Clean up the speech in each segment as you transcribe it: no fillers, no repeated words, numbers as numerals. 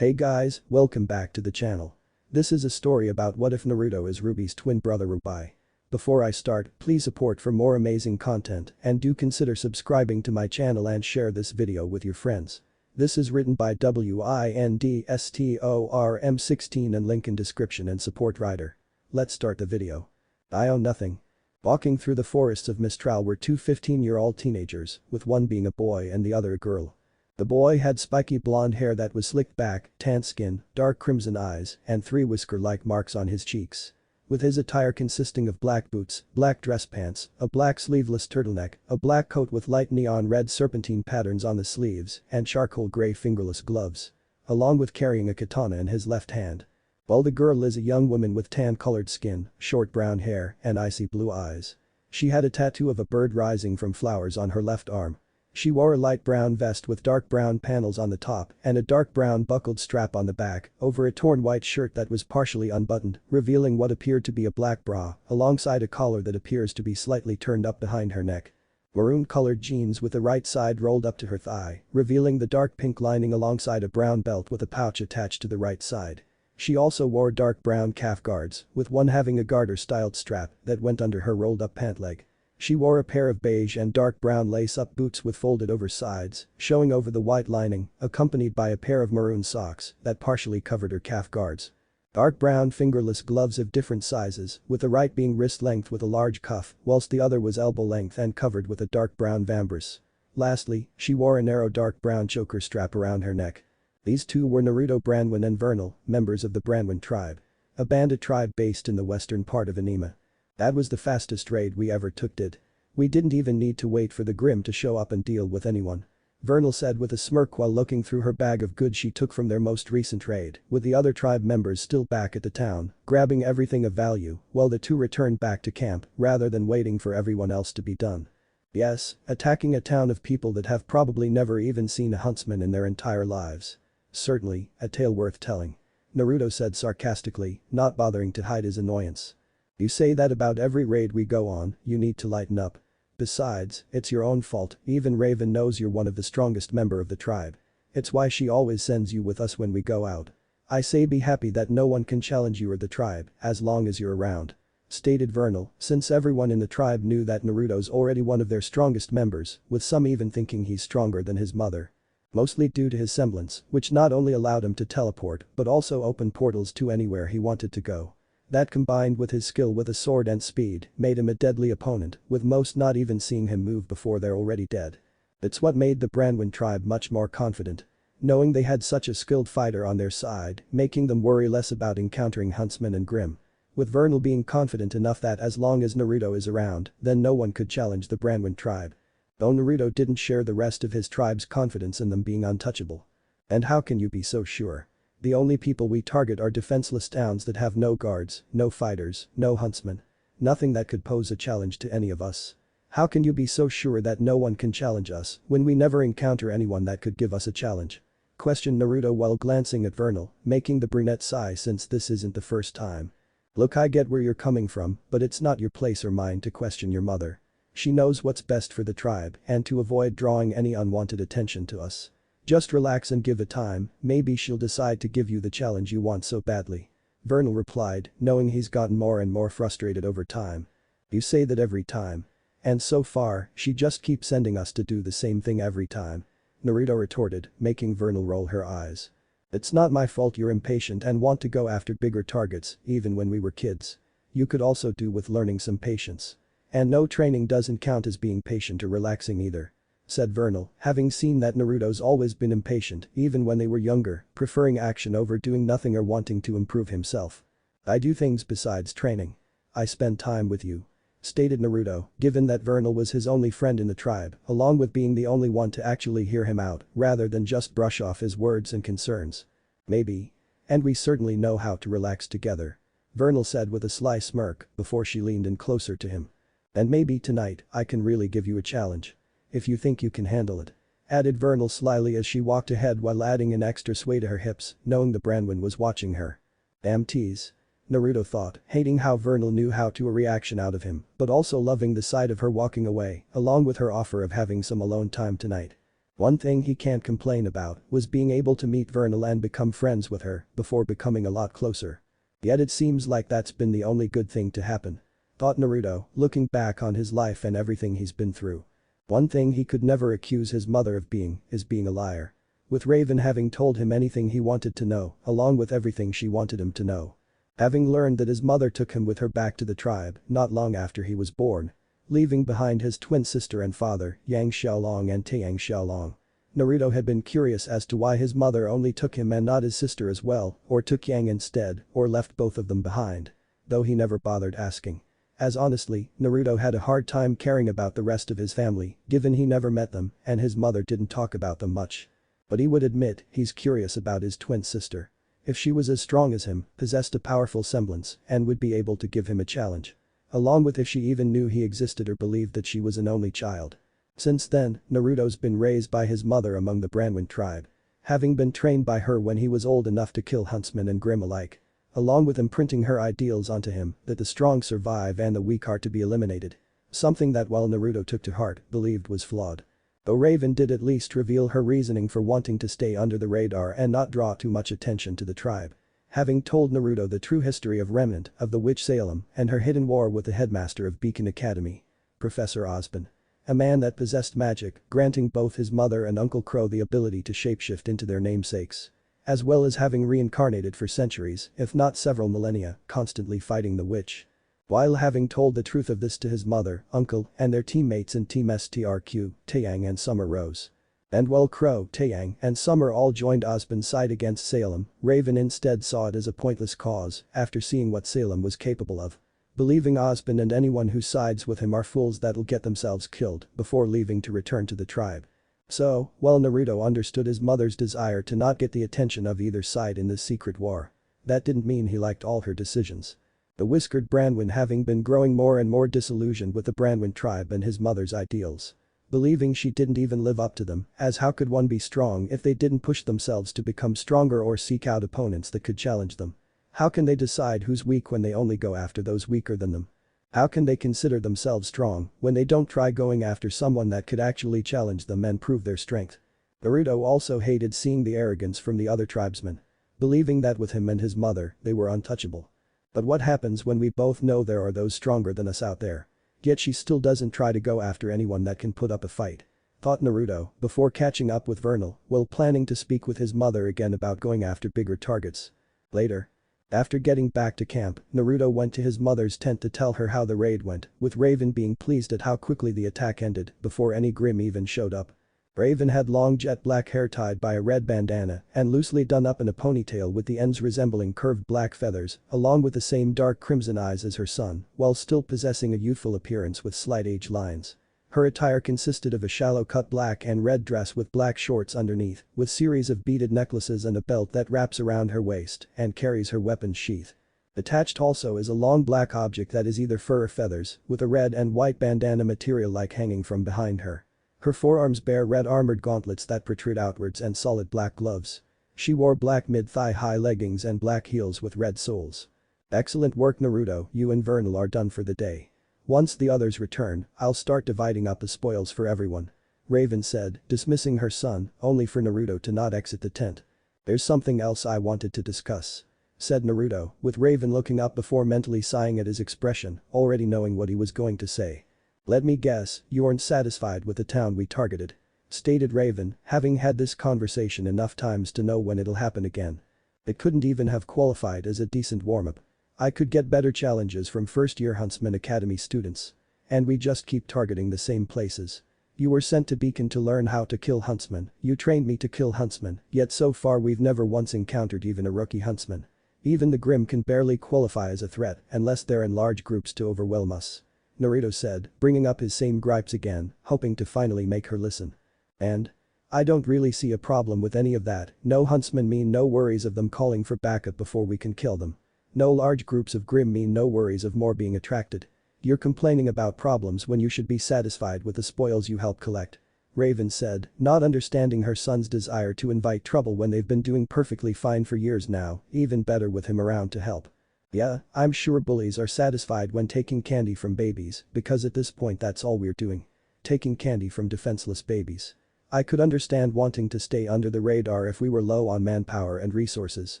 Hey guys, welcome back to the channel. This is a story about what if Naruto is Ruby's twin brother rwby. Before I start, please support for more amazing content and do consider subscribing to my channel and share this video with your friends. This is written by WINDSTORM16 and link in description and support writer. Let's start the video. I own nothing. Walking through the forests of Mistral were two 15-year-old teenagers, with one being a boy and the other a girl. The boy had spiky blonde hair that was slicked back, tan skin, dark crimson eyes, and 3 whisker-like marks on his cheeks. With his attire consisting of black boots, black dress pants, a black sleeveless turtleneck, a black coat with light neon red serpentine patterns on the sleeves, and charcoal gray fingerless gloves. Along with carrying a katana in his left hand. While the girl is a young woman with tan-colored skin, short brown hair, and icy blue eyes. She had a tattoo of a bird rising from flowers on her left arm. She wore a light brown vest with dark brown panels on the top and a dark brown buckled strap on the back over a torn white shirt that was partially unbuttoned, revealing what appeared to be a black bra, alongside a collar that appears to be slightly turned up behind her neck. Maroon-colored jeans with the right side rolled up to her thigh, revealing the dark pink lining alongside a brown belt with a pouch attached to the right side. She also wore dark brown calf guards, with one having a garter-styled strap that went under her rolled-up pant leg. She wore a pair of beige and dark brown lace-up boots with folded-over sides, showing over the white lining, accompanied by a pair of maroon socks that partially covered her calf guards. Dark brown fingerless gloves of different sizes, with the right being wrist-length with a large cuff, whilst the other was elbow-length and covered with a dark brown vambrace. Lastly, she wore a narrow dark brown choker strap around her neck. These two were Naruto, Branwin and Vernal, members of the Branwin tribe. A bandit tribe based in the western part of Anima. That was the fastest raid we ever took did. We didn't even need to wait for the Grim to show up and deal with anyone. Vernal said with a smirk while looking through her bag of goods she took from their most recent raid, with the other tribe members still back at the town, grabbing everything of value, while the two returned back to camp rather than waiting for everyone else to be done. Yes, attacking a town of people that have probably never even seen a huntsman in their entire lives. Certainly, a tale worth telling. Naruto said sarcastically, not bothering to hide his annoyance. You say that about every raid we go on, you need to lighten up. Besides, it's your own fault, even Raven knows you're one of the strongest member of the tribe. It's why she always sends you with us when we go out. I say be happy that no one can challenge you or the tribe, as long as you're around. Stated Vernal, since everyone in the tribe knew that Naruto's already one of their strongest members, with some even thinking he's stronger than his mother. Mostly due to his semblance, which not only allowed him to teleport but also opened portals to anywhere he wanted to go. That combined with his skill with a sword and speed made him a deadly opponent, with most not even seeing him move before they're already dead. It's what made the Branwin tribe much more confident. Knowing they had such a skilled fighter on their side, making them worry less about encountering huntsmen and Grim. With Vernal being confident enough that as long as Naruto is around, then no one could challenge the Branwin tribe. Though Naruto didn't share the rest of his tribe's confidence in them being untouchable. And how can you be so sure? The only people we target are defenseless towns that have no guards, no fighters, no huntsmen. Nothing that could pose a challenge to any of us. How can you be so sure that no one can challenge us when we never encounter anyone that could give us a challenge? Questioned Naruto while glancing at Vernal, making the brunette sigh since this isn't the first time. Look, I get where you're coming from, but it's not your place or mine to question your mother. She knows what's best for the tribe and to avoid drawing any unwanted attention to us. Just relax and give it time, maybe she'll decide to give you the challenge you want so badly. Vernal replied, knowing he's gotten more and more frustrated over time. You say that every time. And so far, she just keeps sending us to do the same thing every time. Naruto retorted, making Vernal roll her eyes. It's not my fault you're impatient and want to go after bigger targets, even when we were kids. You could also do with learning some patience. And no training doesn't count as being patient or relaxing either. Said Vernal, having seen that Naruto's always been impatient even when they were younger, preferring action over doing nothing or wanting to improve himself. I do things besides training. I spend time with you. Stated Naruto, given that Vernal was his only friend in the tribe, along with being the only one to actually hear him out rather than just brush off his words and concerns. Maybe. And we certainly know how to relax together. Vernal said with a sly smirk before she leaned in closer to him. And maybe tonight, I can really give you a challenge. If you think you can handle it. Added Vernal slyly as she walked ahead while adding an extra sway to her hips, knowing the Branwin was watching her. Damn tease. Naruto thought, hating how Vernal knew how to a reaction out of him, but also loving the sight of her walking away, along with her offer of having some alone time tonight. One thing he can't complain about was being able to meet Vernal and become friends with her before becoming a lot closer. Yet it seems like that's been the only good thing to happen. Thought Naruto, looking back on his life and everything he's been through. One thing he could never accuse his mother of being is being a liar. With Raven having told him anything he wanted to know, along with everything she wanted him to know. Having learned that his mother took him with her back to the tribe not long after he was born. Leaving behind his twin sister and father, Yang Xiaolong and Taeyang Xiaolong. Naruto had been curious as to why his mother only took him and not his sister as well, or took Yang instead, or left both of them behind. Though he never bothered asking. As honestly, Naruto had a hard time caring about the rest of his family, given he never met them and his mother didn't talk about them much. But he would admit he's curious about his twin sister. If she was as strong as him, possessed a powerful semblance, and would be able to give him a challenge. Along with if she even knew he existed or believed that she was an only child. Since then, Naruto's been raised by his mother among the Branwin tribe. Having been trained by her when he was old enough to kill huntsmen and Grimm alike. Along with imprinting her ideals onto him that the strong survive and the weak are to be eliminated. Something that while Naruto took to heart, believed was flawed. Though Raven did at least reveal her reasoning for wanting to stay under the radar and not draw too much attention to the tribe. Having told Naruto the true history of Remnant of the Witch Salem and her hidden war with the headmaster of Beacon Academy. Professor Osborn. A man that possessed magic, granting both his mother and Uncle Crow the ability to shapeshift into their namesakes. As well as having reincarnated for centuries, if not several millennia, constantly fighting the witch. While having told the truth of this to his mother, uncle, and their teammates in Team STRQ, Taeyang and Summer Rose. And while Crow, Taeyang, and Summer all joined Osborn's side against Salem, Raven instead saw it as a pointless cause after seeing what Salem was capable of. Believing Osborn and anyone who sides with him are fools that'll get themselves killed before leaving to return to the tribe. So, while Naruto understood his mother's desire to not get the attention of either side in this secret war. That didn't mean he liked all her decisions. The whiskered Branwin having been growing more and more disillusioned with the Branwin tribe and his mother's ideals. Believing she didn't even live up to them, as how could one be strong if they didn't push themselves to become stronger or seek out opponents that could challenge them? How can they decide who's weak when they only go after those weaker than them? How can they consider themselves strong when they don't try going after someone that could actually challenge them and prove their strength? Naruto also hated seeing the arrogance from the other tribesmen. Believing that with him and his mother, they were untouchable. But what happens when we both know there are those stronger than us out there? Yet she still doesn't try to go after anyone that can put up a fight. Thought Naruto, before catching up with Vernal, while planning to speak with his mother again about going after bigger targets. Later. After getting back to camp, Naruto went to his mother's tent to tell her how the raid went, with Raven being pleased at how quickly the attack ended before any Grimm even showed up. Raven had long jet black hair tied by a red bandana and loosely done up in a ponytail with the ends resembling curved black feathers, along with the same dark crimson eyes as her son, while still possessing a youthful appearance with slight age lines. Her attire consisted of a shallow-cut black and red dress with black shorts underneath, with series of beaded necklaces and a belt that wraps around her waist and carries her weapons sheath. Attached also is a long black object that is either fur or feathers, with a red and white bandana material-like hanging from behind her. Her forearms bear red armored gauntlets that protrude outwards and solid black gloves. She wore black mid-thigh-high leggings and black heels with red soles. Excellent work Naruto, you and Vernal are done for the day. Once the others return, I'll start dividing up the spoils for everyone. Raven said, dismissing her son, only for Naruto to not exit the tent. There's something else I wanted to discuss. Said Naruto, with Raven looking up before mentally sighing at his expression, already knowing what he was going to say. Let me guess, you aren't satisfied with the town we targeted. Stated Raven, having had this conversation enough times to know when it'll happen again. It couldn't even have qualified as a decent warm-up. I could get better challenges from first-year Huntsman Academy students. And we just keep targeting the same places. You were sent to Beacon to learn how to kill huntsmen, you trained me to kill huntsmen, yet so far we've never once encountered even a rookie huntsman. Even the Grimm can barely qualify as a threat unless they're in large groups to overwhelm us. Naruto said, bringing up his same gripes again, hoping to finally make her listen. And? I don't really see a problem with any of that, no huntsmen mean no worries of them calling for backup before we can kill them. No large groups of Grimm mean no worries of more being attracted. You're complaining about problems when you should be satisfied with the spoils you help collect. Raven said, not understanding her son's desire to invite trouble when they've been doing perfectly fine for years now, even better with him around to help. Yeah, I'm sure bullies are satisfied when taking candy from babies, because at this point that's all we're doing. Taking candy from defenseless babies. I could understand wanting to stay under the radar if we were low on manpower and resources.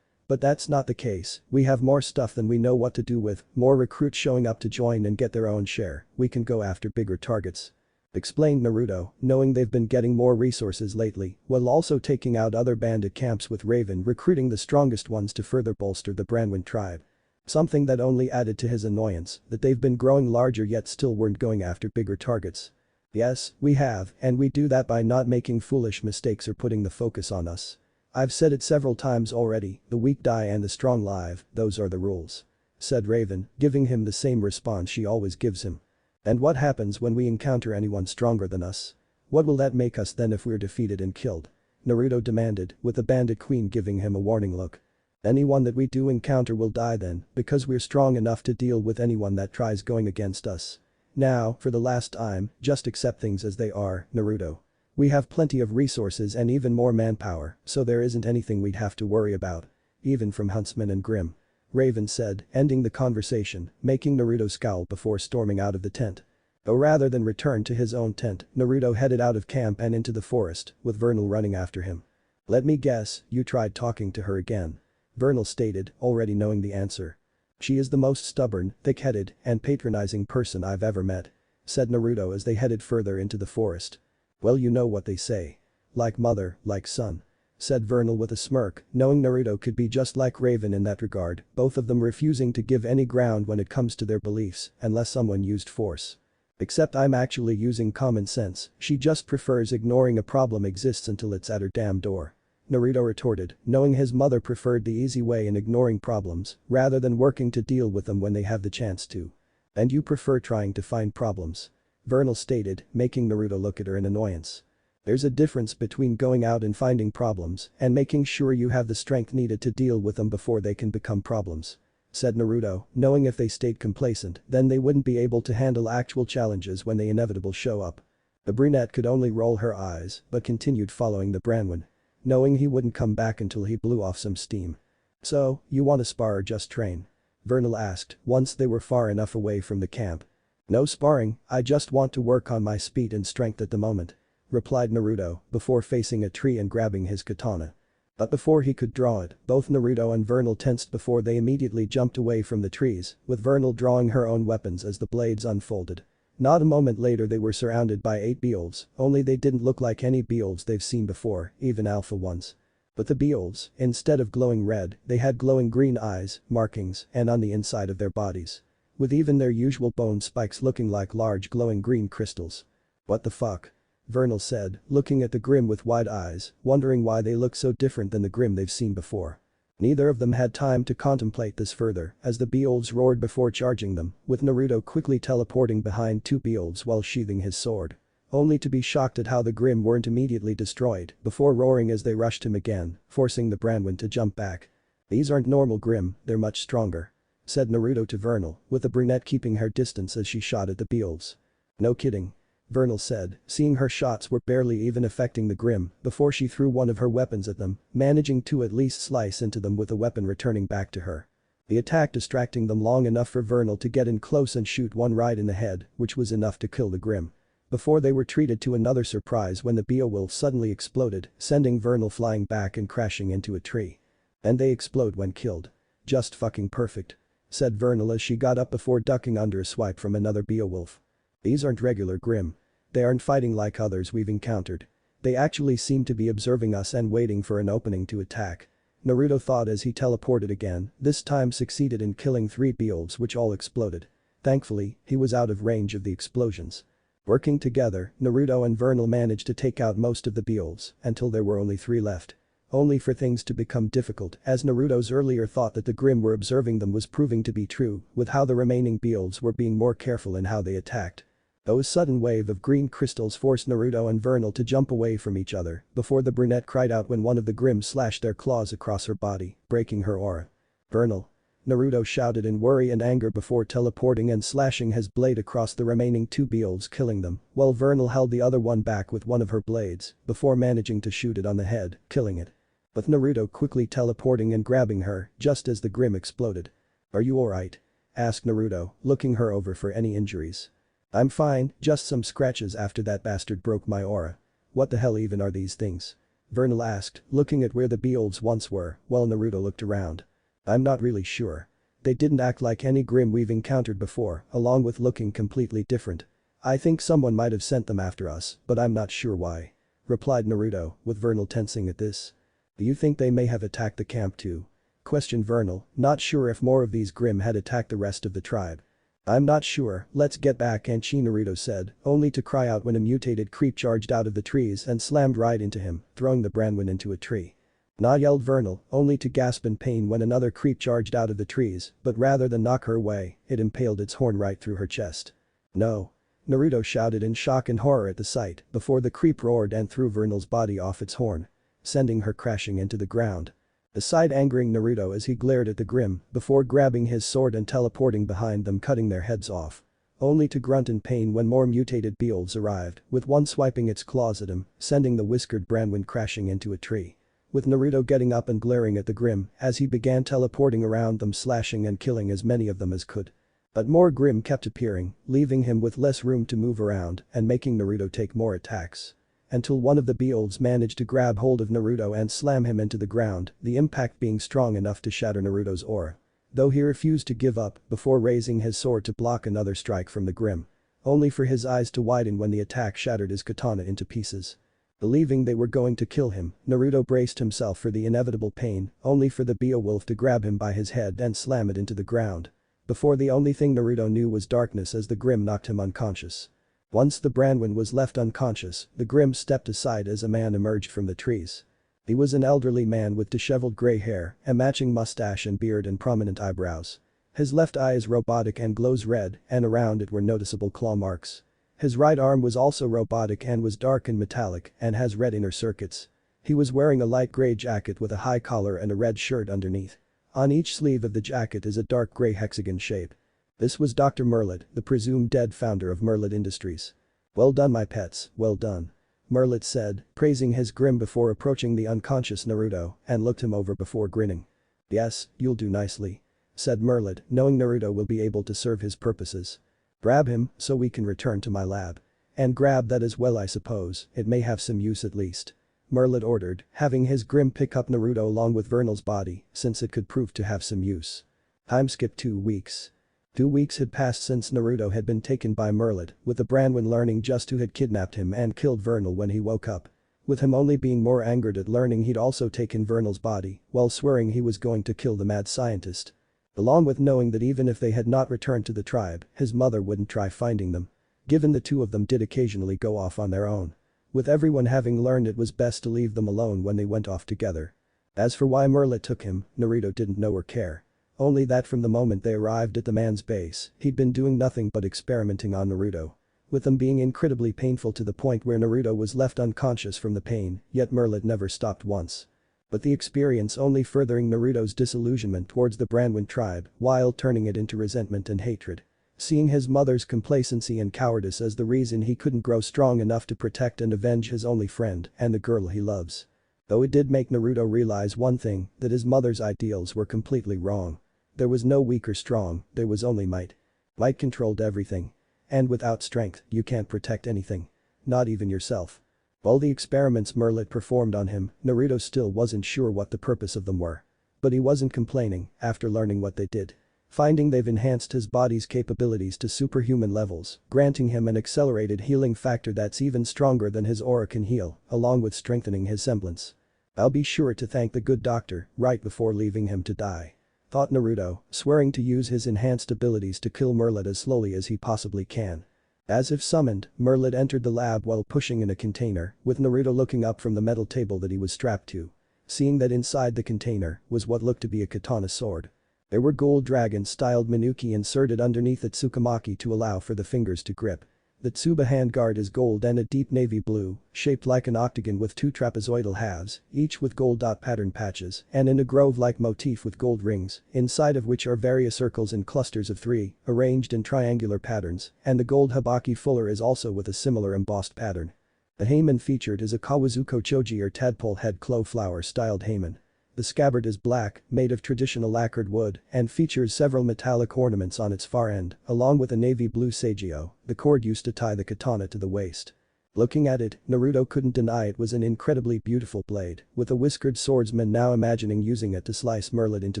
But that's not the case, we have more stuff than we know what to do with, more recruits showing up to join and get their own share, we can go after bigger targets. Explained Naruto, knowing they've been getting more resources lately, while also taking out other bandit camps with Raven recruiting the strongest ones to further bolster the Branwin tribe. Something that only added to his annoyance, that they've been growing larger yet still weren't going after bigger targets. Yes, we have, and we do that by not making foolish mistakes or putting the focus on us. I've said it several times already, the weak die and the strong live, those are the rules. Said Raven, giving him the same response she always gives him. And what happens when we encounter anyone stronger than us? What will that make us then if we're defeated and killed? Naruto demanded, with the bandit queen giving him a warning look. Anyone that we do encounter will die then, because we're strong enough to deal with anyone that tries going against us. Now, for the last time, just accept things as they are, Naruto. We have plenty of resources and even more manpower, so there isn't anything we'd have to worry about. Even from Huntsman and Grim. Raven said, ending the conversation, making Naruto scowl before storming out of the tent. Though rather than return to his own tent, Naruto headed out of camp and into the forest, with Vernal running after him. Let me guess, you tried talking to her again. Vernal stated, already knowing the answer. She is the most stubborn, thick-headed, and patronizing person I've ever met. Said Naruto as they headed further into the forest. Well, you know what they say. Like mother, like son. Said Vernal with a smirk, knowing Naruto could be just like Raven in that regard, both of them refusing to give any ground when it comes to their beliefs, unless someone used force. Except I'm actually using common sense, she just prefers ignoring a problem exists until it's at her damn door. Naruto retorted, knowing his mother preferred the easy way in ignoring problems, rather than working to deal with them when they have the chance to. And you prefer trying to find problems. Vernal stated, making Naruto look at her in annoyance. There's a difference between going out and finding problems and making sure you have the strength needed to deal with them before they can become problems. Said Naruto, knowing if they stayed complacent, then they wouldn't be able to handle actual challenges when they inevitably show up. The brunette could only roll her eyes, but continued following the Branwin. Knowing he wouldn't come back until he blew off some steam. So, you want to spar or just train? Vernal asked, once they were far enough away from the camp. No sparring, I just want to work on my speed and strength at the moment. Replied Naruto, before facing a tree and grabbing his katana. But before he could draw it, both Naruto and Vernal tensed before they immediately jumped away from the trees, with Vernal drawing her own weapons as the blades unfolded. Not a moment later they were surrounded by 8 beetles, only they didn't look like any beetles they've seen before, even alpha ones. But the beetles, instead of glowing red, they had glowing green eyes, markings, and on the inside of their bodies. With even their usual bone spikes looking like large glowing green crystals. What the fuck? Vernal said, looking at the Grim with wide eyes, wondering why they look so different than the Grim they've seen before. Neither of them had time to contemplate this further as the beetles roared before charging them, with Naruto quickly teleporting behind 2 beetles while sheathing his sword. Only to be shocked at how the Grim weren't immediately destroyed before roaring as they rushed him again, forcing the Branwin to jump back. These aren't normal Grim, they're much stronger. Said Naruto to Vernal, with the brunette keeping her distance as she shot at the beetles. No kidding. Vernal said, seeing her shots were barely even affecting the Grim before she threw one of her weapons at them, managing to at least slice into them with the weapon returning back to her. The attack distracting them long enough for Vernal to get in close and shoot one right in the head, which was enough to kill the Grim. Before they were treated to another surprise when the Beowulf suddenly exploded, sending Vernal flying back and crashing into a tree. And they explode when killed. Just fucking perfect. Said Vernal as she got up before ducking under a swipe from another Beowulf. These aren't regular Grim. They aren't fighting like others we've encountered. They actually seem to be observing us and waiting for an opening to attack. Naruto thought as he teleported again, this time succeeded in killing 3 beetles which all exploded. Thankfully, he was out of range of the explosions. Working together, Naruto and Vernal managed to take out most of the beetles until there were only 3 left. Only for things to become difficult as Naruto's earlier thought that the Grim were observing them was proving to be true with how the remaining beetles were being more careful in how they attacked. Though a sudden wave of green crystals forced Naruto and Vernal to jump away from each other before the brunette cried out when one of the Grim slashed their claws across her body, breaking her aura. Vernal. Naruto shouted in worry and anger before teleporting and slashing his blade across the remaining 2 beetles killing them, while Vernal held the other one back with one of her blades before managing to shoot it on the head, killing it. With Naruto quickly teleporting and grabbing her just as the Grim exploded. Are you alright? Asked Naruto, looking her over for any injuries. I'm fine, just some scratches after that bastard broke my aura. What the hell even are these things? Vernal asked, looking at where the beholds once were, while Naruto looked around. I'm not really sure. They didn't act like any grim we've encountered before, along with looking completely different. I think someone might have sent them after us, but I'm not sure why. Replied Naruto, with Vernal tensing at this. Do you think they may have attacked the camp too? Questioned Vernal, not sure if more of these grim had attacked the rest of the tribe. I'm not sure, let's get back, and Naruto said, only to cry out when a mutated creep charged out of the trees and slammed right into him, throwing the Branwin into a tree. Nah, yelled Vernal, only to gasp in pain when another creep charged out of the trees, but rather than knock her away, it impaled its horn right through her chest. No. Naruto shouted in shock and horror at the sight before the creep roared and threw Vernal's body off its horn, sending her crashing into the ground. The sight angering Naruto as he glared at the grim before grabbing his sword and teleporting behind them, cutting their heads off. Only to grunt in pain when more mutated beholds arrived, with one swiping its claws at him, sending the whiskered Branwin crashing into a tree. With Naruto getting up and glaring at the grim as he began teleporting around them, slashing and killing as many of them as could. But more grim kept appearing, leaving him with less room to move around and making Naruto take more attacks. Until one of the beholds managed to grab hold of Naruto and slam him into the ground, the impact being strong enough to shatter Naruto's aura. Though he refused to give up before raising his sword to block another strike from the grim. Only for his eyes to widen when the attack shattered his katana into pieces. Believing they were going to kill him, Naruto braced himself for the inevitable pain, only for the Beowulf to grab him by his head and slam it into the ground. Before the only thing Naruto knew was darkness as the grim knocked him unconscious. Once the Branwin was left unconscious, the grim stepped aside as a man emerged from the trees. He was an elderly man with disheveled gray hair, a matching mustache and beard and prominent eyebrows. His left eye is robotic and glows red, and around it were noticeable claw marks. His right arm was also robotic and was dark and metallic and has red inner circuits. He was wearing a light gray jacket with a high collar and a red shirt underneath. On each sleeve of the jacket is a dark gray hexagon shape. This was Dr. Merlit, the presumed dead founder of Merlit Industries. Well done, my pets, well done. Merlit said, praising his grim before approaching the unconscious Naruto and looked him over before grinning. Yes, you'll do nicely. Said Merlit, knowing Naruto will be able to serve his purposes. Grab him so we can return to my lab. And grab that as well, I suppose, it may have some use at least. Merlit ordered, having his grim pick up Naruto along with Vernal's body since it could prove to have some use. Time skip 2 weeks. 2 weeks had passed since Naruto had been taken by Merlit, with the Branwin learning just who had kidnapped him and killed Vernal when he woke up. With him only being more angered at learning he'd also taken Vernal's body, while swearing he was going to kill the mad scientist. Along with knowing that even if they had not returned to the tribe, his mother wouldn't try finding them. Given the two of them did occasionally go off on their own. With everyone having learned it was best to leave them alone when they went off together. As for why Merlit took him, Naruto didn't know or care. Only that from the moment they arrived at the man's base, he'd been doing nothing but experimenting on Naruto. With them being incredibly painful to the point where Naruto was left unconscious from the pain, yet Merlit never stopped once. But the experience only furthering Naruto's disillusionment towards the Branwin tribe while turning it into resentment and hatred. Seeing his mother's complacency and cowardice as the reason he couldn't grow strong enough to protect and avenge his only friend and the girl he loves. Though it did make Naruto realize one thing, that his mother's ideals were completely wrong. There was no weak or strong, there was only might. Might controlled everything. And without strength, you can't protect anything. Not even yourself. All the experiments Merlit performed on him, Naruto still wasn't sure what the purpose of them were. But he wasn't complaining after learning what they did. Finding they've enhanced his body's capabilities to superhuman levels, granting him an accelerated healing factor that's even stronger than his aura can heal, along with strengthening his semblance. I'll be sure to thank the good doctor right before leaving him to die. Thought Naruto, swearing to use his enhanced abilities to kill Merlit as slowly as he possibly can. As if summoned, Merlit entered the lab while pushing in a container, with Naruto looking up from the metal table that he was strapped to. Seeing that inside the container was what looked to be a katana sword. There were gold dragon-styled Minuki inserted underneath the Tsukamaki to allow for the fingers to grip. The Tsuba handguard is gold and a deep navy blue, shaped like an octagon with 2 trapezoidal halves, each with gold dot pattern patches, and in a grove-like motif with gold rings, inside of which are various circles and clusters of 3, arranged in triangular patterns, and the gold habaki fuller is also with a similar embossed pattern. The heimin featured is a Kawazuko Choji or tadpole head clove flower styled heimin. The scabbard is black, made of traditional lacquered wood, and features several metallic ornaments on its far end, along with a navy blue seijio, the cord used to tie the katana to the waist. Looking at it, Naruto couldn't deny it was an incredibly beautiful blade, with a whiskered swordsman now imagining using it to slice Merlit into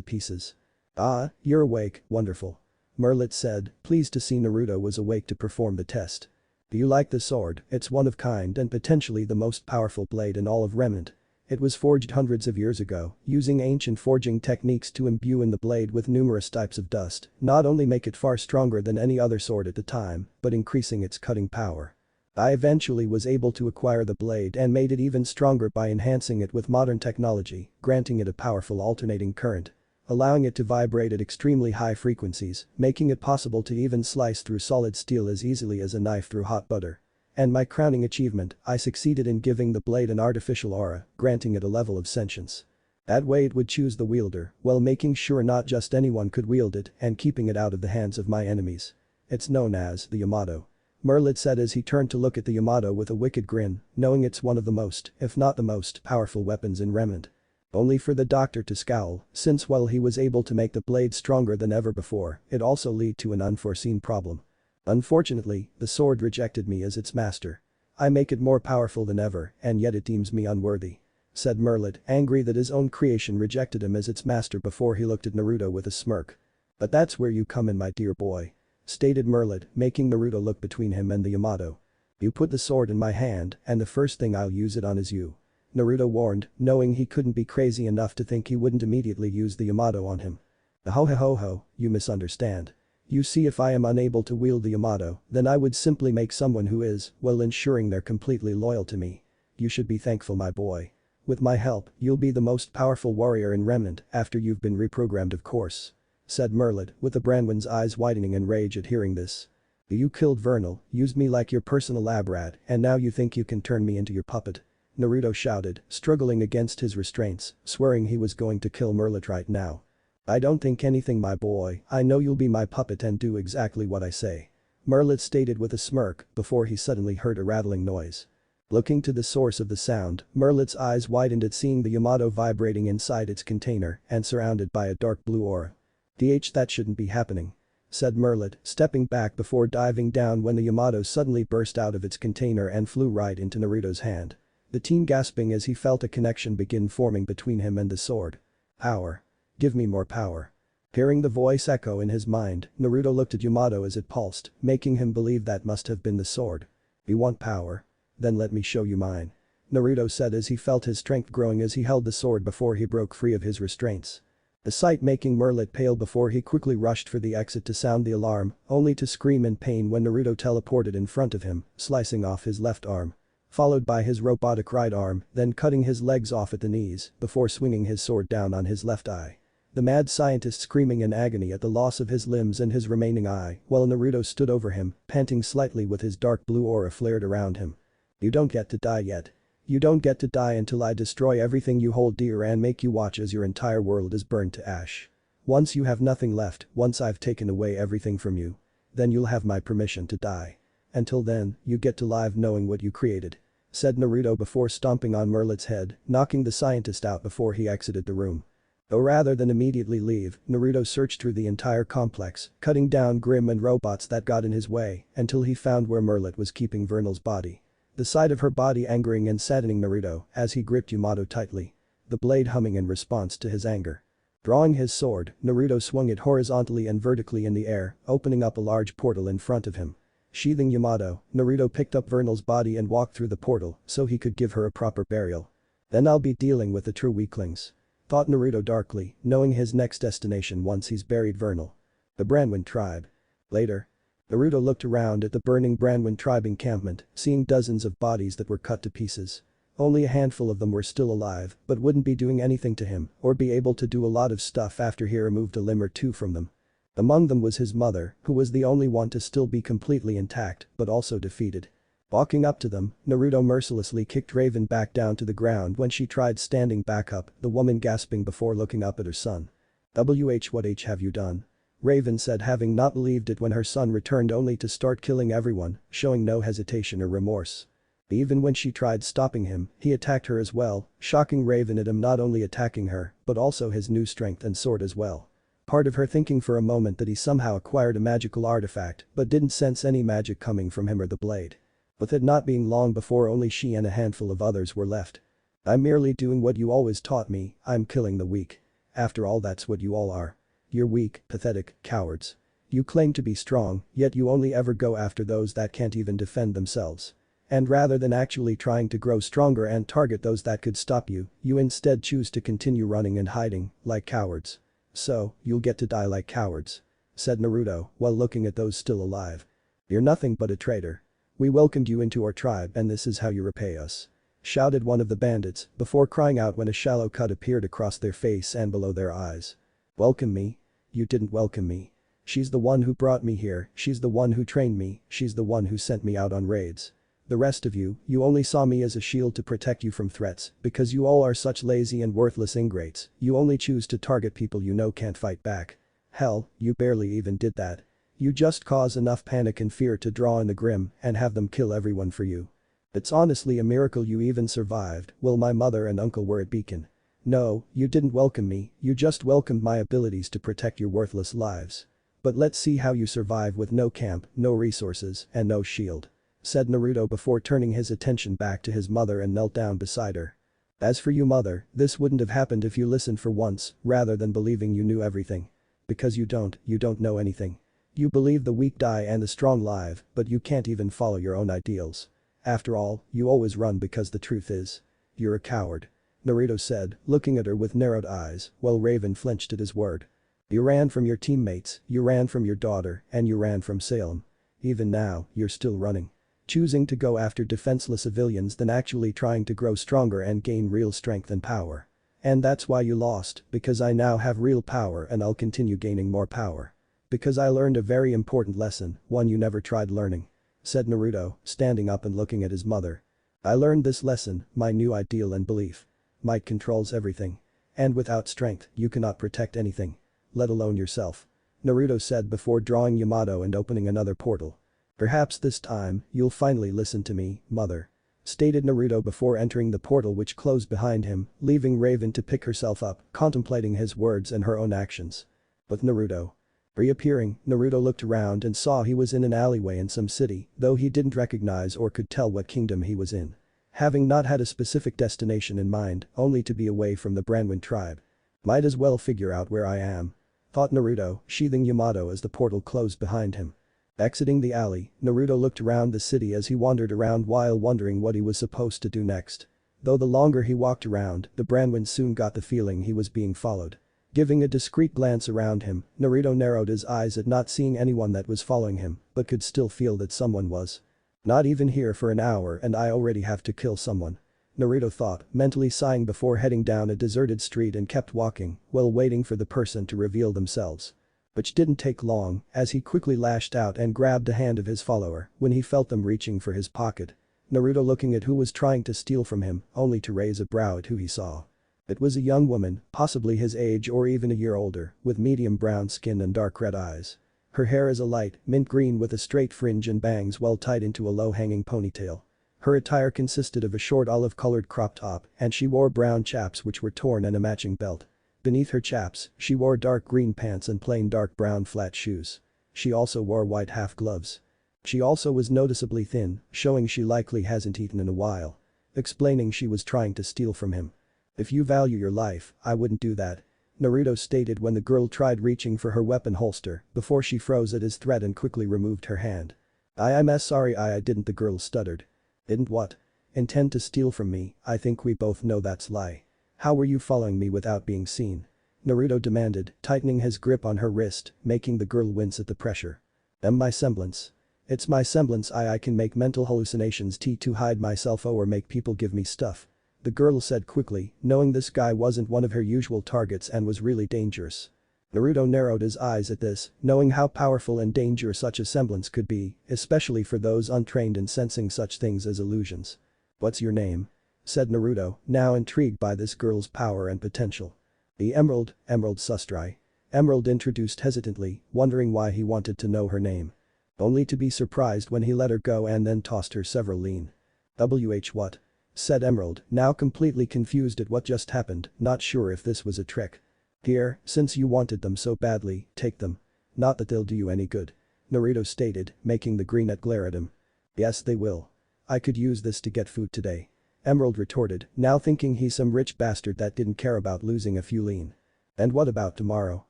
pieces. "Ah, you're awake, wonderful." Merlit said, pleased to see Naruto was awake to perform the test. "Do you like the sword? It's one of kind and potentially the most powerful blade in all of Remnant. It was forged hundreds of years ago, using ancient forging techniques to imbue in the blade with numerous types of dust, not only make it far stronger than any other sword at the time, but increasing its cutting power. I eventually was able to acquire the blade and made it even stronger by enhancing it with modern technology, granting it a powerful alternating current, allowing it to vibrate at extremely high frequencies, making it possible to even slice through solid steel as easily as a knife through hot butter. And my crowning achievement, I succeeded in giving the blade an artificial aura, granting it a level of sentience. That way it would choose the wielder, while making sure not just anyone could wield it and keeping it out of the hands of my enemies. It's known as the Yamato." Merlit said as he turned to look at the Yamato with a wicked grin, knowing it's one of the most, if not the most, powerful weapons in Remnant. Only for the doctor to scowl, since while he was able to make the blade stronger than ever before, it also led to an unforeseen problem. "Unfortunately, the sword rejected me as its master. I make it more powerful than ever, and yet it deems me unworthy," said Merlit, angry that his own creation rejected him as its master before he looked at Naruto with a smirk. "But that's where you come in, my dear boy," stated Merlit, making Naruto look between him and the Yamato. "You put the sword in my hand, and the first thing I'll use it on is you," Naruto warned, knowing he couldn't be crazy enough to think he wouldn't immediately use the Yamato on him. "Ho ho ho ho, you misunderstand. You see, if I am unable to wield the Yamato, then I would simply make someone who is, well, ensuring they're completely loyal to me. You should be thankful, my boy. With my help, you'll be the most powerful warrior in Remnant after you've been reprogrammed, of course," said Merlit, with the Branwin's eyes widening in rage at hearing this. "You killed Vernal, used me like your personal lab rat, and now you think you can turn me into your puppet?" Naruto shouted, struggling against his restraints, swearing he was going to kill Merlit right now. "I don't think anything, my boy, I know you'll be my puppet and do exactly what I say," Merlit stated with a smirk before he suddenly heard a rattling noise. Looking to the source of the sound, Merlit's eyes widened at seeing the Yamato vibrating inside its container and surrounded by a dark blue aura. That shouldn't be happening," said Merlit, stepping back before diving down when the Yamato suddenly burst out of its container and flew right into Naruto's hand. The teen gasping as he felt a connection begin forming between him and the sword. "Power. Give me more power." Hearing the voice echo in his mind, Naruto looked at Yamato as it pulsed, making him believe that must have been the sword. "You want power? Then let me show you mine," Naruto said as he felt his strength growing as he held the sword before he broke free of his restraints. The sight making Merlit pale before he quickly rushed for the exit to sound the alarm, only to scream in pain when Naruto teleported in front of him, slicing off his left arm. Followed by his robotic right arm, then cutting his legs off at the knees, before swinging his sword down on his left eye. The mad scientist screaming in agony at the loss of his limbs and his remaining eye, while Naruto stood over him, panting slightly with his dark blue aura flared around him. "You don't get to die yet. You don't get to die until I destroy everything you hold dear and make you watch as your entire world is burned to ash. Once you have nothing left, once I've taken away everything from you, then you'll have my permission to die. Until then, you get to live knowing what you created," said Naruto before stomping on Merlit's head, knocking the scientist out before he exited the room. Though rather than immediately leave, Naruto searched through the entire complex, cutting down Grim and robots that got in his way, until he found where Merlit was keeping Vernal's body. The sight of her body angering and saddening Naruto as he gripped Yamato tightly. The blade humming in response to his anger. Drawing his sword, Naruto swung it horizontally and vertically in the air, opening up a large portal in front of him. Sheathing Yamato, Naruto picked up Vernal's body and walked through the portal so he could give her a proper burial. "Then I'll be dealing with the true weaklings," thought Naruto darkly, knowing his next destination once he's buried Vernal. The Branwin tribe. Later. Naruto looked around at the burning Branwin tribe encampment, seeing dozens of bodies that were cut to pieces. Only a handful of them were still alive, but wouldn't be doing anything to him or be able to do a lot of stuff after he removed a limb or two from them. Among them was his mother, who was the only one to still be completely intact, but also defeated. Walking up to them, Naruto mercilessly kicked Raven back down to the ground when she tried standing back up, the woman gasping before looking up at her son. What have you done?" Raven said, having not believed it when her son returned only to start killing everyone, showing no hesitation or remorse. Even when she tried stopping him, he attacked her as well, shocking Raven at him not only attacking her, but also his new strength and sword as well. Part of her thinking for a moment that he somehow acquired a magical artifact but didn't sense any magic coming from him or the blade. with it not being long before only she and a handful of others were left. I'm merely doing what you always taught me, I'm killing the weak. After all, that's what you all are. You're weak, pathetic, cowards. You claim to be strong, yet you only ever go after those that can't even defend themselves. And rather than actually trying to grow stronger and target those that could stop you, you instead choose to continue running and hiding, like cowards. So, you'll get to die like cowards," said Naruto while looking at those still alive. "You're nothing but a traitor. We welcomed you into our tribe and this is how you repay us," shouted one of the bandits before crying out when a shallow cut appeared across their face and below their eyes. "Welcome me? You didn't welcome me. She's the one who brought me here, she's the one who trained me, she's the one who sent me out on raids. The rest of you, you only saw me as a shield to protect you from threats because you all are such lazy and worthless ingrates, you only choose to target people you know can't fight back. Hell, you barely even did that. You just cause enough panic and fear to draw in the grim and have them kill everyone for you. It's honestly a miracle you even survived while my mother and uncle were at Beacon. No, you didn't welcome me, you just welcomed my abilities to protect your worthless lives. But let's see how you survive with no camp, no resources, and no shield," said Naruto before turning his attention back to his mother and knelt down beside her. "As for you mother, this wouldn't have happened if you listened for once, rather than believing you knew everything. Because you don't know anything. You believe the weak die and the strong live, but you can't even follow your own ideals. After all, you always run because the truth is. You're a coward," Naruto said, looking at her with narrowed eyes, while Raven flinched at his word. "You ran from your teammates, you ran from your daughter, and you ran from Salem. Even now, you're still running. Choosing to go after defenseless civilians than actually trying to grow stronger and gain real strength and power. And that's why you lost, because I now have real power and I'll continue gaining more power. Because I learned a very important lesson, one you never tried learning," said Naruto, standing up and looking at his mother. "I learned this lesson, my new ideal and belief. Might controls everything. And without strength, you cannot protect anything. Let alone yourself," Naruto said before drawing Yamato and opening another portal. "Perhaps this time, you'll finally listen to me, mother," stated Naruto before entering the portal which closed behind him, leaving Raven to pick herself up, contemplating his words and her own actions. With Naruto reappearing, Naruto looked around and saw he was in an alleyway in some city, though he didn't recognize or could tell what kingdom he was in. Having not had a specific destination in mind, only to be away from the Branwin tribe. "Might as well figure out where I am," thought Naruto, sheathing Yamato as the portal closed behind him. Exiting the alley, Naruto looked around the city as he wandered around while wondering what he was supposed to do next. Though the longer he walked around, the Branwin soon got the feeling he was being followed. Giving a discreet glance around him, Naruto narrowed his eyes at not seeing anyone that was following him, but could still feel that someone was. "Not even here for an hour and I already have to kill someone," Naruto thought, mentally sighing before heading down a deserted street and kept walking while waiting for the person to reveal themselves. Which didn't take long, as he quickly lashed out and grabbed the hand of his follower when he felt them reaching for his pocket. Naruto looking at who was trying to steal from him, only to raise a brow at who he saw. It was a young woman, possibly his age or even a year older, with medium brown skin and dark red eyes. Her hair is a light mint green with a straight fringe and bangs well tied into a low-hanging ponytail. Her attire consisted of a short olive-colored crop top and she wore brown chaps which were torn and a matching belt. Beneath her chaps, she wore dark green pants and plain dark brown flat shoes. She also wore white half gloves. She also was noticeably thin, showing she likely hasn't eaten in a while. Explaining she was trying to steal from him. "If you value your life, I wouldn't do that," Naruto stated when the girl tried reaching for her weapon holster before she froze at his threat and quickly removed her hand. I'm sorry I didn't," the girl stuttered. "Didn't what? Intend to steal from me? I think we both know that's lie. How were you following me without being seen?" Naruto demanded, tightening his grip on her wrist, making the girl wince at the pressure. My semblance. It's my semblance I can make mental hallucinations to hide myself or make people give me stuff," the girl said quickly, knowing this guy wasn't one of her usual targets and was really dangerous. Naruto narrowed his eyes at this, knowing how powerful and dangerous such a semblance could be, especially for those untrained in sensing such things as illusions. "What's your name?" said Naruto, now intrigued by this girl's power and potential. "The Emerald Sustrai," Emerald introduced hesitantly, wondering why he wanted to know her name. Only to be surprised when he let her go and then tossed her several lean. What?" said Emerald, now completely confused at what just happened, not sure if this was a trick. "Here, since you wanted them so badly, take them. Not that they'll do you any good," Naruto stated, making the greenette glare at him. "Yes they will," I could use this to get food today. Emerald retorted, now thinking he's some rich bastard that didn't care about losing a few lean. And what about tomorrow?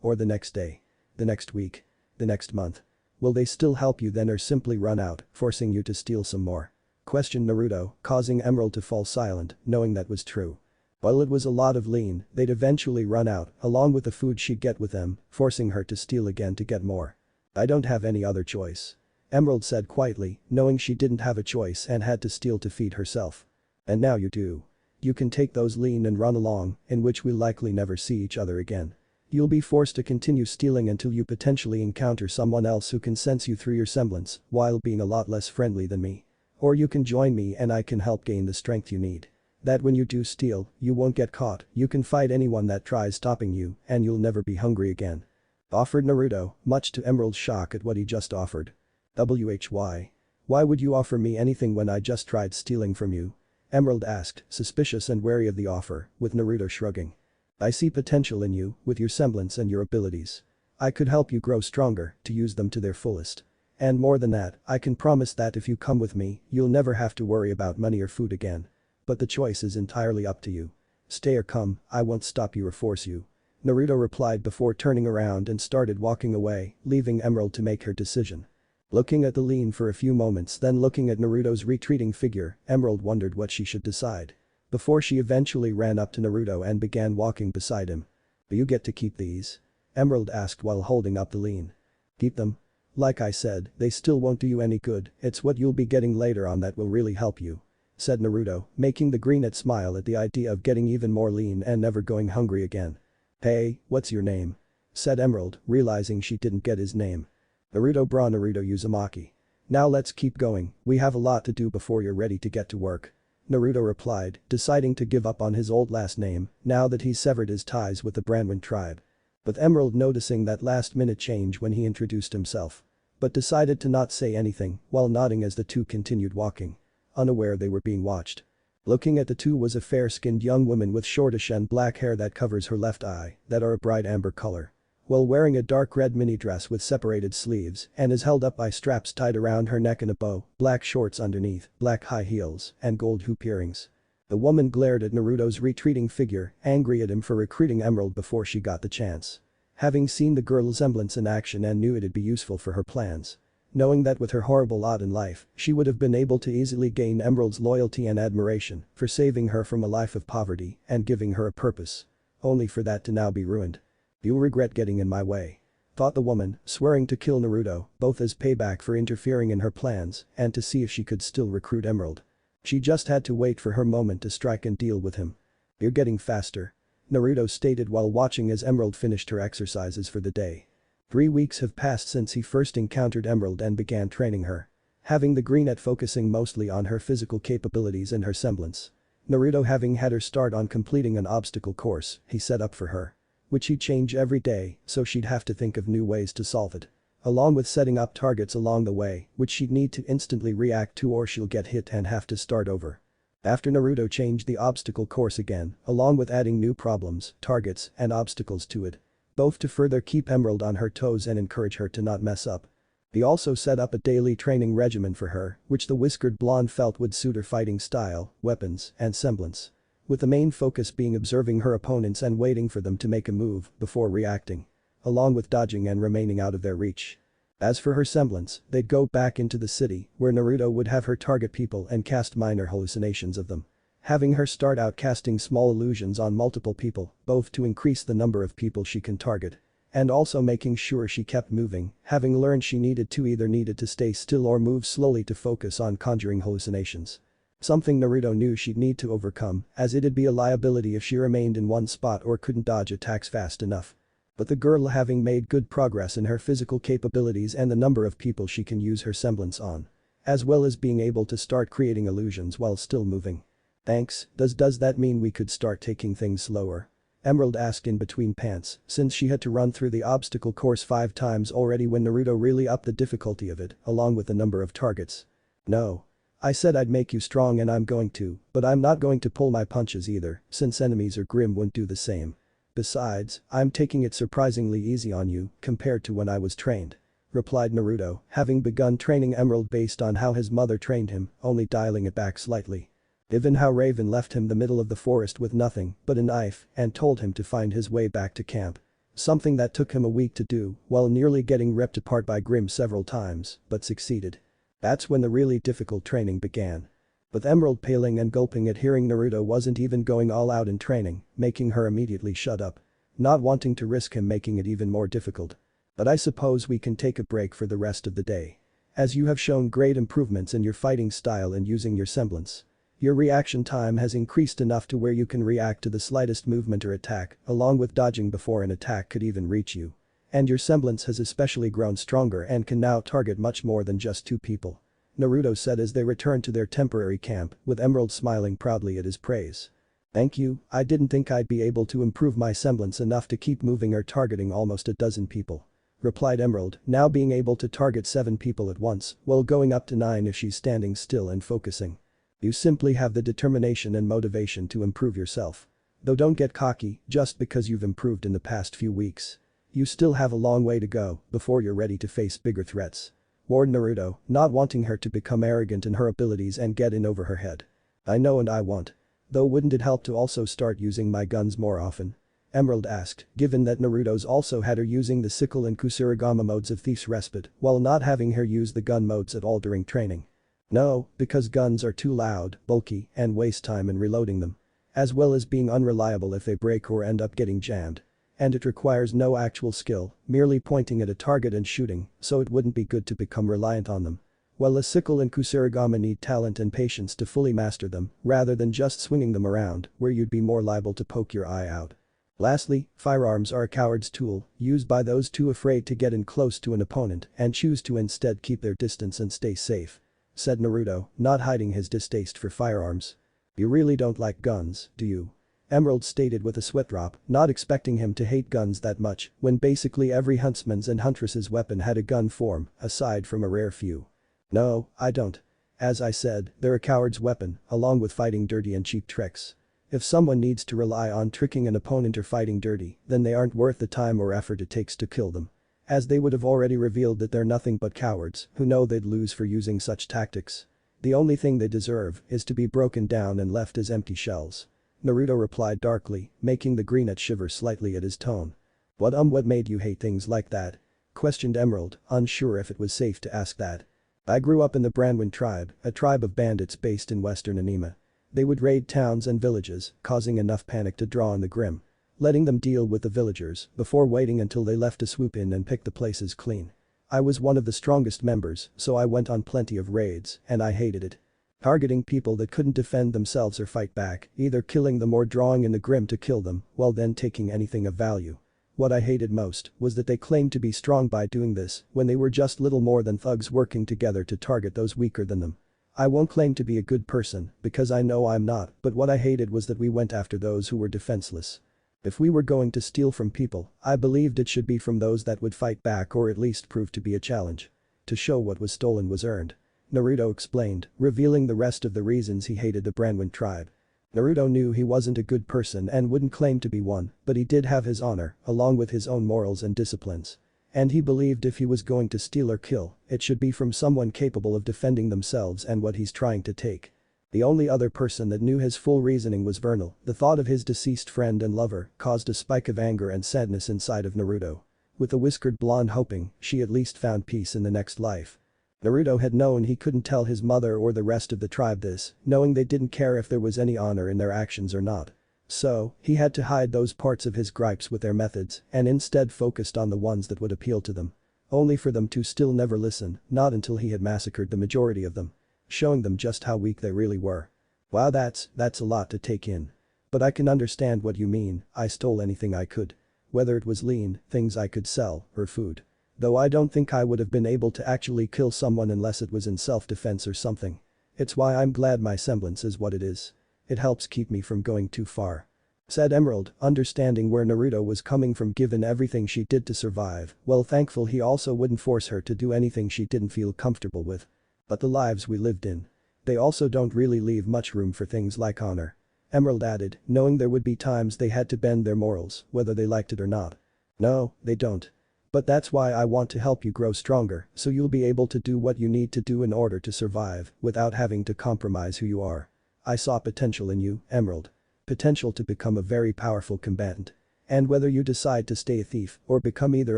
Or the next day? The next week? The next month? Will they still help you then or simply run out, forcing you to steal some more? Questioned Naruto, causing Emerald to fall silent, knowing that was true. While it was a lot of lean, they'd eventually run out, along with the food she'd get with them, forcing her to steal again to get more. I don't have any other choice. Emerald said quietly, knowing she didn't have a choice and had to steal to feed herself. And now you do. You can take those lean and run along, in which we'll likely never see each other again. You'll be forced to continue stealing until you potentially encounter someone else who can sense you through your semblance, while being a lot less friendly than me. Or you can join me and I can help gain the strength you need. That when you do steal, you won't get caught, you can fight anyone that tries stopping you, and you'll never be hungry again. Offered Naruto, much to Emerald's shock at what he just offered. Why? Why would you offer me anything when I just tried stealing from you? Emerald asked, suspicious and wary of the offer, with Naruto shrugging. I see potential in you, with your semblance and your abilities. I could help you grow stronger, to use them to their fullest. And more than that, I can promise that if you come with me, you'll never have to worry about money or food again. But the choice is entirely up to you. Stay or come, I won't stop you or force you. Naruto replied before turning around and started walking away, leaving Emerald to make her decision. Looking at the lean for a few moments then looking at Naruto's retreating figure, Emerald wondered what she should decide. Before she eventually ran up to Naruto and began walking beside him. Do you get to keep these? Emerald asked while holding up the lean. Keep them? Like I said, they still won't do you any good, it's what you'll be getting later on that will really help you. Said Naruto, making the greenette smile at the idea of getting even more lean and never going hungry again. Hey, what's your name? Said Emerald, realizing she didn't get his name. Naruto Uzumaki. Now let's keep going, we have a lot to do before you're ready to get to work. Naruto replied, deciding to give up on his old last name, now that he's severed his ties with the Branwin tribe. With Emerald noticing that last-minute change when he introduced himself. But decided to not say anything, while nodding as the two continued walking. Unaware they were being watched. Looking at the two was a fair-skinned young woman with shortish and black hair that covers her left eye, that are a bright amber color. While wearing a dark red mini dress with separated sleeves and is held up by straps tied around her neck in a bow, black shorts underneath, black high heels, and gold hoop earrings. The woman glared at Naruto's retreating figure, angry at him for recruiting Emerald before she got the chance. Having seen the girl's semblance in action and knew it'd be useful for her plans. Knowing that with her horrible lot in life, she would have been able to easily gain Emerald's loyalty and admiration for saving her from a life of poverty and giving her a purpose. Only for that to now be ruined. You'll regret getting in my way. Thought the woman, swearing to kill Naruto, both as payback for interfering in her plans and to see if she could still recruit Emerald. She just had to wait for her moment to strike and deal with him. You're getting faster. Naruto stated while watching as Emerald finished her exercises for the day. 3 weeks have passed since he first encountered Emerald and began training her. Having the greenette focusing mostly on her physical capabilities and her semblance. Naruto having had her start on completing an obstacle course he set up for her. Which he'd change every day, so she'd have to think of new ways to solve it. Along with setting up targets along the way, which she'd need to instantly react to or she'll get hit and have to start over. After Naruto changed the obstacle course again, along with adding new problems, targets, and obstacles to it. Both to further keep Emerald on her toes and encourage her to not mess up. He also set up a daily training regimen for her, which the whiskered blonde felt would suit her fighting style, weapons, and semblance. With the main focus being observing her opponents and waiting for them to make a move before reacting. Along with dodging and remaining out of their reach. As for her semblance, they'd go back into the city where Naruto would have her target people and cast minor hallucinations of them. Having her start out casting small illusions on multiple people, both to increase the number of people she can target. And also making sure she kept moving, having learned she needed to stay still or move slowly to focus on conjuring hallucinations. Something Naruto knew she'd need to overcome, as it'd be a liability if she remained in one spot or couldn't dodge attacks fast enough. But the girl having made good progress in her physical capabilities and the number of people she can use her semblance on. As well as being able to start creating illusions while still moving. Thanks, does that mean we could start taking things slower? Emerald asked in between pants, since she had to run through the obstacle course 5 times already when Naruto really upped the difficulty of it, along with the number of targets. No. I said I'd make you strong and I'm going to, but I'm not going to pull my punches either, since enemies or Grim wouldn't do the same. Besides, I'm taking it surprisingly easy on you, compared to when I was trained. replied Naruto, having begun training Emerald based on how his mother trained him, only dialing it back slightly. Even how Raven left him the middle of the forest with nothing but a knife and told him to find his way back to camp. Something that took him a week to do while nearly getting ripped apart by Grimm several times, but succeeded. That's when the really difficult training began. With Emerald paling and gulping at hearing Naruto wasn't even going all out in training, making her immediately shut up. Not wanting to risk him making it even more difficult. But I suppose we can take a break for the rest of the day. As you have shown great improvements in your fighting style and using your semblance. Your reaction time has increased enough to where you can react to the slightest movement or attack, along with dodging before an attack could even reach you. And your semblance has especially grown stronger and can now target much more than just 2 people. Naruto said as they returned to their temporary camp, with Emerald smiling proudly at his praise. Thank you, I didn't think I'd be able to improve my semblance enough to keep moving or targeting almost a dozen people. Replied Emerald, now being able to target 7 people at once, while going up to 9 if she's standing still and focusing. You simply have the determination and motivation to improve yourself. Though don't get cocky just because you've improved in the past few weeks. You still have a long way to go before you're ready to face bigger threats. Warned Naruto, not wanting her to become arrogant in her abilities and get in over her head. I know and I want. Though wouldn't it help to also start using my guns more often? Emerald asked, given that Naruto's also had her using the sickle and Kusarigama modes of Thief's Respite while not having her use the gun modes at all during training. No, because guns are too loud, bulky, and waste time in reloading them. As well as being unreliable if they break or end up getting jammed. And it requires no actual skill, merely pointing at a target and shooting, so it wouldn't be good to become reliant on them. While a sickle and Kusarigama need talent and patience to fully master them, rather than just swinging them around, where you'd be more liable to poke your eye out. Lastly, firearms are a coward's tool, used by those too afraid to get in close to an opponent and choose to instead keep their distance and stay safe. Said Naruto, not hiding his distaste for firearms. You really don't like guns, do you? Emerald stated with a sweat drop, not expecting him to hate guns that much, when basically every huntsman's and huntress's weapon had a gun form, aside from a rare few. No, I don't. As I said, they're a coward's weapon, along with fighting dirty and cheap tricks. If someone needs to rely on tricking an opponent or fighting dirty, then they aren't worth the time or effort it takes to kill them. As they would have already revealed that they're nothing but cowards who know they'd lose for using such tactics. The only thing they deserve is to be broken down and left as empty shells. Naruto replied darkly, making the greenette shiver slightly at his tone. What made you hate things like that? Questioned Emerald, unsure if it was safe to ask that. I grew up in the Branwin tribe, a tribe of bandits based in western Anima. They would raid towns and villages, causing enough panic to draw on the Grimm. Letting them deal with the villagers before waiting until they left to swoop in and pick the places clean. I was one of the strongest members, so I went on plenty of raids, and I hated it. Targeting people that couldn't defend themselves or fight back, either killing them or drawing in the Grimm to kill them, while then taking anything of value. What I hated most was that they claimed to be strong by doing this when they were just little more than thugs working together to target those weaker than them. I won't claim to be a good person, because I know I'm not, but what I hated was that we went after those who were defenseless. If we were going to steal from people, I believed it should be from those that would fight back or at least prove to be a challenge. To show what was stolen was earned. Naruto explained, revealing the rest of the reasons he hated the Branwin tribe. Naruto knew he wasn't a good person and wouldn't claim to be one, but he did have his honor, along with his own morals and disciplines. And he believed if he was going to steal or kill, it should be from someone capable of defending themselves and what he's trying to take. The only other person that knew his full reasoning was Vernal. The thought of his deceased friend and lover caused a spike of anger and sadness inside of Naruto. With the whiskered blonde hoping she at least found peace in the next life. Naruto had known he couldn't tell his mother or the rest of the tribe this, knowing they didn't care if there was any honor in their actions or not. So, he had to hide those parts of his gripes with their methods and instead focused on the ones that would appeal to them. Only for them to still never listen, not until he had massacred the majority of them. Showing them just how weak they really were. Wow, that's a lot to take in. But I can understand what you mean. I stole anything I could. Whether it was lean, things I could sell, or food. Though I don't think I would have been able to actually kill someone unless it was in self-defense or something. It's why I'm glad my semblance is what it is. It helps keep me from going too far. Said Emerald, understanding where Naruto was coming from given everything she did to survive, well thankful he also wouldn't force her to do anything she didn't feel comfortable with. But the lives we lived in. They also don't really leave much room for things like honor. Emerald added, knowing there would be times they had to bend their morals, whether they liked it or not. No, they don't. But that's why I want to help you grow stronger, so you'll be able to do what you need to do in order to survive, without having to compromise who you are. I saw potential in you, Emerald. Potential to become a very powerful combatant. And whether you decide to stay a thief or become either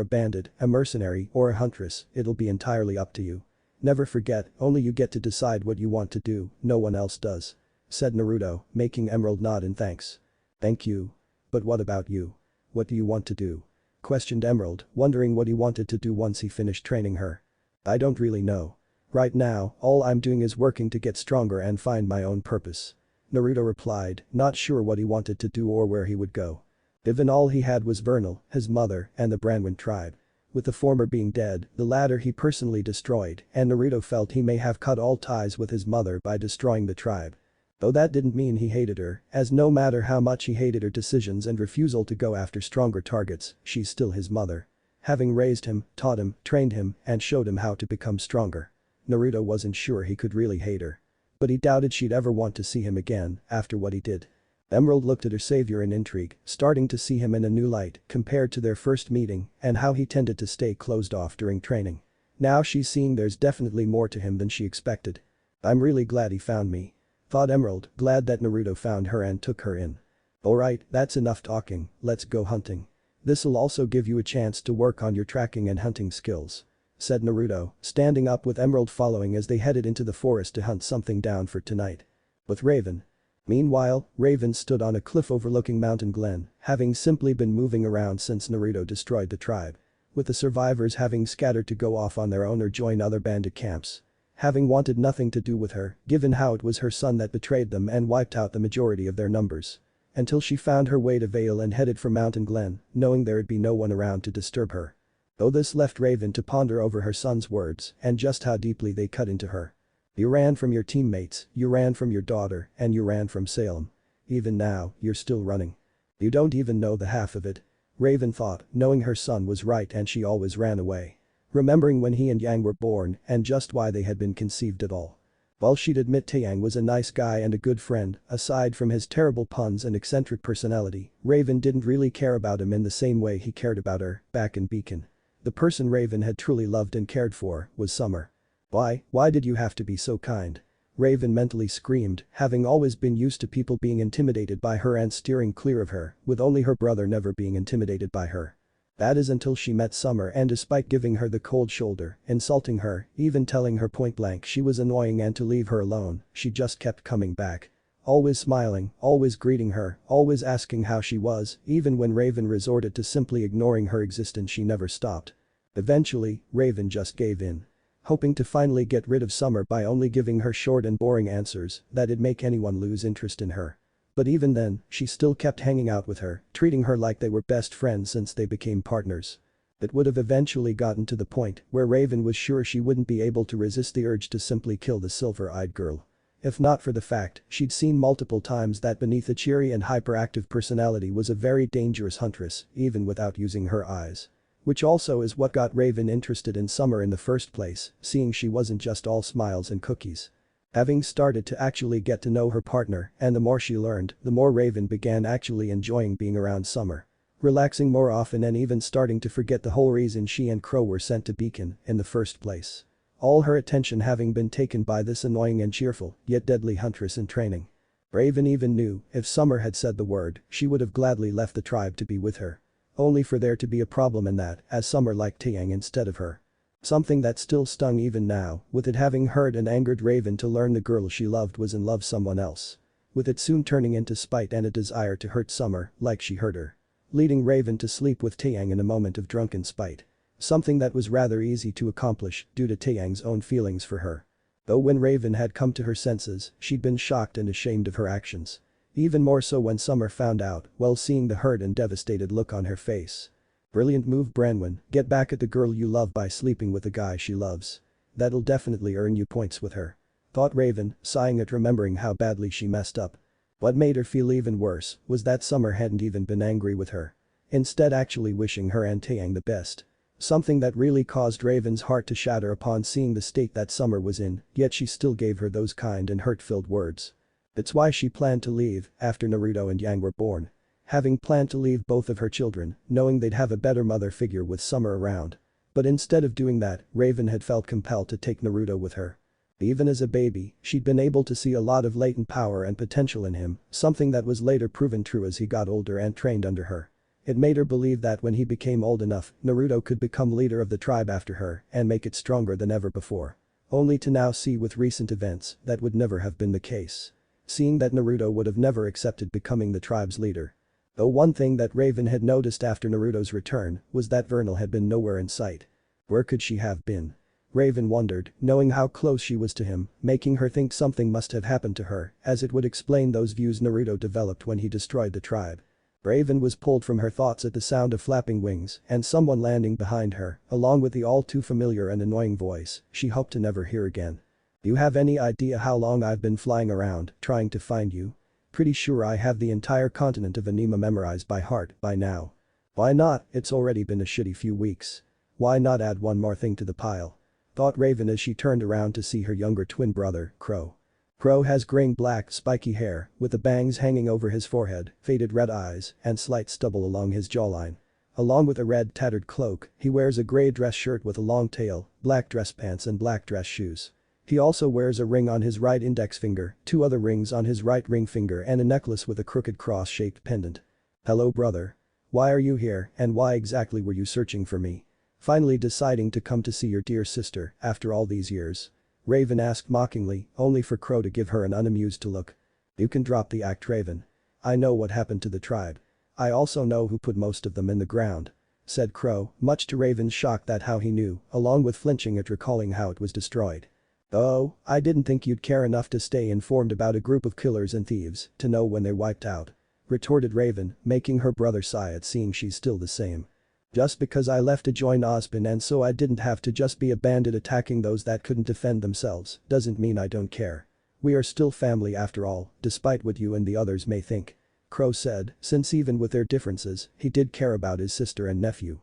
a bandit, a mercenary, or a huntress, it'll be entirely up to you. Never forget, only you get to decide what you want to do, no one else does. Said Naruto, making Emerald nod in thanks. Thank you. But what about you? What do you want to do? Questioned Emerald, wondering what he wanted to do once he finished training her. I don't really know. Right now, all I'm doing is working to get stronger and find my own purpose. Naruto replied, not sure what he wanted to do or where he would go. Given all he had was Vernal, his mother, and the Branwin tribe. With the former being dead, the latter he personally destroyed, and Naruto felt he may have cut all ties with his mother by destroying the tribe. Though that didn't mean he hated her, as no matter how much he hated her decisions and refusal to go after stronger targets, she's still his mother. Having raised him, taught him, trained him, and showed him how to become stronger. Naruto wasn't sure he could really hate her. But he doubted she'd ever want to see him again after what he did. Emerald looked at her savior in intrigue, starting to see him in a new light compared to their first meeting and how he tended to stay closed off during training. Now she's seeing there's definitely more to him than she expected. I'm really glad he found me. Thought Emerald, glad that Naruto found her and took her in. Alright, that's enough talking, let's go hunting. This'll also give you a chance to work on your tracking and hunting skills. Said Naruto, standing up with Emerald following as they headed into the forest to hunt something down for tonight. With Raven. Meanwhile, Raven stood on a cliff overlooking Mountain Glen, having simply been moving around since Naruto destroyed the tribe. With the survivors having scattered to go off on their own or join other bandit camps. Having wanted nothing to do with her, given how it was her son that betrayed them and wiped out the majority of their numbers. Until she found her way to Vale and headed for Mountain Glen, knowing there'd be no one around to disturb her. Though this left Raven to ponder over her son's words and just how deeply they cut into her. You ran from your teammates, you ran from your daughter, and you ran from Salem. Even now, you're still running. You don't even know the half of it. Raven thought, knowing her son was right and she always ran away. Remembering when he and Yang were born and just why they had been conceived at all. While she'd admit Taeyang was a nice guy and a good friend, aside from his terrible puns and eccentric personality, Raven didn't really care about him in the same way he cared about her back in Beacon. The person Raven had truly loved and cared for was Summer. Why did you have to be so kind? Raven mentally screamed, having always been used to people being intimidated by her and steering clear of her, with only her brother never being intimidated by her. That is until she met Summer and despite giving her the cold shoulder, insulting her, even telling her point blank she was annoying and to leave her alone, she just kept coming back. Always smiling, always greeting her, always asking how she was, even when Raven resorted to simply ignoring her existence she never stopped. Eventually, Raven just gave in. Hoping to finally get rid of Summer by only giving her short and boring answers that'd make anyone lose interest in her. But even then, she still kept hanging out with her, treating her like they were best friends since they became partners. It would have eventually gotten to the point where Raven was sure she wouldn't be able to resist the urge to simply kill the silver-eyed girl. If not for the fact she'd seen multiple times that beneath a cheery and hyperactive personality was a very dangerous huntress, even without using her eyes. Which also is what got Raven interested in Summer in the first place, seeing she wasn't just all smiles and cookies. Having started to actually get to know her partner, and the more she learned, the more Raven began actually enjoying being around Summer. Relaxing more often and even starting to forget the whole reason she and Crow were sent to Beacon in the first place. All her attention having been taken by this annoying and cheerful, yet deadly huntress in training. Raven even knew, if Summer had said the word, she would have gladly left the tribe to be with her. Only for there to be a problem in that, as Summer liked Taeyang instead of her. Something that still stung even now, with it having hurt and angered Raven to learn the girl she loved was in love someone else. With it soon turning into spite and a desire to hurt Summer, like she hurt her. Leading Raven to sleep with Taeyang in a moment of drunken spite. Something that was rather easy to accomplish due to Taeyang's own feelings for her. Though when Raven had come to her senses, she'd been shocked and ashamed of her actions. Even more so when Summer found out, while seeing the hurt and devastated look on her face. Brilliant move, Branwin, get back at the girl you love by sleeping with the guy she loves. That'll definitely earn you points with her. Thought Raven, sighing at remembering how badly she messed up. What made her feel even worse was that Summer hadn't even been angry with her. Instead actually wishing her and Taeyang the best. Something that really caused Raven's heart to shatter upon seeing the state that Summer was in, yet she still gave her those kind and hurt-filled words. It's why she planned to leave after Naruto and Yang were born. having planned to leave both of her children, knowing they'd have a better mother figure with Summer around. But instead of doing that, Raven had felt compelled to take Naruto with her. Even as a baby, she'd been able to see a lot of latent power and potential in him, something that was later proven true as he got older and trained under her. It made her believe that when he became old enough, Naruto could become leader of the tribe after her and make it stronger than ever before. Only to now see with recent events that would never have been the case. Seeing that Naruto would have never accepted becoming the tribe's leader. Though one thing that Raven had noticed after Naruto's return was that Vernal had been nowhere in sight. Where could she have been? Raven wondered, knowing how close she was to him, making her think something must have happened to her, as it would explain those views Naruto developed when he destroyed the tribe. Raven was pulled from her thoughts at the sound of flapping wings and someone landing behind her, along with the all too familiar and annoying voice she hoped to never hear again. Do you have any idea how long I've been flying around, trying to find you? Pretty sure I have the entire continent of Anima memorized by heart by now. Why not? It's already been a shitty few weeks. Why not add one more thing to the pile? Thought Raven as she turned around to see her younger twin brother, Crow. Crow has graying black, spiky hair, with the bangs hanging over his forehead, faded red eyes, and slight stubble along his jawline. Along with a red tattered cloak, he wears a gray dress shirt with a long tail, black dress pants and black dress shoes. He also wears a ring on his right index finger, 2 other rings on his right ring finger and a necklace with a crooked cross-shaped pendant. Hello brother. Why are you here and why exactly were you searching for me? Finally deciding to come to see your dear sister after all these years? Raven asked mockingly, only for Crow to give her an unamused look. You can drop the act, Raven. I know what happened to the tribe. I also know who put most of them in the ground. Said Crow, much to Raven's shock that how he knew, along with flinching at recalling how it was destroyed. Oh, I didn't think you'd care enough to stay informed about a group of killers and thieves to know when they wiped out. Retorted Raven, making her brother sigh at seeing she's still the same. Just because I left to join Ozpin and so I didn't have to just be a bandit attacking those that couldn't defend themselves, doesn't mean I don't care. We are still family after all, despite what you and the others may think. Crow said, since even with their differences, he did care about his sister and nephew.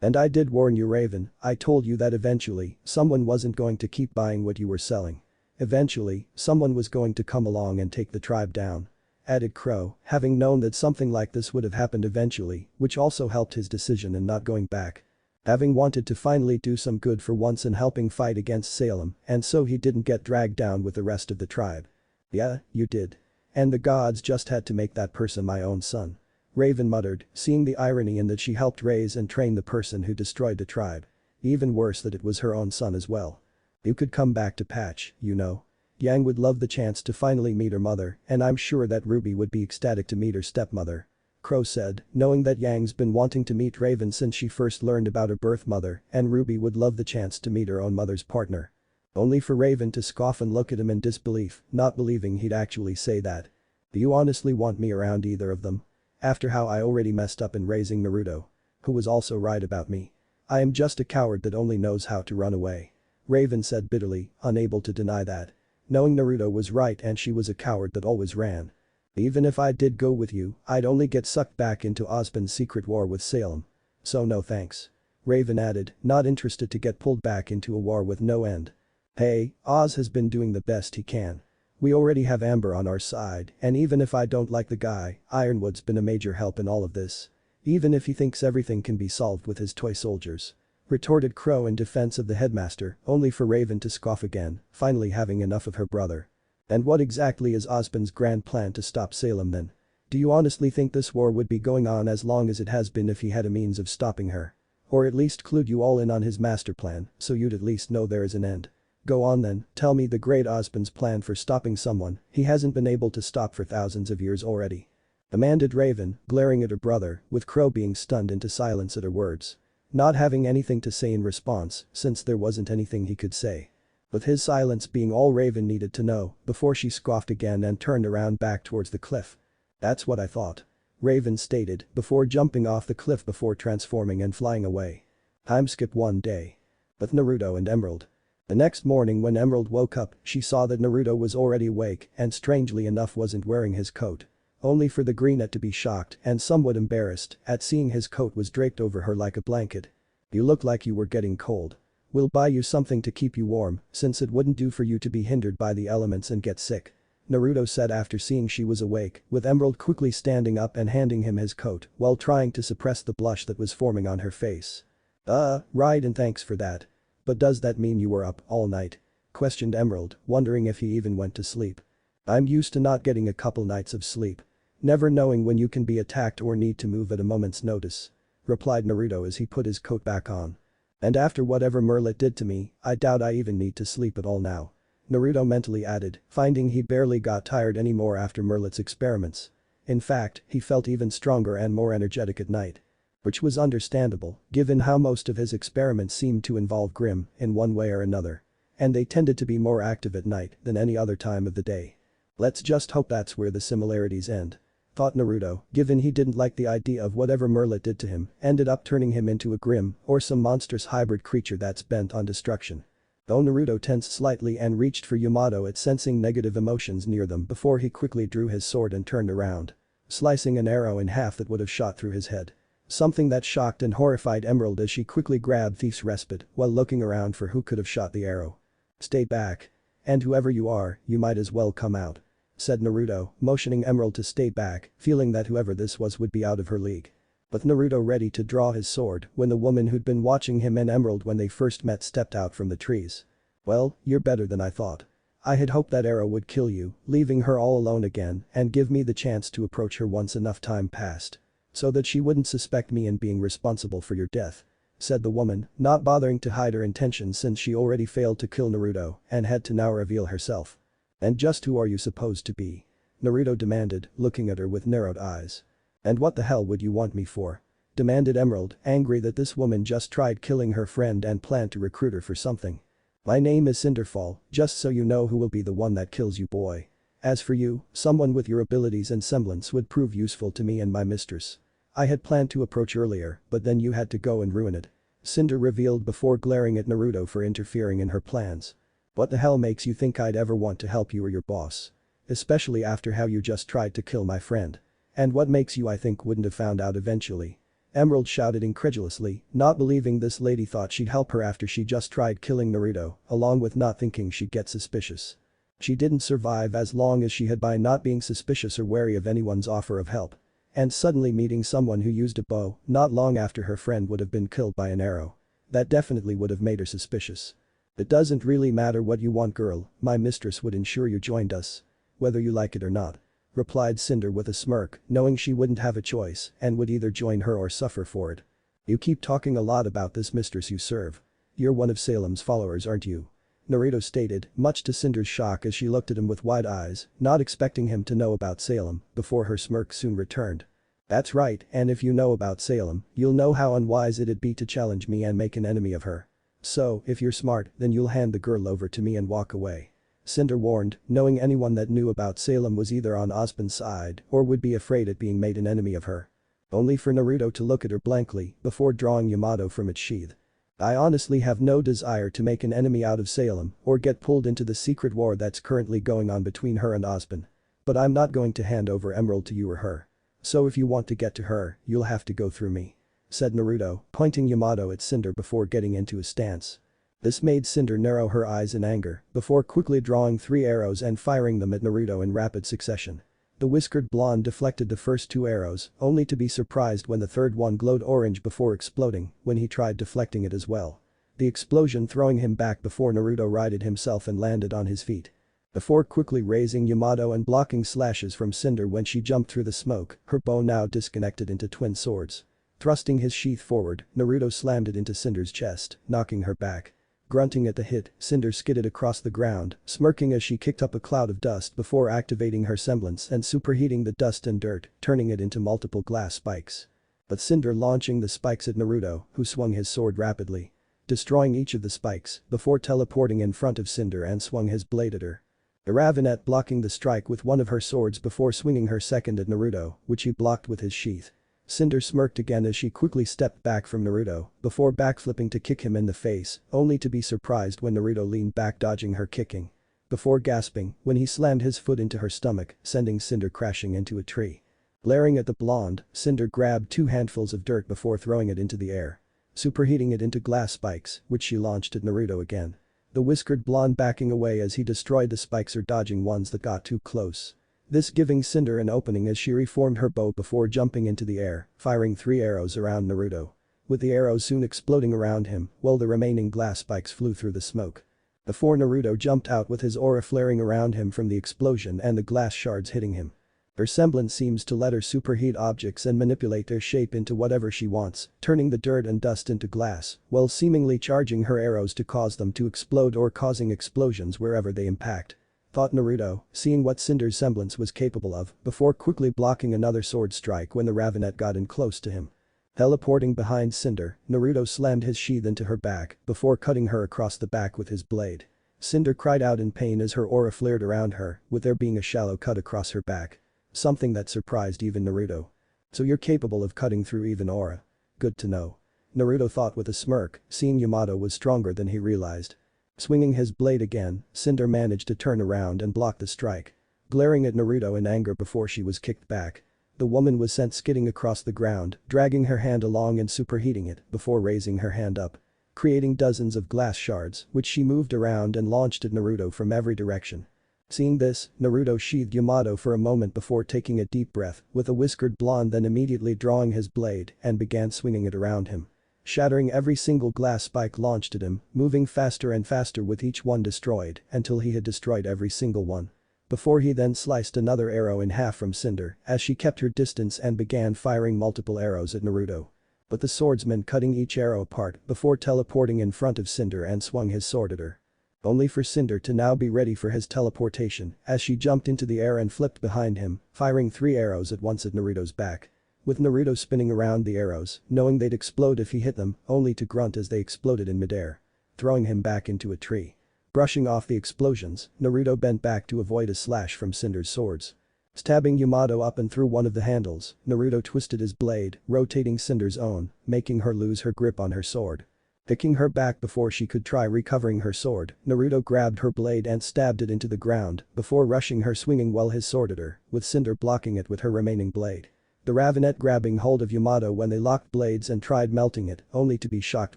And I did warn you Raven, I told you that eventually, someone wasn't going to keep buying what you were selling. Eventually, someone was going to come along and take the tribe down. Added Crow, having known that something like this would have happened eventually, which also helped his decision in not going back. Having wanted to finally do some good for once in helping fight against Salem, and so he didn't get dragged down with the rest of the tribe. Yeah, you did. And the gods just had to make that person my own son. Raven muttered, seeing the irony in that she helped raise and train the person who destroyed the tribe. Even worse that it was her own son as well. You could come back to Patch, you know. Yang would love the chance to finally meet her mother, and I'm sure that Ruby would be ecstatic to meet her stepmother. Crow said, knowing that Yang's been wanting to meet Raven since she first learned about her birth mother, and Ruby would love the chance to meet her own mother's partner. Only for Raven to scoff and look at him in disbelief, not believing he'd actually say that. Do you honestly want me around either of them? After how I already messed up in raising Naruto. Who was also right about me. I am just a coward that only knows how to run away. Raven said bitterly, unable to deny that. Knowing Naruto was right and she was a coward that always ran. Even if I did go with you, I'd only get sucked back into Ozpin's secret war with Salem. So no thanks. Raven added, not interested to get pulled back into a war with no end. Hey, Oz has been doing the best he can. We already have Amber on our side, and even if I don't like the guy, Ironwood's been a major help in all of this. Even if he thinks everything can be solved with his toy soldiers. Retorted Crow in defense of the headmaster, only for Raven to scoff again, finally having enough of her brother. And what exactly is Ozpin's grand plan to stop Salem then? Do you honestly think this war would be going on as long as it has been if he had a means of stopping her? Or at least clued you all in on his master plan, so you'd at least know there is an end. Go on then, tell me the great Ozpin's plan for stopping someone he hasn't been able to stop for thousands of years already. Demanded Raven, glaring at her brother, with Crow being stunned into silence at her words. Not having anything to say in response, since there wasn't anything he could say. With his silence being all Raven needed to know, before she scoffed again and turned around back towards the cliff. That's what I thought. Raven stated, before jumping off the cliff before transforming and flying away. Time skip one day. With Naruto and Emerald. The next morning when Emerald woke up, she saw that Naruto was already awake and strangely enough wasn't wearing his coat. Only for the greenette to be shocked and somewhat embarrassed at seeing his coat was draped over her like a blanket. You look like you were getting cold. We'll buy you something to keep you warm, since it wouldn't do for you to be hindered by the elements and get sick. Naruto said after seeing she was awake, with Emerald quickly standing up and handing him his coat while trying to suppress the blush that was forming on her face. Right, and thanks for that. But does that mean you were up all night?" questioned Emerald, wondering if he even went to sleep. "I'm used to not getting a couple nights of sleep. Never knowing when you can be attacked or need to move at a moment's notice," replied Naruto as he put his coat back on. "And after whatever Merlit did to me, I doubt I even need to sleep at all now," Naruto mentally added, finding he barely got tired anymore after Merlit's experiments. In fact, he felt even stronger and more energetic at night. Which was understandable, given how most of his experiments seemed to involve Grim in one way or another. And they tended to be more active at night than any other time of the day. Let's just hope that's where the similarities end, thought Naruto, given he didn't like the idea of whatever Merlit did to him ended up turning him into a Grim or some monstrous hybrid creature that's bent on destruction. Though Naruto tensed slightly and reached for Yamato at sensing negative emotions near them before he quickly drew his sword and turned around, slicing an arrow in half that would have shot through his head. Something that shocked and horrified Emerald as she quickly grabbed Thief's Respite while looking around for who could have shot the arrow. "Stay back. And whoever you are, you might as well come out," said Naruto, motioning Emerald to stay back, feeling that whoever this was would be out of her league. With Naruto ready to draw his sword when the woman who'd been watching him and Emerald when they first met stepped out from the trees. "Well, you're better than I thought. I had hoped that arrow would kill you, leaving her all alone again and give me the chance to approach her once enough time passed. So that she wouldn't suspect me in being responsible for your death," said the woman, not bothering to hide her intentions since she already failed to kill Naruto and had to now reveal herself. "And just who are you supposed to be?" Naruto demanded, looking at her with narrowed eyes. "And what the hell would you want me for?" demanded Emerald, angry that this woman just tried killing her friend and planned to recruit her for something. "My name is Cinderfall, just so you know who will be the one that kills you, boy. As for you, someone with your abilities and semblance would prove useful to me and my mistress. I had planned to approach earlier, but then you had to go and ruin it," Cinder revealed before glaring at Naruto for interfering in her plans. "What the hell makes you think I'd ever want to help you or your boss? Especially after how you just tried to kill my friend. And what makes you I think wouldn't have found out eventually?" Emerald shouted incredulously, not believing this lady thought she'd help her after she just tried killing Naruto, along with not thinking she'd get suspicious. She didn't survive as long as she had by not being suspicious or wary of anyone's offer of help. And suddenly meeting someone who used a bow not long after her friend would have been killed by an arrow. That definitely would have made her suspicious. "It doesn't really matter what you want, girl, my mistress would ensure you joined us. Whether you like it or not," replied Cinder with a smirk, knowing she wouldn't have a choice and would either join her or suffer for it. "You keep talking a lot about this mistress you serve. You're one of Salem's followers, aren't you?" Naruto stated, much to Cinder's shock as she looked at him with wide eyes, not expecting him to know about Salem, before her smirk soon returned. "That's right, and if you know about Salem, you'll know how unwise it'd be to challenge me and make an enemy of her. So, if you're smart, then you'll hand the girl over to me and walk away," Cinder warned, knowing anyone that knew about Salem was either on Ozpin's side or would be afraid at being made an enemy of her. Only for Naruto to look at her blankly before drawing Yamato from its sheath. "I honestly have no desire to make an enemy out of Salem or get pulled into the secret war that's currently going on between her and Ozpin. But I'm not going to hand over Emerald to you or her. So if you want to get to her, you'll have to go through me," said Naruto, pointing Yamato at Cinder before getting into a stance. This made Cinder narrow her eyes in anger before quickly drawing 3 arrows and firing them at Naruto in rapid succession. The whiskered blonde deflected the first 2 arrows, only to be surprised when the third one glowed orange before exploding when he tried deflecting it as well. The explosion throwing him back before Naruto righted himself and landed on his feet. Before quickly raising Yamato and blocking slashes from Cinder when she jumped through the smoke, her bow now disconnected into twin swords. Thrusting his sheath forward, Naruto slammed it into Cinder's chest, knocking her back. Grunting at the hit, Cinder skidded across the ground, smirking as she kicked up a cloud of dust before activating her semblance and superheating the dust and dirt, turning it into multiple glass spikes. But Cinder launching the spikes at Naruto, who swung his sword rapidly. Destroying each of the spikes before teleporting in front of Cinder and swung his blade at her. Ravenet blocking the strike with one of her swords before swinging her second at Naruto, which he blocked with his sheath. Cinder smirked again as she quickly stepped back from Naruto before backflipping to kick him in the face, only to be surprised when Naruto leaned back dodging her kicking. Before gasping when he slammed his foot into her stomach, sending Cinder crashing into a tree. Glaring at the blonde, Cinder grabbed 2 handfuls of dirt before throwing it into the air. Superheating it into glass spikes, which she launched at Naruto again. the whiskered blonde backing away as he destroyed the spikes or dodging ones that got too close. This giving Cinder an opening as she reformed her bow before jumping into the air, firing 3 arrows around Naruto. With the arrows soon exploding around him, while the remaining glass spikes flew through the smoke. Before Naruto jumped out with his aura flaring around him from the explosion and the glass shards hitting him. Her semblance seems to let her superheat objects and manipulate their shape into whatever she wants, turning the dirt and dust into glass, while seemingly charging her arrows to cause them to explode or causing explosions wherever they impact. Thought Naruto, seeing what Cinder's semblance was capable of, before quickly blocking another sword strike when the ravenet got in close to him. Teleporting behind Cinder, Naruto slammed his sheath into her back before cutting her across the back with his blade. Cinder cried out in pain as her aura flared around her, with there being a shallow cut across her back. Something that surprised even Naruto. So you're capable of cutting through even aura. Good to know. Naruto thought with a smirk, seeing Yamato was stronger than he realized. Swinging his blade again, Cinder managed to turn around and block the strike. Glaring at Naruto in anger before she was kicked back. The woman was sent skidding across the ground, dragging her hand along and superheating it before raising her hand up. Creating dozens of glass shards, which she moved around and launched at Naruto from every direction. Seeing this, Naruto sheathed Yamato for a moment before taking a deep breath, with a whiskered blonde then immediately drawing his blade and began swinging it around him. Shattering every single glass spike launched at him, moving faster and faster with each one destroyed until he had destroyed every single one. Before he then sliced another arrow in half from Cinder as she kept her distance and began firing multiple arrows at Naruto. But the swordsman cutting each arrow apart before teleporting in front of Cinder and swung his sword at her. Only for Cinder to now be ready for his teleportation as she jumped into the air and flipped behind him, firing 3 arrows at once at Naruto's back. With Naruto spinning around the arrows, knowing they'd explode if he hit them, only to grunt as they exploded in midair. Throwing him back into a tree. Brushing off the explosions, Naruto bent back to avoid a slash from Cinder's swords. Stabbing Yamato up and through one of the handles, Naruto twisted his blade, rotating Cinder's own, making her lose her grip on her sword. Picking her back before she could try recovering her sword, Naruto grabbed her blade and stabbed it into the ground before rushing her swinging well his sword at her, with Cinder blocking it with her remaining blade. The ravenet grabbing hold of Yamato when they locked blades and tried melting it, only to be shocked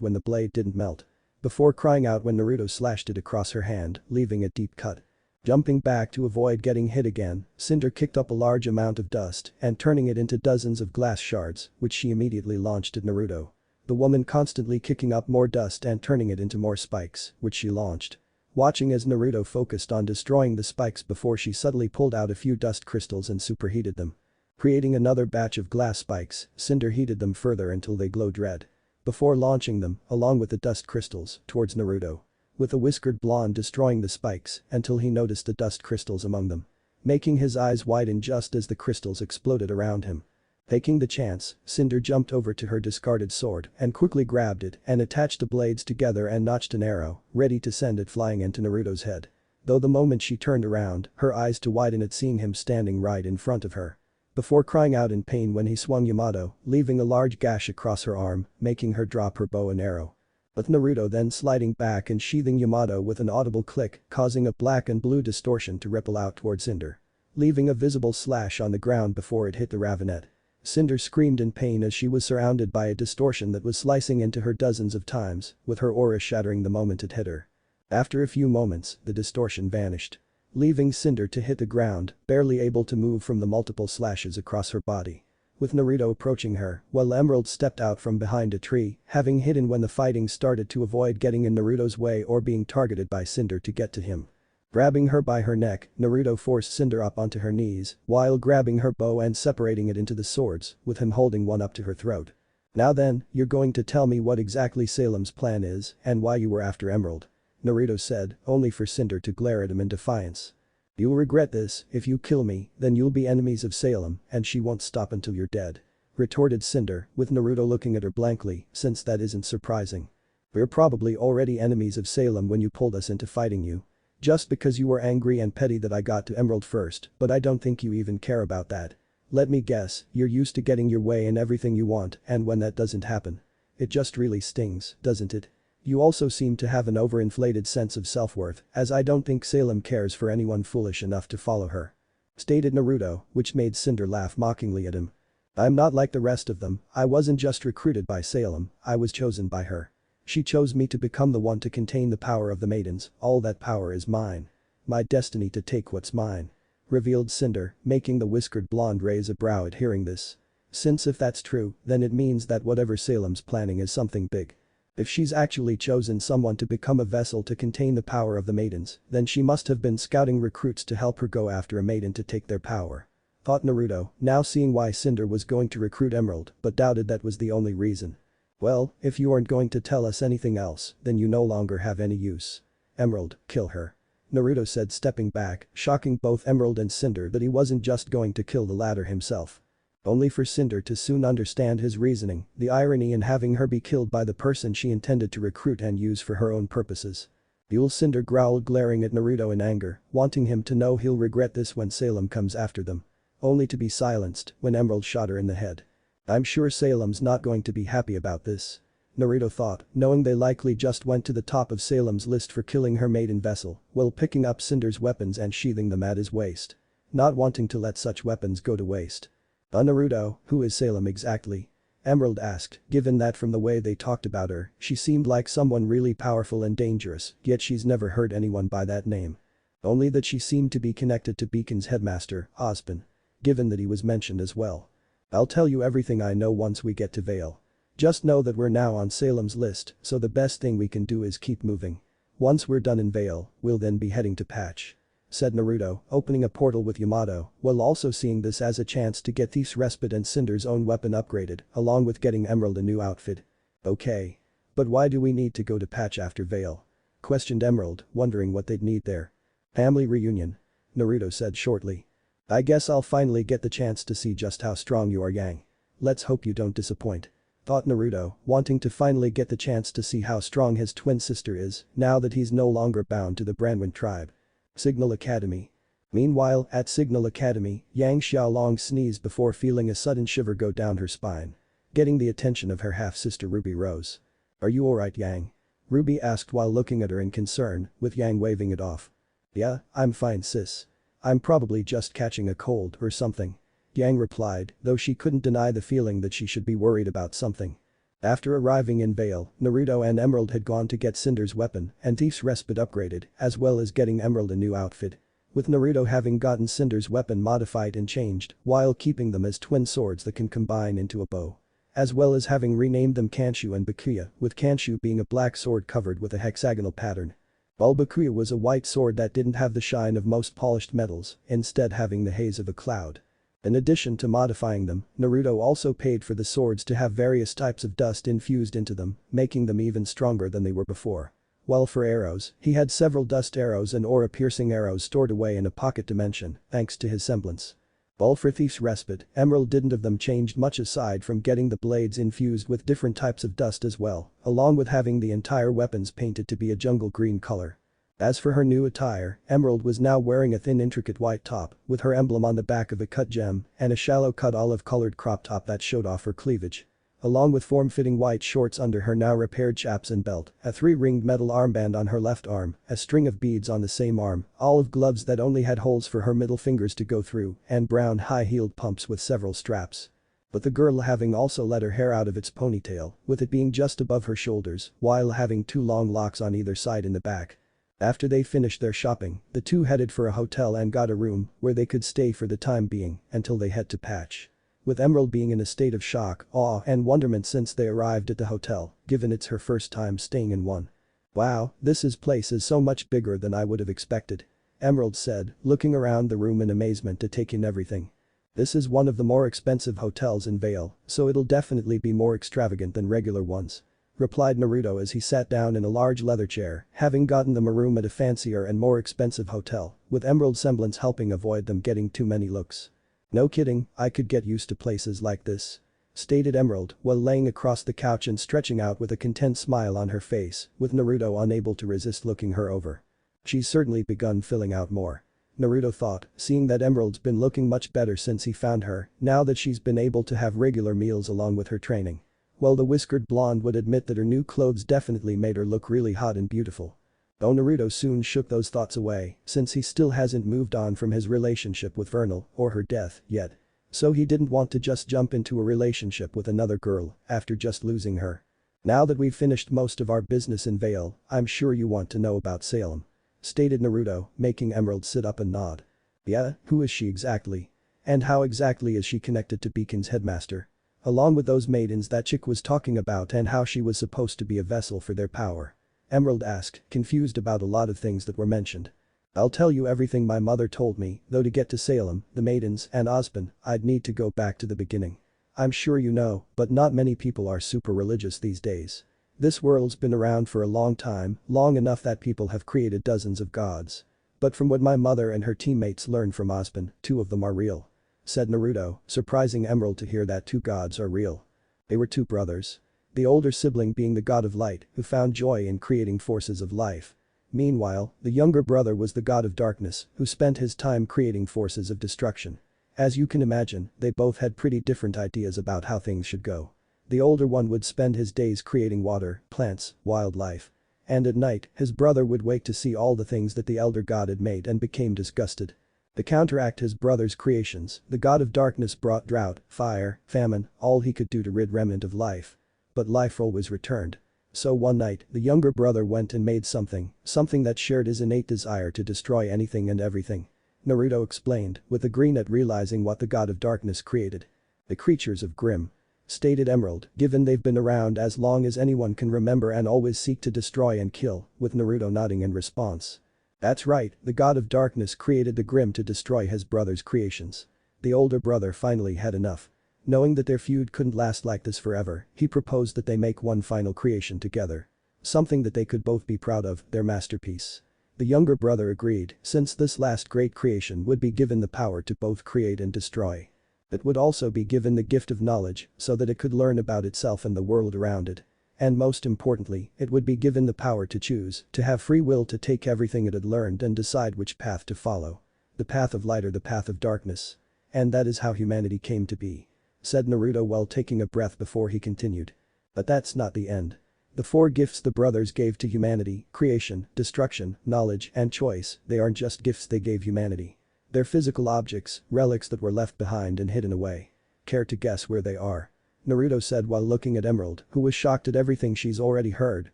when the blade didn't melt. Before crying out when Naruto slashed it across her hand, leaving a deep cut. Jumping back to avoid getting hit again, Cinder kicked up a large amount of dust and turning it into dozens of glass shards, which she immediately launched at Naruto. The woman constantly kicking up more dust and turning it into more spikes, which she launched. Watching as Naruto focused on destroying the spikes before she subtly pulled out a few dust crystals and superheated them. Creating another batch of glass spikes, Cinder heated them further until they glowed red. Before launching them, along with the dust crystals, towards Naruto. With a whiskered blonde destroying the spikes until he noticed the dust crystals among them. Making his eyes widen just as the crystals exploded around him. Taking the chance, Cinder jumped over to her discarded sword and quickly grabbed it and attached the blades together and notched an arrow, ready to send it flying into Naruto's head. Though the moment she turned around, her eyes to widen at seeing him standing right in front of her. Before crying out in pain when he swung Yamato, leaving a large gash across her arm, making her drop her bow and arrow. With Naruto then sliding back and sheathing Yamato with an audible click, causing a black and blue distortion to ripple out towards Cinder. Leaving a visible slash on the ground before it hit the ravenet. Cinder screamed in pain as she was surrounded by a distortion that was slicing into her dozens of times, with her aura shattering the moment it hit her. After a few moments, the distortion vanished. Leaving Cinder to hit the ground, barely able to move from the multiple slashes across her body. With Naruto approaching her, while Emerald stepped out from behind a tree, having hidden when the fighting started to avoid getting in Naruto's way or being targeted by Cinder to get to him. Grabbing her by her neck, Naruto forced Cinder up onto her knees, while grabbing her bow and separating it into the swords, with him holding one up to her throat. Now then, you're going to tell me what exactly Salem's plan is and why you were after Emerald. Naruto said, only for Cinder to glare at him in defiance. You'll regret this, if you kill me, then you'll be enemies of Salem and she won't stop until you're dead. Retorted Cinder, with Naruto looking at her blankly, since that isn't surprising. We're probably already enemies of Salem when you pulled us into fighting you. Just because you were angry and petty that I got to Emerald first, but I don't think you even care about that. Let me guess, you're used to getting your way in everything you want and when that doesn't happen. It just really stings, doesn't it? You also seem to have an overinflated sense of self-worth, as I don't think Salem cares for anyone foolish enough to follow her. Stated Naruto, which made Cinder laugh mockingly at him. I'm not like the rest of them, I wasn't just recruited by Salem, I was chosen by her. She chose me to become the one to contain the power of the maidens, all that power is mine. My destiny to take what's mine," revealed Cinder, making the whiskered blonde raise a brow at hearing this. Since if that's true, then it means that whatever Salem's planning is something big. If she's actually chosen someone to become a vessel to contain the power of the maidens, then she must have been scouting recruits to help her go after a maiden to take their power. Thought Naruto, now seeing why Cinder was going to recruit Emerald, but doubted that was the only reason. "Well, if you aren't going to tell us anything else, then you no longer have any use. Emerald, kill her," Naruto said, stepping back, shocking both Emerald and Cinder that he wasn't just going to kill the latter himself. Only for Cinder to soon understand his reasoning, the irony in having her be killed by the person she intended to recruit and use for her own purposes. "You'll," Cinder growled, glaring at Naruto in anger, wanting him to know he'll regret this when Salem comes after them. Only to be silenced when Emerald shot her in the head. "I'm sure Salem's not going to be happy about this," Naruto thought, knowing they likely just went to the top of Salem's list for killing her maiden vessel, while picking up Cinder's weapons and sheathing them at his waist. Not wanting to let such weapons go to waste. "Naruto, who is Salem exactly?" Emerald asked, given that from the way they talked about her, she seemed like someone really powerful and dangerous, yet she's never heard anyone by that name. Only that she seemed to be connected to Beacon's headmaster, Ozpin. Given that he was mentioned as well. "I'll tell you everything I know once we get to Vale. Just know that we're now on Salem's list, so the best thing we can do is keep moving. Once we're done in Vale, we'll then be heading to Patch," said Naruto, opening a portal with Yamato, while also seeing this as a chance to get Thief's Respite and Cinder's own weapon upgraded, along with getting Emerald a new outfit. "Okay. But why do we need to go to Patch after Vale?" questioned Emerald, wondering what they'd need there. "Family reunion," Naruto said shortly. "I guess I'll finally get the chance to see just how strong you are, Yang. Let's hope you don't disappoint," thought Naruto, wanting to finally get the chance to see how strong his twin sister is, now that he's no longer bound to the Branwin tribe. Signal Academy. Meanwhile, at Signal Academy, Yang Xiaolong sneezed before feeling a sudden shiver go down her spine. Getting the attention of her half-sister Ruby Rose. "Are you alright, Yang?" Ruby asked while looking at her in concern, with Yang waving it off. "Yeah, I'm fine, sis. I'm probably just catching a cold or something," Yang replied, though she couldn't deny the feeling that she should be worried about something. After arriving in Vale, Naruto and Emerald had gone to get Cinder's weapon and Thief's Respite upgraded, as well as getting Emerald a new outfit. With Naruto having gotten Cinder's weapon modified and changed, while keeping them as twin swords that can combine into a bow. As well as having renamed them Kanshu and Bakuya, with Kanshu being a black sword covered with a hexagonal pattern. While Bakuya was a white sword that didn't have the shine of most polished metals, instead having the haze of a cloud. In addition to modifying them, Naruto also paid for the swords to have various types of dust infused into them, making them even stronger than they were before. While for arrows, he had several dust arrows and aura-piercing arrows stored away in a pocket dimension, thanks to his semblance. While for Thief's Respite, Emerald didn't have them changed much aside from getting the blades infused with different types of dust as well, along with having the entire weapons painted to be a jungle green color. As for her new attire, Emerald was now wearing a thin intricate white top, with her emblem on the back of a cut gem, and a shallow cut olive-colored crop top that showed off her cleavage. Along with form-fitting white shorts under her now repaired chaps and belt, a 3-ringed metal armband on her left arm, a string of beads on the same arm, olive gloves that only had holes for her middle fingers to go through, and brown high-heeled pumps with several straps. But the girl having also let her hair out of its ponytail, with it being just above her shoulders, while having 2 long locks on either side in the back. After they finished their shopping, the two headed for a hotel and got a room where they could stay for the time being until they head to Patch. With Emerald being in a state of shock, awe and wonderment since they arrived at the hotel, given it's her first time staying in one. "Wow, place is so much bigger than I would have expected," Emerald said, looking around the room in amazement to take in everything. "This is one of the more expensive hotels in Vale, so it'll definitely be more extravagant than regular ones," replied Naruto as he sat down in a large leather chair, having gotten them a room at a fancier and more expensive hotel, with Emerald's semblance helping avoid them getting too many looks. "No kidding, I could get used to places like this," stated Emerald while laying across the couch and stretching out with a content smile on her face, with Naruto unable to resist looking her over. "She's certainly begun filling out more," Naruto thought, seeing that Emerald's been looking much better since he found her, now that she's been able to have regular meals along with her training. While the whiskered blonde would admit that her new clothes definitely made her look really hot and beautiful. Though Naruto soon shook those thoughts away, since he still hasn't moved on from his relationship with Vernal or her death yet. So he didn't want to just jump into a relationship with another girl after just losing her. Now that we've finished most of our business in Vale, I'm sure you want to know about Salem. Stated Naruto, making Emerald sit up and nod. Yeah, who is she exactly? And how exactly is she connected to Beacon's headmaster? Along with those maidens that chick was talking about and how she was supposed to be a vessel for their power. Emerald asked, confused about a lot of things that were mentioned. I'll tell you everything my mother told me, though to get to Salem, the maidens, and Ozpin, I'd need to go back to the beginning. I'm sure you know, but not many people are super religious these days. This world's been around for a long time, long enough that people have created dozens of gods. But from what my mother and her teammates learned from Ozpin, 2 of them are real. Said Naruto, surprising Emerald to hear that 2 gods are real. They were 2 brothers. The older sibling being the god of light, who found joy in creating forces of life. Meanwhile, the younger brother was the god of darkness, who spent his time creating forces of destruction. As you can imagine, they both had pretty different ideas about how things should go. The older one would spend his days creating water, plants, wildlife. And at night, his brother would wake to see all the things that the elder god had made and became disgusted. To counteract his brother's creations, the god of darkness brought drought, fire, famine, all he could do to rid remnant of life. But life always returned. So one night, the younger brother went and made something that shared his innate desire to destroy anything and everything. Naruto explained, with a grin at realizing what the god of darkness created. The creatures of Grimm. Stated Emerald, given they've been around as long as anyone can remember and always seek to destroy and kill, with Naruto nodding in response. That's right, the god of darkness created the Grimm to destroy his brother's creations. The older brother finally had enough. Knowing that their feud couldn't last like this forever, he proposed that they make one final creation together. Something that they could both be proud of, their masterpiece. The younger brother agreed, since this last great creation would be given the power to both create and destroy. It would also be given the gift of knowledge so that it could learn about itself and the world around it. And most importantly, it would be given the power to choose, to have free will to take everything it had learned and decide which path to follow. The path of light or the path of darkness. And that is how humanity came to be. Said Naruto while taking a breath before he continued. But that's not the end. The 4 gifts the brothers gave to humanity, creation, destruction, knowledge, and choice, they aren't just gifts they gave humanity. They're physical objects, relics that were left behind and hidden away. Care to guess where they are? Naruto said while looking at Emerald, who was shocked at everything she's already heard,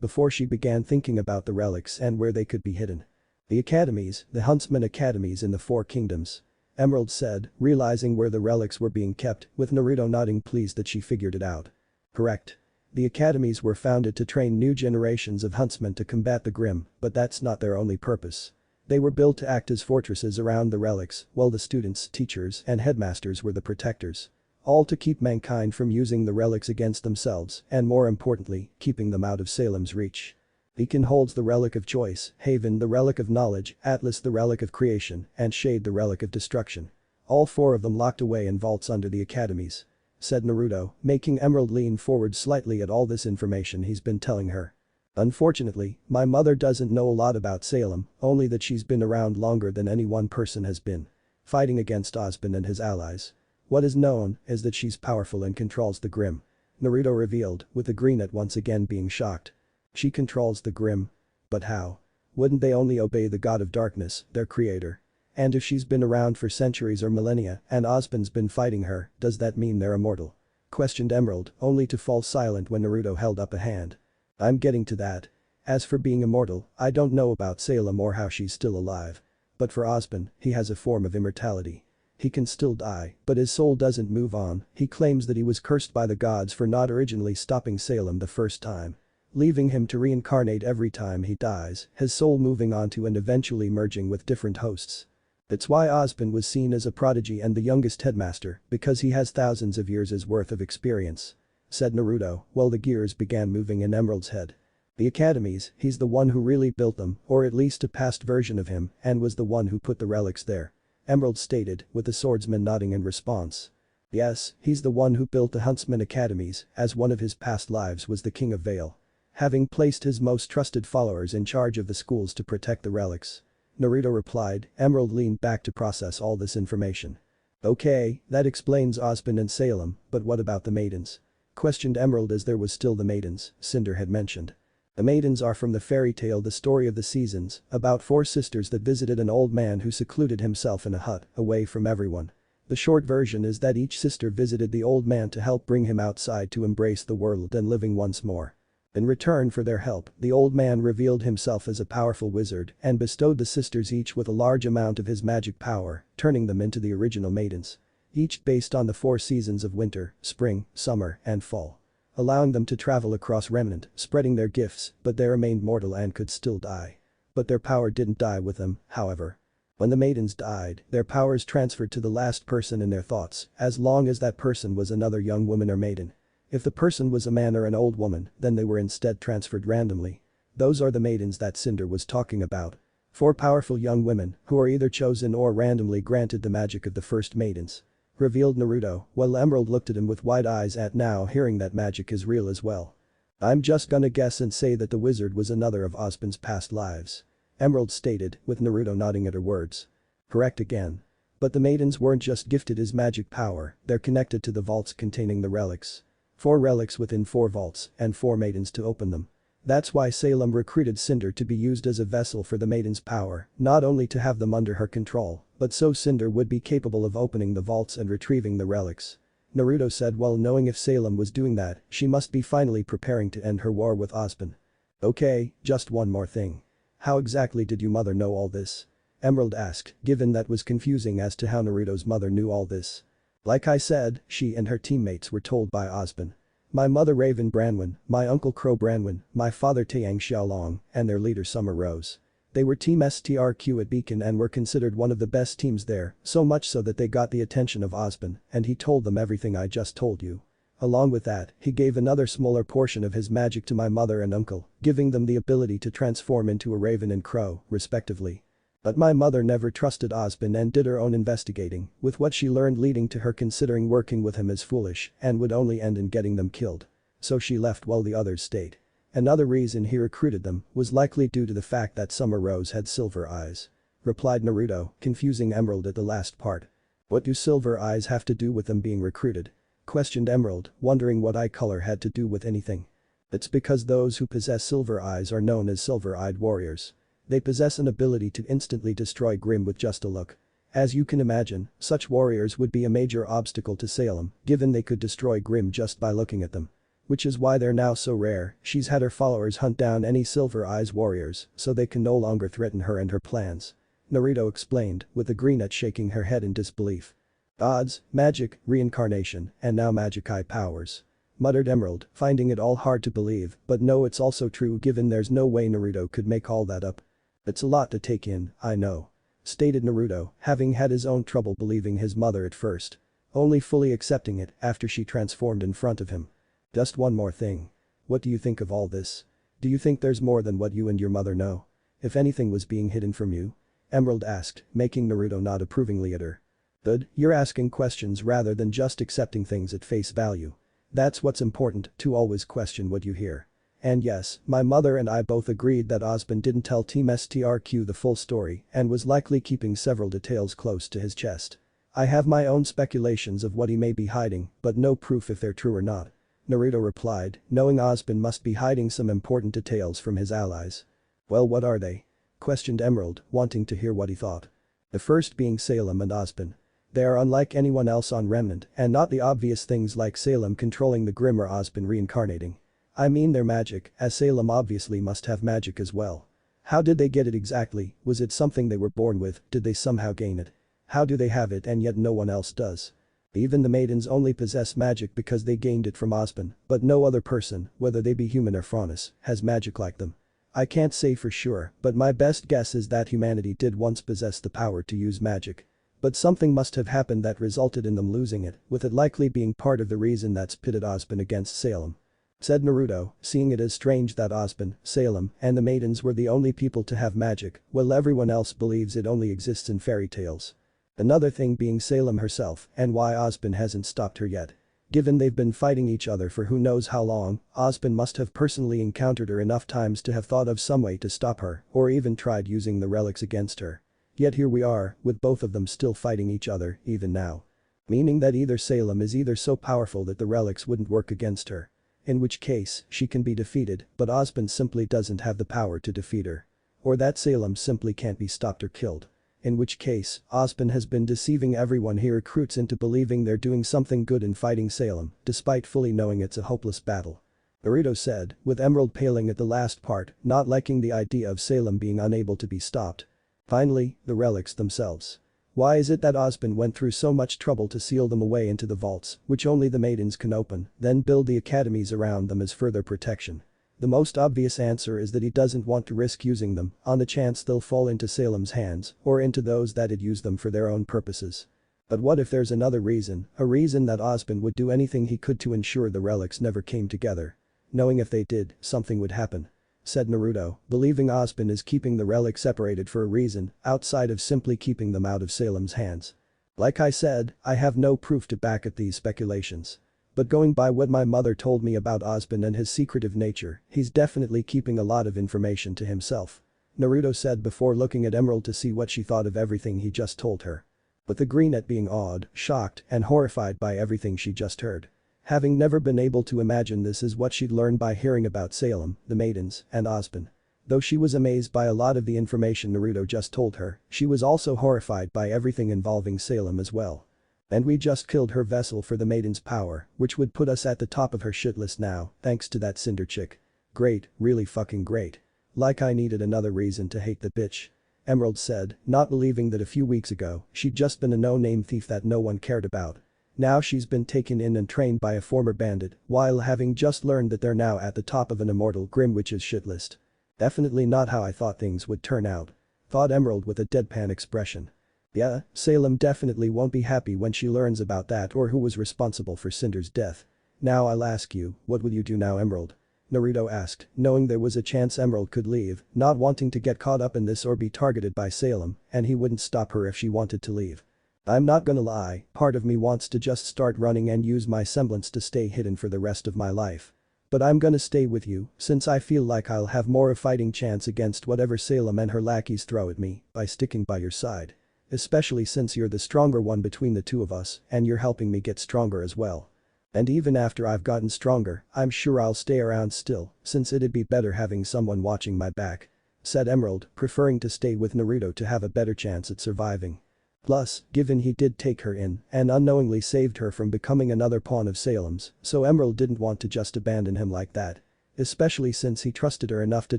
before she began thinking about the relics and where they could be hidden. The academies, the huntsman academies in the 4 kingdoms. Emerald said, realizing where the relics were being kept, with Naruto nodding pleased that she figured it out. Correct. The academies were founded to train new generations of huntsmen to combat the Grimm, but that's not their only purpose. They were built to act as fortresses around the relics, while the students, teachers, and headmasters were the protectors. All to keep mankind from using the relics against themselves, and more importantly, keeping them out of Salem's reach. Beacon holds the relic of choice, Haven the relic of knowledge, Atlas the relic of creation, and Shade the relic of destruction. All 4 of them locked away in vaults under the academies. Said Naruto, making Emerald lean forward slightly at all this information he's been telling her. Unfortunately, my mother doesn't know a lot about Salem, only that she's been around longer than any one person has been. Fighting against Ozpin and his allies. What is known is that she's powerful and controls the Grimm. Naruto revealed, with a grin at once again being shocked. She controls the Grimm. But how? Wouldn't they only obey the god of darkness, their creator? And if she's been around for centuries or millennia and Ozpin's been fighting her, does that mean they're immortal? Questioned Emerald, only to fall silent when Naruto held up a hand. I'm getting to that. As for being immortal, I don't know about Salem or how she's still alive. But for Ozpin, he has a form of immortality. He can still die, but his soul doesn't move on. He claims that he was cursed by the gods for not originally stopping Salem the first time. Leaving him to reincarnate every time he dies, his soul moving on to and eventually merging with different hosts. That's why Ozpin was seen as a prodigy and the youngest headmaster, because he has thousands of years' worth of experience. Said Naruto, while the gears began moving in Emerald's head. The academies, he's the one who really built them, or at least a past version of him, and was the one who put the relics there. Emerald stated, with the swordsman nodding in response. Yes, he's the one who built the Huntsman Academies, as one of his past lives was the King of Vale. Having placed his most trusted followers in charge of the schools to protect the relics. Naruto replied, Emerald leaned back to process all this information. Okay, that explains Ozpin and Salem, but what about the maidens? Questioned Emerald as there was still the maidens, Cinder had mentioned. The maidens are from the fairy tale The Story of the Seasons, about 4 sisters that visited an old man who secluded himself in a hut, away from everyone. The short version is that each sister visited the old man to help bring him outside to embrace the world and living once more. In return for their help, the old man revealed himself as a powerful wizard and bestowed the sisters each with a large amount of his magic power, turning them into the original maidens. Each based on the 4 seasons of winter, spring, summer, and fall. Allowing them to travel across Remnant, spreading their gifts, but they remained mortal and could still die. But their power didn't die with them, however. When the maidens died, their powers transferred to the last person in their thoughts, as long as that person was another young woman or maiden. If the person was a man or an old woman, then they were instead transferred randomly. Those are the maidens that Cinder was talking about. 4 powerful young women, who are either chosen or randomly granted the magic of the first maidens. Revealed Naruto, while Emerald looked at him with wide eyes at now hearing that magic is real as well. I'm just gonna guess and say that the wizard was another of Ozpin's past lives. Emerald stated, with Naruto nodding at her words. Correct again. But the maidens weren't just gifted his magic power, they're connected to the vaults containing the relics. 4 relics within 4 vaults, and 4 maidens to open them. That's why Salem recruited Cinder to be used as a vessel for the maidens' power, not only to have them under her control, but so Cinder would be capable of opening the vaults and retrieving the relics. Naruto said while knowing if Salem was doing that, she must be finally preparing to end her war with Ozpin. Okay, just one more thing. How exactly did your mother know all this? Emerald asked, given that was confusing as to how Naruto's mother knew all this. Like I said, she and her teammates were told by Ozpin. My mother Raven Branwin, my uncle Crow Branwin, my father Taeyang Xiaolong, and their leader Summer Rose. They were Team STRQ at Beacon and were considered one of the best teams there, so much so that they got the attention of Ozpin, and he told them everything I just told you. Along with that, he gave another smaller portion of his magic to my mother and uncle, giving them the ability to transform into a raven and crow, respectively. But my mother never trusted Ozpin and did her own investigating, with what she learned leading to her considering working with him as foolish and would only end in getting them killed. So she left while the others stayed. Another reason he recruited them was likely due to the fact that Summer Rose had silver eyes. Replied Naruto, confusing Emerald at the last part. What do silver eyes have to do with them being recruited? Questioned Emerald, wondering what eye color had to do with anything. It's because those who possess silver eyes are known as silver-eyed warriors. They possess an ability to instantly destroy Grimm with just a look. As you can imagine, such warriors would be a major obstacle to Salem, given they could destroy Grimm just by looking at them. Which is why they're now so rare, she's had her followers hunt down any Silver Eyes warriors so they can no longer threaten her and her plans. Naruto explained, with the greenette shaking her head in disbelief. Odds, magic, reincarnation, and now magic eye powers. Muttered Emerald, finding it all hard to believe, but no, it's also true given there's no way Naruto could make all that up. It's a lot to take in, I know. Stated Naruto, having had his own trouble believing his mother at first. Only fully accepting it after she transformed in front of him. Just one more thing. What do you think of all this? Do you think there's more than what you and your mother know? If anything was being hidden from you? Emerald asked, making Naruto nod approvingly at her. Good, you're asking questions rather than just accepting things at face value. That's what's important, to always question what you hear. And yes, my mother and I both agreed that Ozpin didn't tell Team STRQ the full story and was likely keeping several details close to his chest. I have my own speculations of what he may be hiding, but no proof if they're true or not. Naruto replied, knowing Ozpin must be hiding some important details from his allies. Well, what are they? Questioned Emerald, wanting to hear what he thought. The first being Salem and Ozpin. They are unlike anyone else on Remnant and not the obvious things like Salem controlling the Grimm or Ozpin reincarnating. I mean their magic, as Salem obviously must have magic as well. How did they get it exactly? Was it something they were born with? Did they somehow gain it? How do they have it and yet no one else does? Even the maidens only possess magic because they gained it from Ozpin, but no other person, whether they be human or Franus, has magic like them. I can't say for sure, but my best guess is that humanity did once possess the power to use magic. But something must have happened that resulted in them losing it, with it likely being part of the reason that's pitted Ozpin against Salem. Said Naruto, seeing it as strange that Ozpin, Salem, and the maidens were the only people to have magic, while everyone else believes it only exists in fairy tales. Another thing being Salem herself and why Ozpin hasn't stopped her yet. Given they've been fighting each other for who knows how long, Ozpin must have personally encountered her enough times to have thought of some way to stop her or even tried using the relics against her. Yet here we are, with both of them still fighting each other, even now. Meaning that either Salem is either so powerful that the relics wouldn't work against her. In which case, she can be defeated, but Ozpin simply doesn't have the power to defeat her. Or that Salem simply can't be stopped or killed. In which case, Ozpin has been deceiving everyone he recruits into believing they're doing something good in fighting Salem, despite fully knowing it's a hopeless battle. Naruto said, with Emerald paling at the last part, not liking the idea of Salem being unable to be stopped. Finally, the relics themselves. Why is it that Ozpin went through so much trouble to seal them away into the vaults, which only the maidens can open, then build the academies around them as further protection? The most obvious answer is that he doesn't want to risk using them on the chance they'll fall into Salem's hands or into those that'd use them for their own purposes. But what if there's another reason, a reason that Ozpin would do anything he could to ensure the relics never came together? Knowing if they did, something would happen. Said Naruto, believing Ozpin is keeping the relics separated for a reason, outside of simply keeping them out of Salem's hands. Like I said, I have no proof to back up these speculations. But going by what my mother told me about Ozpin and his secretive nature, he's definitely keeping a lot of information to himself. Naruto said before looking at Emerald to see what she thought of everything he just told her. With the greenette being awed, shocked, and horrified by everything she just heard. Having never been able to imagine this is what she'd learned by hearing about Salem, the maidens, and Ozpin. Though she was amazed by a lot of the information Naruto just told her, she was also horrified by everything involving Salem as well. And we just killed her vessel for the maiden's power, which would put us at the top of her shit list now, thanks to that Cinder chick. Great, really fucking great. Like I needed another reason to hate the bitch. Emerald said, not believing that a few weeks ago, she'd just been a no-name thief that no one cared about. Now she's been taken in and trained by a former bandit, while having just learned that they're now at the top of an immortal grim witch's shit list. Definitely not how I thought things would turn out. Thought Emerald with a deadpan expression. Yeah, Salem definitely won't be happy when she learns about that or who was responsible for Cinder's death. Now I'll ask you, what will you do now, Emerald? Naruto asked, knowing there was a chance Emerald could leave, not wanting to get caught up in this or be targeted by Salem, and he wouldn't stop her if she wanted to leave. I'm not gonna lie, part of me wants to just start running and use my semblance to stay hidden for the rest of my life. But I'm gonna stay with you, since I feel like I'll have more of a fighting chance against whatever Salem and her lackeys throw at me by sticking by your side. Especially since you're the stronger one between the two of us and you're helping me get stronger as well. And even after I've gotten stronger, I'm sure I'll stay around still, since it'd be better having someone watching my back. Said Emerald, preferring to stay with Naruto to have a better chance at surviving. Plus, given he did take her in and unknowingly saved her from becoming another pawn of Salem's, so Emerald didn't want to just abandon him like that. Especially since he trusted her enough to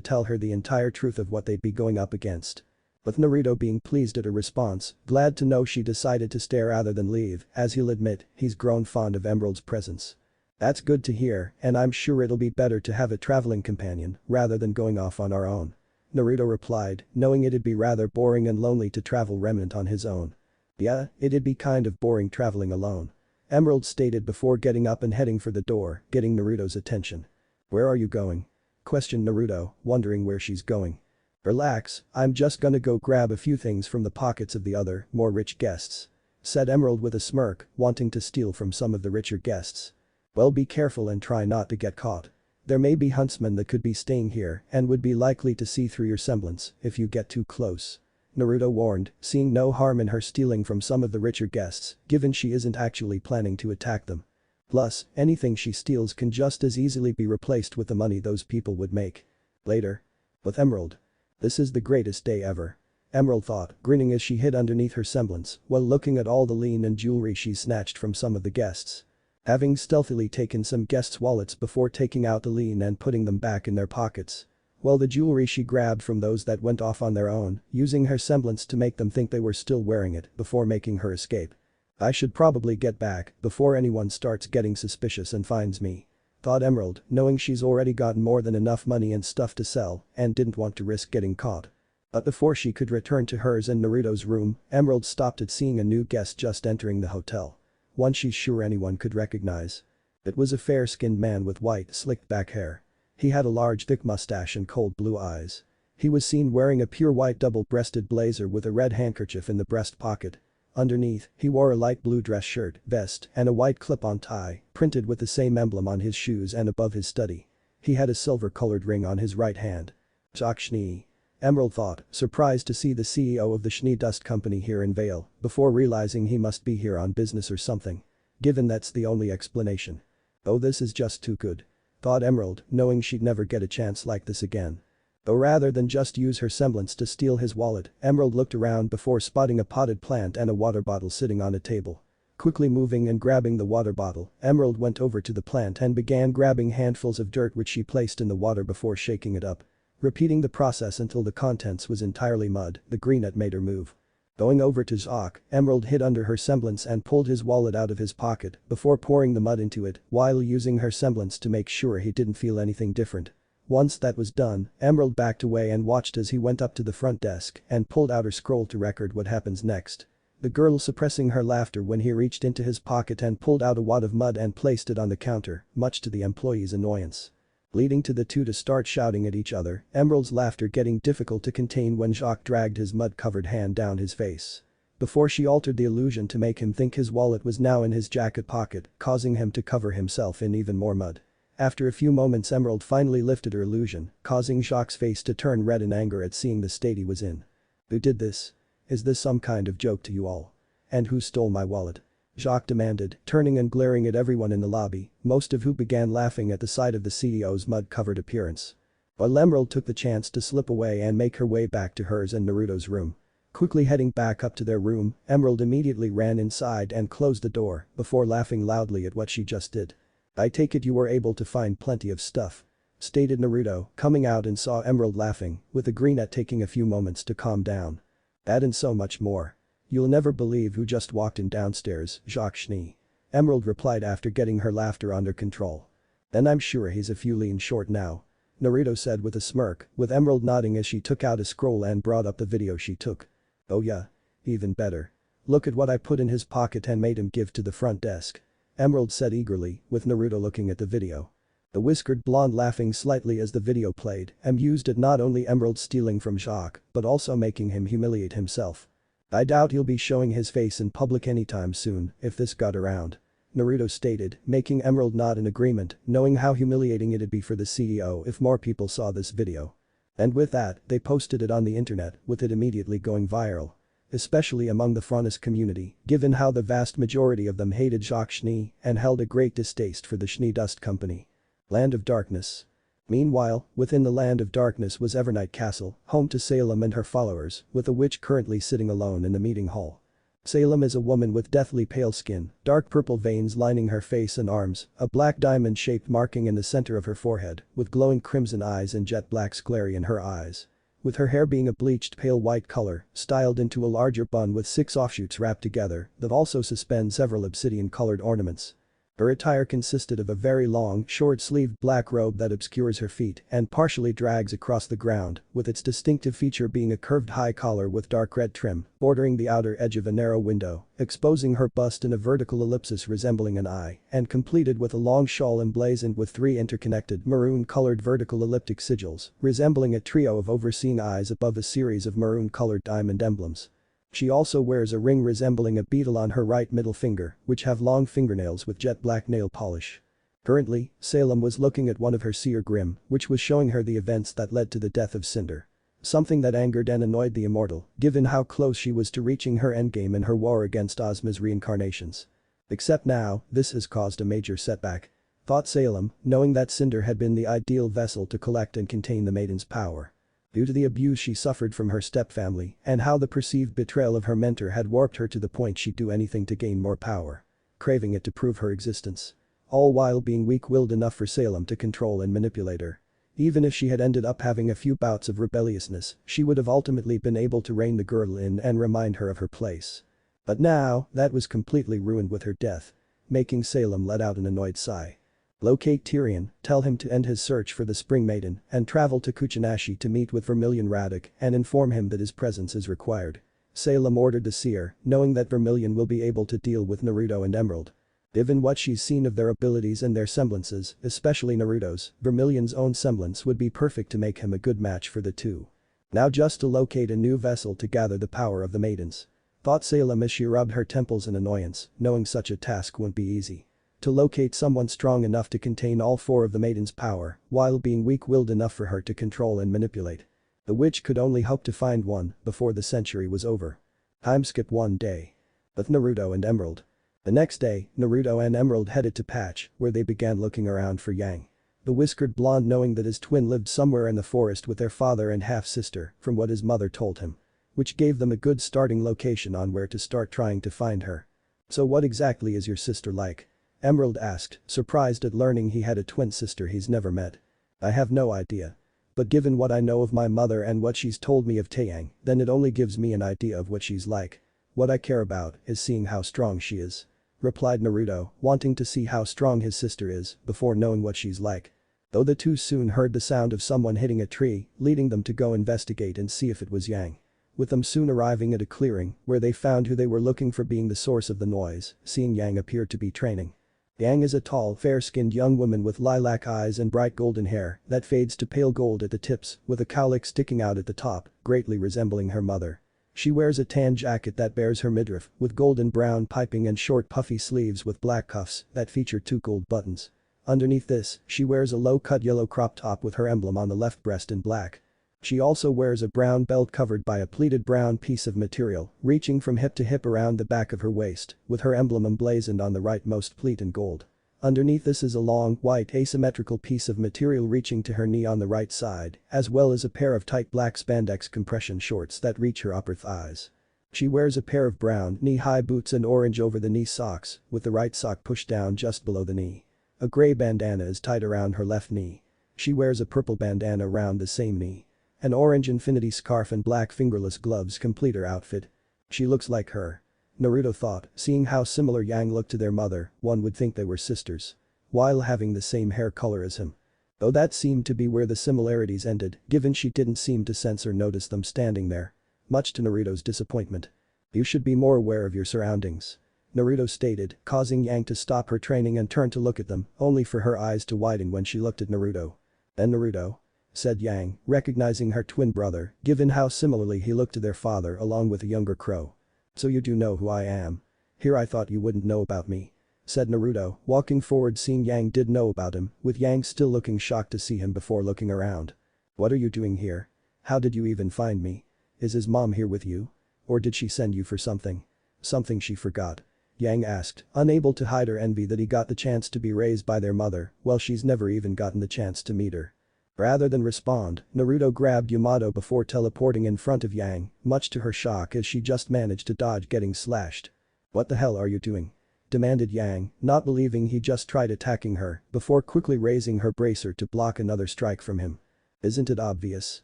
tell her the entire truth of what they'd be going up against. With Naruto being pleased at her response, glad to know she decided to stay rather than leave, as he'll admit, he's grown fond of Emerald's presence. That's good to hear, and I'm sure it'll be better to have a traveling companion rather than going off on our own. Naruto replied, knowing it'd be rather boring and lonely to travel remnant on his own. Yeah, it'd be kind of boring traveling alone. Emerald stated before getting up and heading for the door, getting Naruto's attention. Where are you going? Questioned Naruto, wondering where she's going. Relax, I'm just gonna go grab a few things from the pockets of the other, more rich guests. Said Emerald with a smirk, wanting to steal from some of the richer guests. Well, be careful and try not to get caught. There may be huntsmen that could be staying here and would be likely to see through your semblance if you get too close. Naruto warned, seeing no harm in her stealing from some of the richer guests, given she isn't actually planning to attack them. Plus, anything she steals can just as easily be replaced with the money those people would make. Later. With Emerald. This is the greatest day ever. Emerald thought, grinning as she hid underneath her semblance while looking at all the lean and jewelry she snatched from some of the guests. Having stealthily taken some guests' wallets before taking out the lean and putting them back in their pockets. While the jewelry she grabbed from those that went off on their own, using her semblance to make them think they were still wearing it before making her escape. I should probably get back before anyone starts getting suspicious and finds me. Thought Emerald, knowing she's already gotten more than enough money and stuff to sell and didn't want to risk getting caught. But before she could return to hers in Naruto's room, Emerald stopped at seeing a new guest just entering the hotel. One she's sure anyone could recognize. It was a fair-skinned man with white, slicked-back hair. He had a large thick mustache and cold blue eyes. He was seen wearing a pure white double-breasted blazer with a red handkerchief in the breast pocket. Underneath, he wore a light blue dress shirt, vest, and a white clip-on tie, printed with the same emblem on his shoes and above his study. He had a silver-colored ring on his right hand. Zakshni. Emerald thought, surprised to see the CEO of the Schnee Dust Company here in Vale, before realizing he must be here on business or something. Given that's the only explanation. Oh, this is just too good. Thought Emerald, knowing she'd never get a chance like this again. Though rather than just use her semblance to steal his wallet, Emerald looked around before spotting a potted plant and a water bottle sitting on a table. Quickly moving and grabbing the water bottle, Emerald went over to the plant and began grabbing handfuls of dirt which she placed in the water before shaking it up. Repeating the process until the contents was entirely mud, the greenette made her move. Going over to Jacques, Emerald hid under her semblance and pulled his wallet out of his pocket before pouring the mud into it while using her semblance to make sure he didn't feel anything different. Once that was done, Emerald backed away and watched as he went up to the front desk and pulled out her scroll to record what happens next. The girl suppressing her laughter when he reached into his pocket and pulled out a wad of mud and placed it on the counter, much to the employee's annoyance. Leading to the two to start shouting at each other, Emerald's laughter getting difficult to contain when Jacques dragged his mud-covered hand down his face. Before she altered the illusion to make him think his wallet was now in his jacket pocket, causing him to cover himself in even more mud. After a few moments Emerald finally lifted her illusion, causing Jacques' face to turn red in anger at seeing the state he was in. "Who did this? Is this some kind of joke to you all? And who stole my wallet?" Jacques demanded, turning and glaring at everyone in the lobby, most of who began laughing at the sight of the CEO's mud-covered appearance. While Emerald took the chance to slip away and make her way back to hers and Naruto's room. Quickly heading back up to their room, Emerald immediately ran inside and closed the door before laughing loudly at what she just did. "I take it you were able to find plenty of stuff," stated Naruto, coming out and saw Emerald laughing, with the greenette taking a few moments to calm down. "That and so much more. You'll never believe who just walked in downstairs, Jacques Schnee," Emerald replied after getting her laughter under control. "Then I'm sure he's a few lean short now," Naruto said with a smirk, with Emerald nodding as she took out a scroll and brought up the video she took. "Oh yeah. Even better. Look at what I put in his pocket and made him give to the front desk," Emerald said eagerly, with Naruto looking at the video. The whiskered blonde laughing slightly as the video played, amused at not only Emerald stealing from Jacques, but also making him humiliate himself. "I doubt he'll be showing his face in public anytime soon, if this got around," Naruto stated, making Emerald nod in agreement, knowing how humiliating it'd be for the CEO if more people saw this video. And with that, they posted it on the internet, with it immediately going viral. Especially among the Franist community, given how the vast majority of them hated Jacques Schnee and held a great distaste for the Schnee Dust Company. Land of Darkness. Meanwhile, within the Land of Darkness was Evernight Castle, home to Salem and her followers, with the witch currently sitting alone in the meeting hall. Salem is a woman with deathly pale skin, dark purple veins lining her face and arms, a black diamond-shaped marking in the center of her forehead, with glowing crimson eyes and jet black sclery in her eyes. With her hair being a bleached pale white color, styled into a larger bun with 6 offshoots wrapped together that also suspend several obsidian-colored ornaments. Her attire consisted of a very long, short-sleeved black robe that obscures her feet and partially drags across the ground, with its distinctive feature being a curved high collar with dark red trim, bordering the outer edge of a narrow window, exposing her bust in a vertical ellipsis resembling an eye, and completed with a long shawl emblazoned with 3 interconnected maroon-colored vertical elliptic sigils, resembling a trio of overseeing eyes above a series of maroon-colored diamond emblems. She also wears a ring resembling a beetle on her right middle finger, which have long fingernails with jet black nail polish. Currently, Salem was looking at one of her seer grim, which was showing her the events that led to the death of Cinder. Something that angered and annoyed the immortal, given how close she was to reaching her endgame in her war against Ozma's reincarnations. Except now, this has caused a major setback, thought Salem, knowing that Cinder had been the ideal vessel to collect and contain the maiden's power. Due to the abuse she suffered from her stepfamily and how the perceived betrayal of her mentor had warped her to the point she'd do anything to gain more power. Craving it to prove her existence. All while being weak-willed enough for Salem to control and manipulate her. Even if she had ended up having a few bouts of rebelliousness, she would have ultimately been able to rein the girl in and remind her of her place. But now, that was completely ruined with her death. Making Salem let out an annoyed sigh. Locate Tyrion, tell him to end his search for the Spring Maiden and travel to Kuchinashi to meet with Vermilion Radek and inform him that his presence is required. Salem ordered the seer, knowing that Vermilion will be able to deal with Naruto and Emerald. Given what she's seen of their abilities and their semblances, especially Naruto's, Vermilion's own semblance would be perfect to make him a good match for the two. Now just to locate a new vessel to gather the power of the maidens. Thought Salem as she rubbed her temples in annoyance, knowing such a task wouldn't be easy. To locate someone strong enough to contain all 4 of the maiden's power, while being weak-willed enough for her to control and manipulate. The witch could only hope to find one before the century was over. Time skip 1 day. With Naruto and Emerald. The next day, Naruto and Emerald headed to Patch, where they began looking around for Yang. The whiskered blonde knowing that his twin lived somewhere in the forest with their father and half-sister, from what his mother told him. Which gave them a good starting location on where to start trying to find her. So what exactly is your sister like? Emerald asked, surprised at learning he had a twin sister he's never met. I have no idea. But given what I know of my mother and what she's told me of Taeyang, then it only gives me an idea of what she's like. What I care about is seeing how strong she is. Replied Naruto, wanting to see how strong his sister is before knowing what she's like. Though the two soon heard the sound of someone hitting a tree, leading them to go investigate and see if it was Yang. With them soon arriving at a clearing where they found who they were looking for being the source of the noise, seeing Yang appeared to be training. Yang is a tall, fair-skinned young woman with lilac eyes and bright golden hair that fades to pale gold at the tips with a cowlick sticking out at the top, greatly resembling her mother. She wears a tan jacket that bears her midriff with golden brown piping and short puffy sleeves with black cuffs that feature 2 gold buttons. Underneath this, she wears a low-cut yellow crop top with her emblem on the left breast in black. She also wears a brown belt covered by a pleated brown piece of material reaching from hip to hip around the back of her waist, with her emblem emblazoned on the rightmost pleat in gold. Underneath this is a long, white asymmetrical piece of material reaching to her knee on the right side, as well as a pair of tight black spandex compression shorts that reach her upper thighs. She wears a pair of brown knee-high boots and orange over-the-knee socks, with the right sock pushed down just below the knee. A gray bandana is tied around her left knee. She wears a purple bandana around the same knee. An orange infinity scarf and black fingerless gloves complete her outfit. She looks like her. Naruto thought, seeing how similar Yang looked to their mother, one would think they were sisters. While having the same hair color as him. Though that seemed to be where the similarities ended, given she didn't seem to sense or notice them standing there. Much to Naruto's disappointment. You should be more aware of your surroundings. Naruto stated, causing Yang to stop her training and turn to look at them, only for her eyes to widen when she looked at Naruto. Then Naruto? Said Yang, recognizing her twin brother, given how similarly he looked to their father along with a younger crow. So you do know who I am. Here I thought you wouldn't know about me. Said Naruto, walking forward seeing Yang did know about him, with Yang still looking shocked to see him before looking around. What are you doing here? How did you even find me? Is his mom here with you? Or did she send you for something? Something she forgot? Yang asked, unable to hide her envy that he got the chance to be raised by their mother, while she's never even gotten the chance to meet her. Rather than respond, Naruto grabbed Yamato before teleporting in front of Yang, much to her shock as she just managed to dodge getting slashed. What the hell are you doing? Demanded Yang, not believing he just tried attacking her, before quickly raising her bracer to block another strike from him. Isn't it obvious?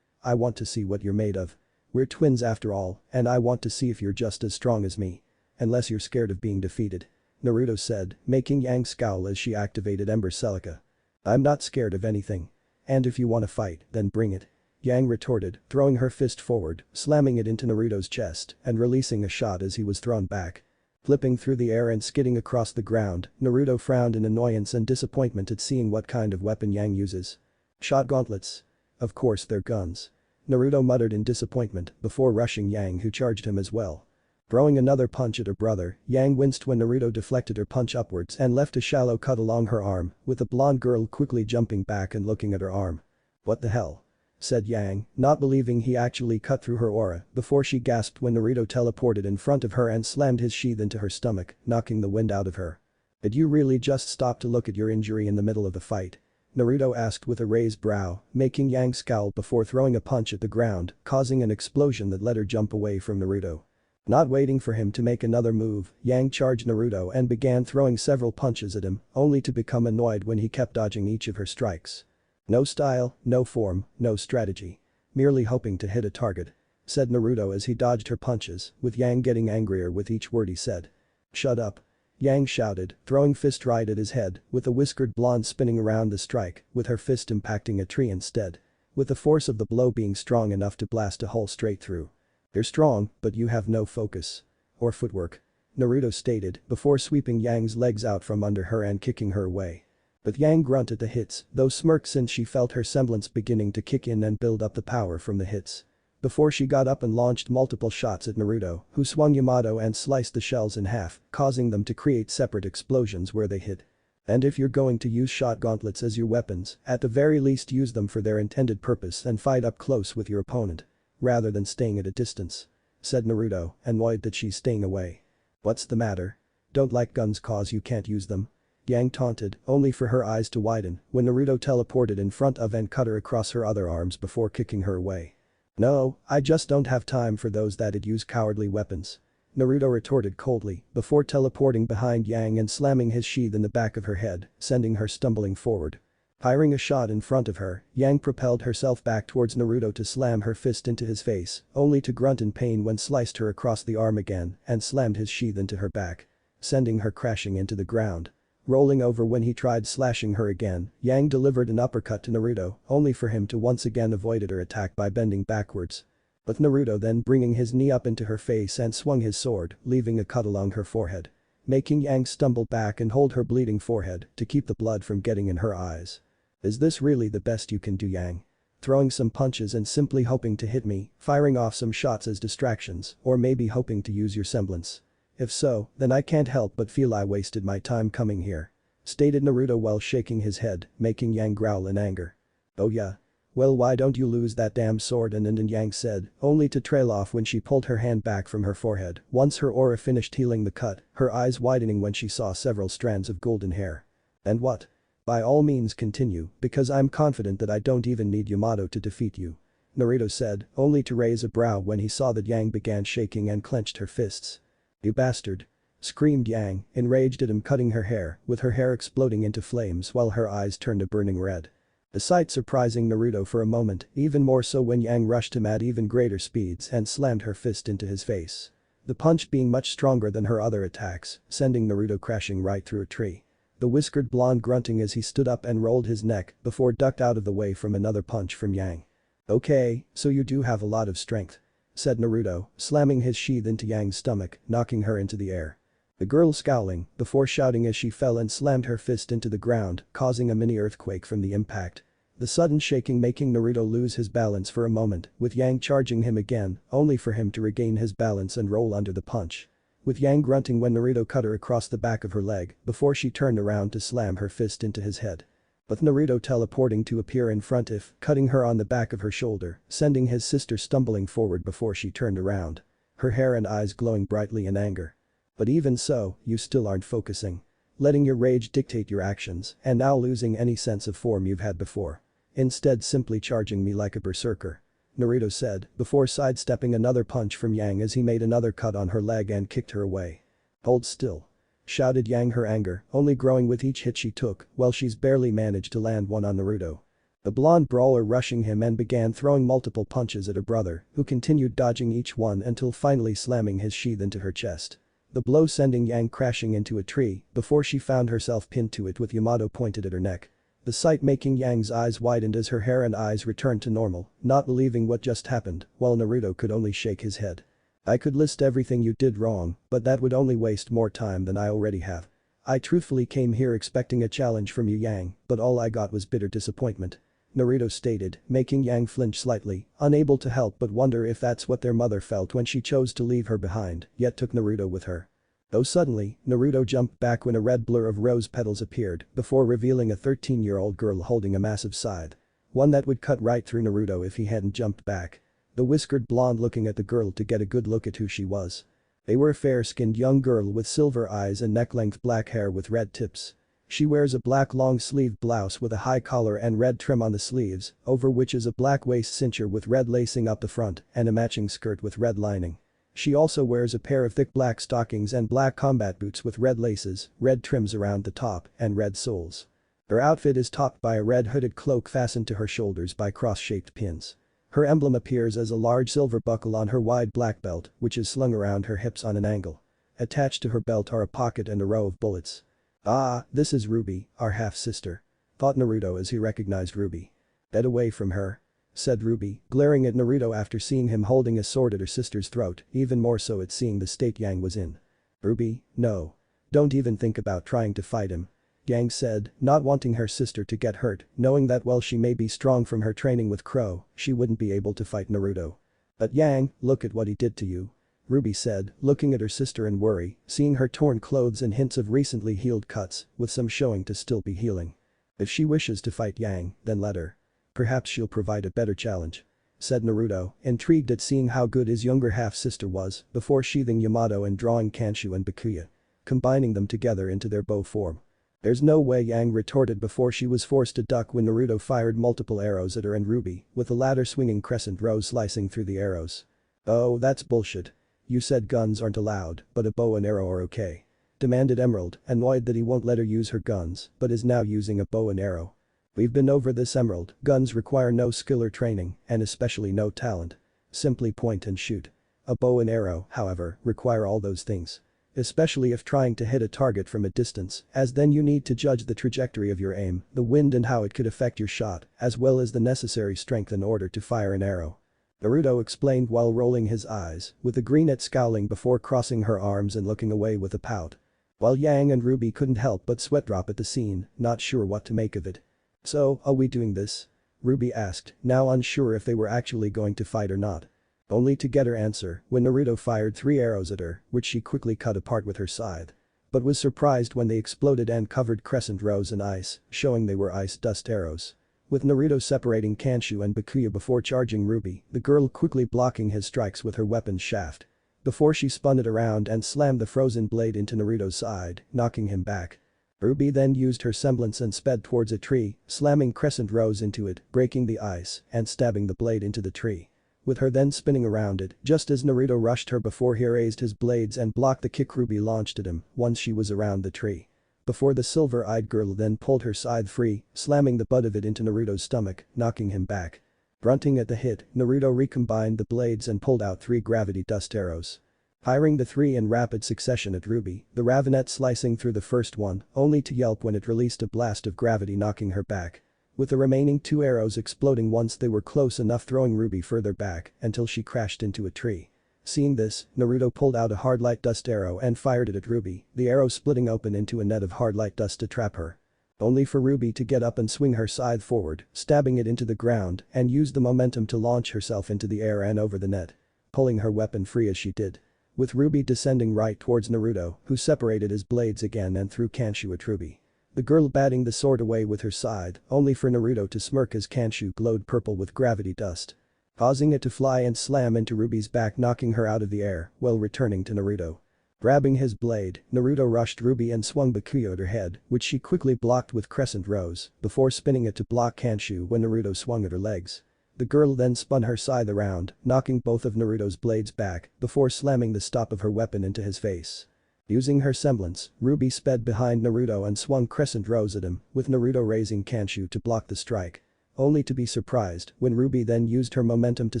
I want to see what you're made of. We're twins after all, and I want to see if you're just as strong as me. Unless you're scared of being defeated. Naruto said, making Yang scowl as she activated Ember Celica. I'm not scared of anything. And if you want to fight, then bring it. Yang retorted, throwing her fist forward, slamming it into Naruto's chest and releasing a shot as he was thrown back. Flipping through the air and skidding across the ground, Naruto frowned in annoyance and disappointment at seeing what kind of weapon Yang uses. Shot gauntlets. Of course they're guns. Naruto muttered in disappointment before rushing Yang who charged him as well. Throwing another punch at her brother, Yang winced when Naruto deflected her punch upwards and left a shallow cut along her arm, with the blonde girl quickly jumping back and looking at her arm. What the hell? Said Yang, not believing he actually cut through her aura before she gasped when Naruto teleported in front of her and slammed his sheath into her stomach, knocking the wind out of her. Did you really just stop to look at your injury in the middle of the fight? Naruto asked with a raised brow, making Yang scowl before throwing a punch at the ground, causing an explosion that let her jump away from Naruto. Not waiting for him to make another move, Yang charged Naruto and began throwing several punches at him, only to become annoyed when he kept dodging each of her strikes. No style, no form, no strategy. Merely hoping to hit a target. Said Naruto as he dodged her punches, with Yang getting angrier with each word he said. Shut up. Yang shouted, throwing fist right at his head, with a whiskered blonde spinning around the strike, with her fist impacting a tree instead. With the force of the blow being strong enough to blast a hole straight through. You're strong, but you have no focus. Or footwork. Naruto stated, before sweeping Yang's legs out from under her and kicking her away. But Yang grunted the hits, though smirked since she felt her semblance beginning to kick in and build up the power from the hits. Before she got up and launched multiple shots at Naruto, who swung Yamato and sliced the shells in half, causing them to create separate explosions where they hit. And if you're going to use shot gauntlets as your weapons, at the very least use them for their intended purpose and fight up close with your opponent. Rather than staying at a distance. Said Naruto, annoyed that she's staying away. What's the matter? Don't like guns cause you can't use them? Yang taunted, only for her eyes to widen when Naruto teleported in front of and cut her across her other arms before kicking her away. No, I just don't have time for those that'd use cowardly weapons. Naruto retorted coldly before teleporting behind Yang and slamming his sheath in the back of her head, sending her stumbling forward. Firing a shot in front of her, Yang propelled herself back towards Naruto to slam her fist into his face, only to grunt in pain when sliced her across the arm again and slammed his sheath into her back, sending her crashing into the ground. Rolling over when he tried slashing her again, Yang delivered an uppercut to Naruto, only for him to once again avoid her attack by bending backwards. But Naruto then bringing his knee up into her face and swung his sword, leaving a cut along her forehead, making Yang stumble back and hold her bleeding forehead to keep the blood from getting in her eyes. Is this really the best you can do, Yang? Throwing some punches and simply hoping to hit me, firing off some shots as distractions, or maybe hoping to use your semblance? If so, then I can't help but feel I wasted my time coming here. Stated Naruto while shaking his head, making Yang growl in anger. Oh yeah? Well, why don't you lose that damn sword, and Yang said, only to trail off when she pulled her hand back from her forehead once her aura finished healing the cut, her eyes widening when she saw several strands of golden hair. And what? By all means continue, because I'm confident that I don't even need Yamato to defeat you. Naruto said, only to raise a brow when he saw that Yang began shaking and clenched her fists. You bastard! Screamed Yang, enraged at him cutting her hair, with her hair exploding into flames while her eyes turned a burning red. The sight surprising Naruto for a moment, even more so when Yang rushed him at even greater speeds and slammed her fist into his face. The punch being much stronger than her other attacks, sending Naruto crashing right through a tree. The whiskered blonde grunting as he stood up and rolled his neck before ducked out of the way from another punch from Yang. Okay, so you do have a lot of strength, said Naruto, slamming his sheath into Yang's stomach, knocking her into the air. The girl scowling, before shouting as she fell and slammed her fist into the ground, causing a mini earthquake from the impact. The sudden shaking making Naruto lose his balance for a moment, with Yang charging him again, only for him to regain his balance and roll under the punch. With Yang grunting when Naruto cut her across the back of her leg before she turned around to slam her fist into his head. With Naruto teleporting to appear in front of, cutting her on the back of her shoulder, sending his sister stumbling forward before she turned around. Her hair and eyes glowing brightly in anger. But even so, you still aren't focusing. Letting your rage dictate your actions and now losing any sense of form you've had before. Instead simply charging me like a berserker. Naruto said, before sidestepping another punch from Yang as he made another cut on her leg and kicked her away. Hold still. Shouted Yang, her anger only growing with each hit she took while she's barely managed to land one on Naruto. The blonde brawler rushing him and began throwing multiple punches at her brother, who continued dodging each one until finally slamming his sheath into her chest. The blow sending Yang crashing into a tree before she found herself pinned to it with Yamato pointed at her neck. The sight making Yang's eyes widened as her hair and eyes returned to normal, not believing what just happened, while Naruto could only shake his head. I could list everything you did wrong, but that would only waste more time than I already have. I truthfully came here expecting a challenge from you, Yang, but all I got was bitter disappointment. Naruto stated, making Yang flinch slightly, unable to help but wonder if that's what their mother felt when she chose to leave her behind, yet took Naruto with her. Though suddenly, Naruto jumped back when a red blur of rose petals appeared before revealing a 13-year-old girl holding a massive scythe. One that would cut right through Naruto if he hadn't jumped back. The whiskered blonde looking at the girl to get a good look at who she was. They were a fair-skinned young girl with silver eyes and neck-length black hair with red tips. She wears a black long-sleeved blouse with a high collar and red trim on the sleeves, over which is a black waist cincher with red lacing up the front and a matching skirt with red lining. She also wears a pair of thick black stockings and black combat boots with red laces, red trims around the top, and red soles. Her outfit is topped by a red hooded cloak fastened to her shoulders by cross-shaped pins. Her emblem appears as a large silver buckle on her wide black belt, which is slung around her hips on an angle. Attached to her belt are a pocket and a row of bullets. Ah, this is Ruby, our half-sister. Thought Naruto as he recognized Ruby. Get away from her. Said Ruby, glaring at Naruto after seeing him holding a sword at her sister's throat, even more so at seeing the state Yang was in. Ruby, no. Don't even think about trying to fight him. Yang said, not wanting her sister to get hurt, knowing that while she may be strong from her training with Crow, she wouldn't be able to fight Naruto. But Yang, look at what he did to you. Ruby said, looking at her sister in worry, seeing her torn clothes and hints of recently healed cuts, with some showing to still be healing. If she wishes to fight Yang, then let her. Perhaps she'll provide a better challenge. Said Naruto, intrigued at seeing how good his younger half-sister was, before sheathing Yamato and drawing Kanshu and Bakuya. Combining them together into their bow form. There's no way, Yang retorted before she was forced to duck when Naruto fired multiple arrows at her and Ruby, with the latter swinging crescent rows slicing through the arrows. Oh, that's bullshit. "You said guns aren't allowed, but a bow and arrow are okay," demanded Emerald, annoyed that he won't let her use her guns, but is now using a bow and arrow. "We've been over this, Emerald, guns require no skill or training, and especially no talent. Simply point and shoot. A bow and arrow, however, require all those things. Especially if trying to hit a target from a distance, as then you need to judge the trajectory of your aim, the wind and how it could affect your shot, as well as the necessary strength in order to fire an arrow," Naruto explained while rolling his eyes, with the greenette scowling before crossing her arms and looking away with a pout. While Yang and Ruby couldn't help but sweat drop at the scene, not sure what to make of it. "So, are we doing this?" Ruby asked, now unsure if they were actually going to fight or not. Only to get her answer when Naruto fired 3 arrows at her, which she quickly cut apart with her scythe. But was surprised when they exploded and covered crescent rows in ice, showing they were ice dust arrows. With Naruto separating Kanshu and Bakuya before charging Ruby, the girl quickly blocking his strikes with her weapon's shaft. Before she spun it around and slammed the frozen blade into Naruto's side, knocking him back. Ruby then used her semblance and sped towards a tree, slamming crescent rows into it, breaking the ice, and stabbing the blade into the tree. With her then spinning around it, just as Naruto rushed her before he raised his blades and blocked the kick Ruby launched at him once she was around the tree. Before the silver-eyed girl then pulled her scythe free, slamming the butt of it into Naruto's stomach, knocking him back. Grunting at the hit, Naruto recombined the blades and pulled out 3 gravity dust arrows. Firing the 3 in rapid succession at Ruby, the ravinette slicing through the first one, only to yelp when it released a blast of gravity knocking her back. With the remaining 2 arrows exploding once they were close enough, throwing Ruby further back until she crashed into a tree. Seeing this, Naruto pulled out a hard light dust arrow and fired it at Ruby, the arrow splitting open into a net of hard light dust to trap her. Only for Ruby to get up and swing her scythe forward, stabbing it into the ground and use the momentum to launch herself into the air and over the net. Pulling her weapon free as she did. With Ruby descending right towards Naruto, who separated his blades again and threw Kanshu at Ruby. The girl batting the sword away with her scythe, only for Naruto to smirk as Kanshu glowed purple with gravity dust. Causing it to fly and slam into Ruby's back, knocking her out of the air, while returning to Naruto. Grabbing his blade, Naruto rushed Ruby and swung Bakuya at her head, which she quickly blocked with crescent rows, before spinning it to block Kanshu when Naruto swung at her legs. The girl then spun her scythe around, knocking both of Naruto's blades back, before slamming the stop of her weapon into his face. Using her semblance, Ruby sped behind Naruto and swung crescent rows at him, with Naruto raising Kanshu to block the strike. Only to be surprised when Ruby then used her momentum to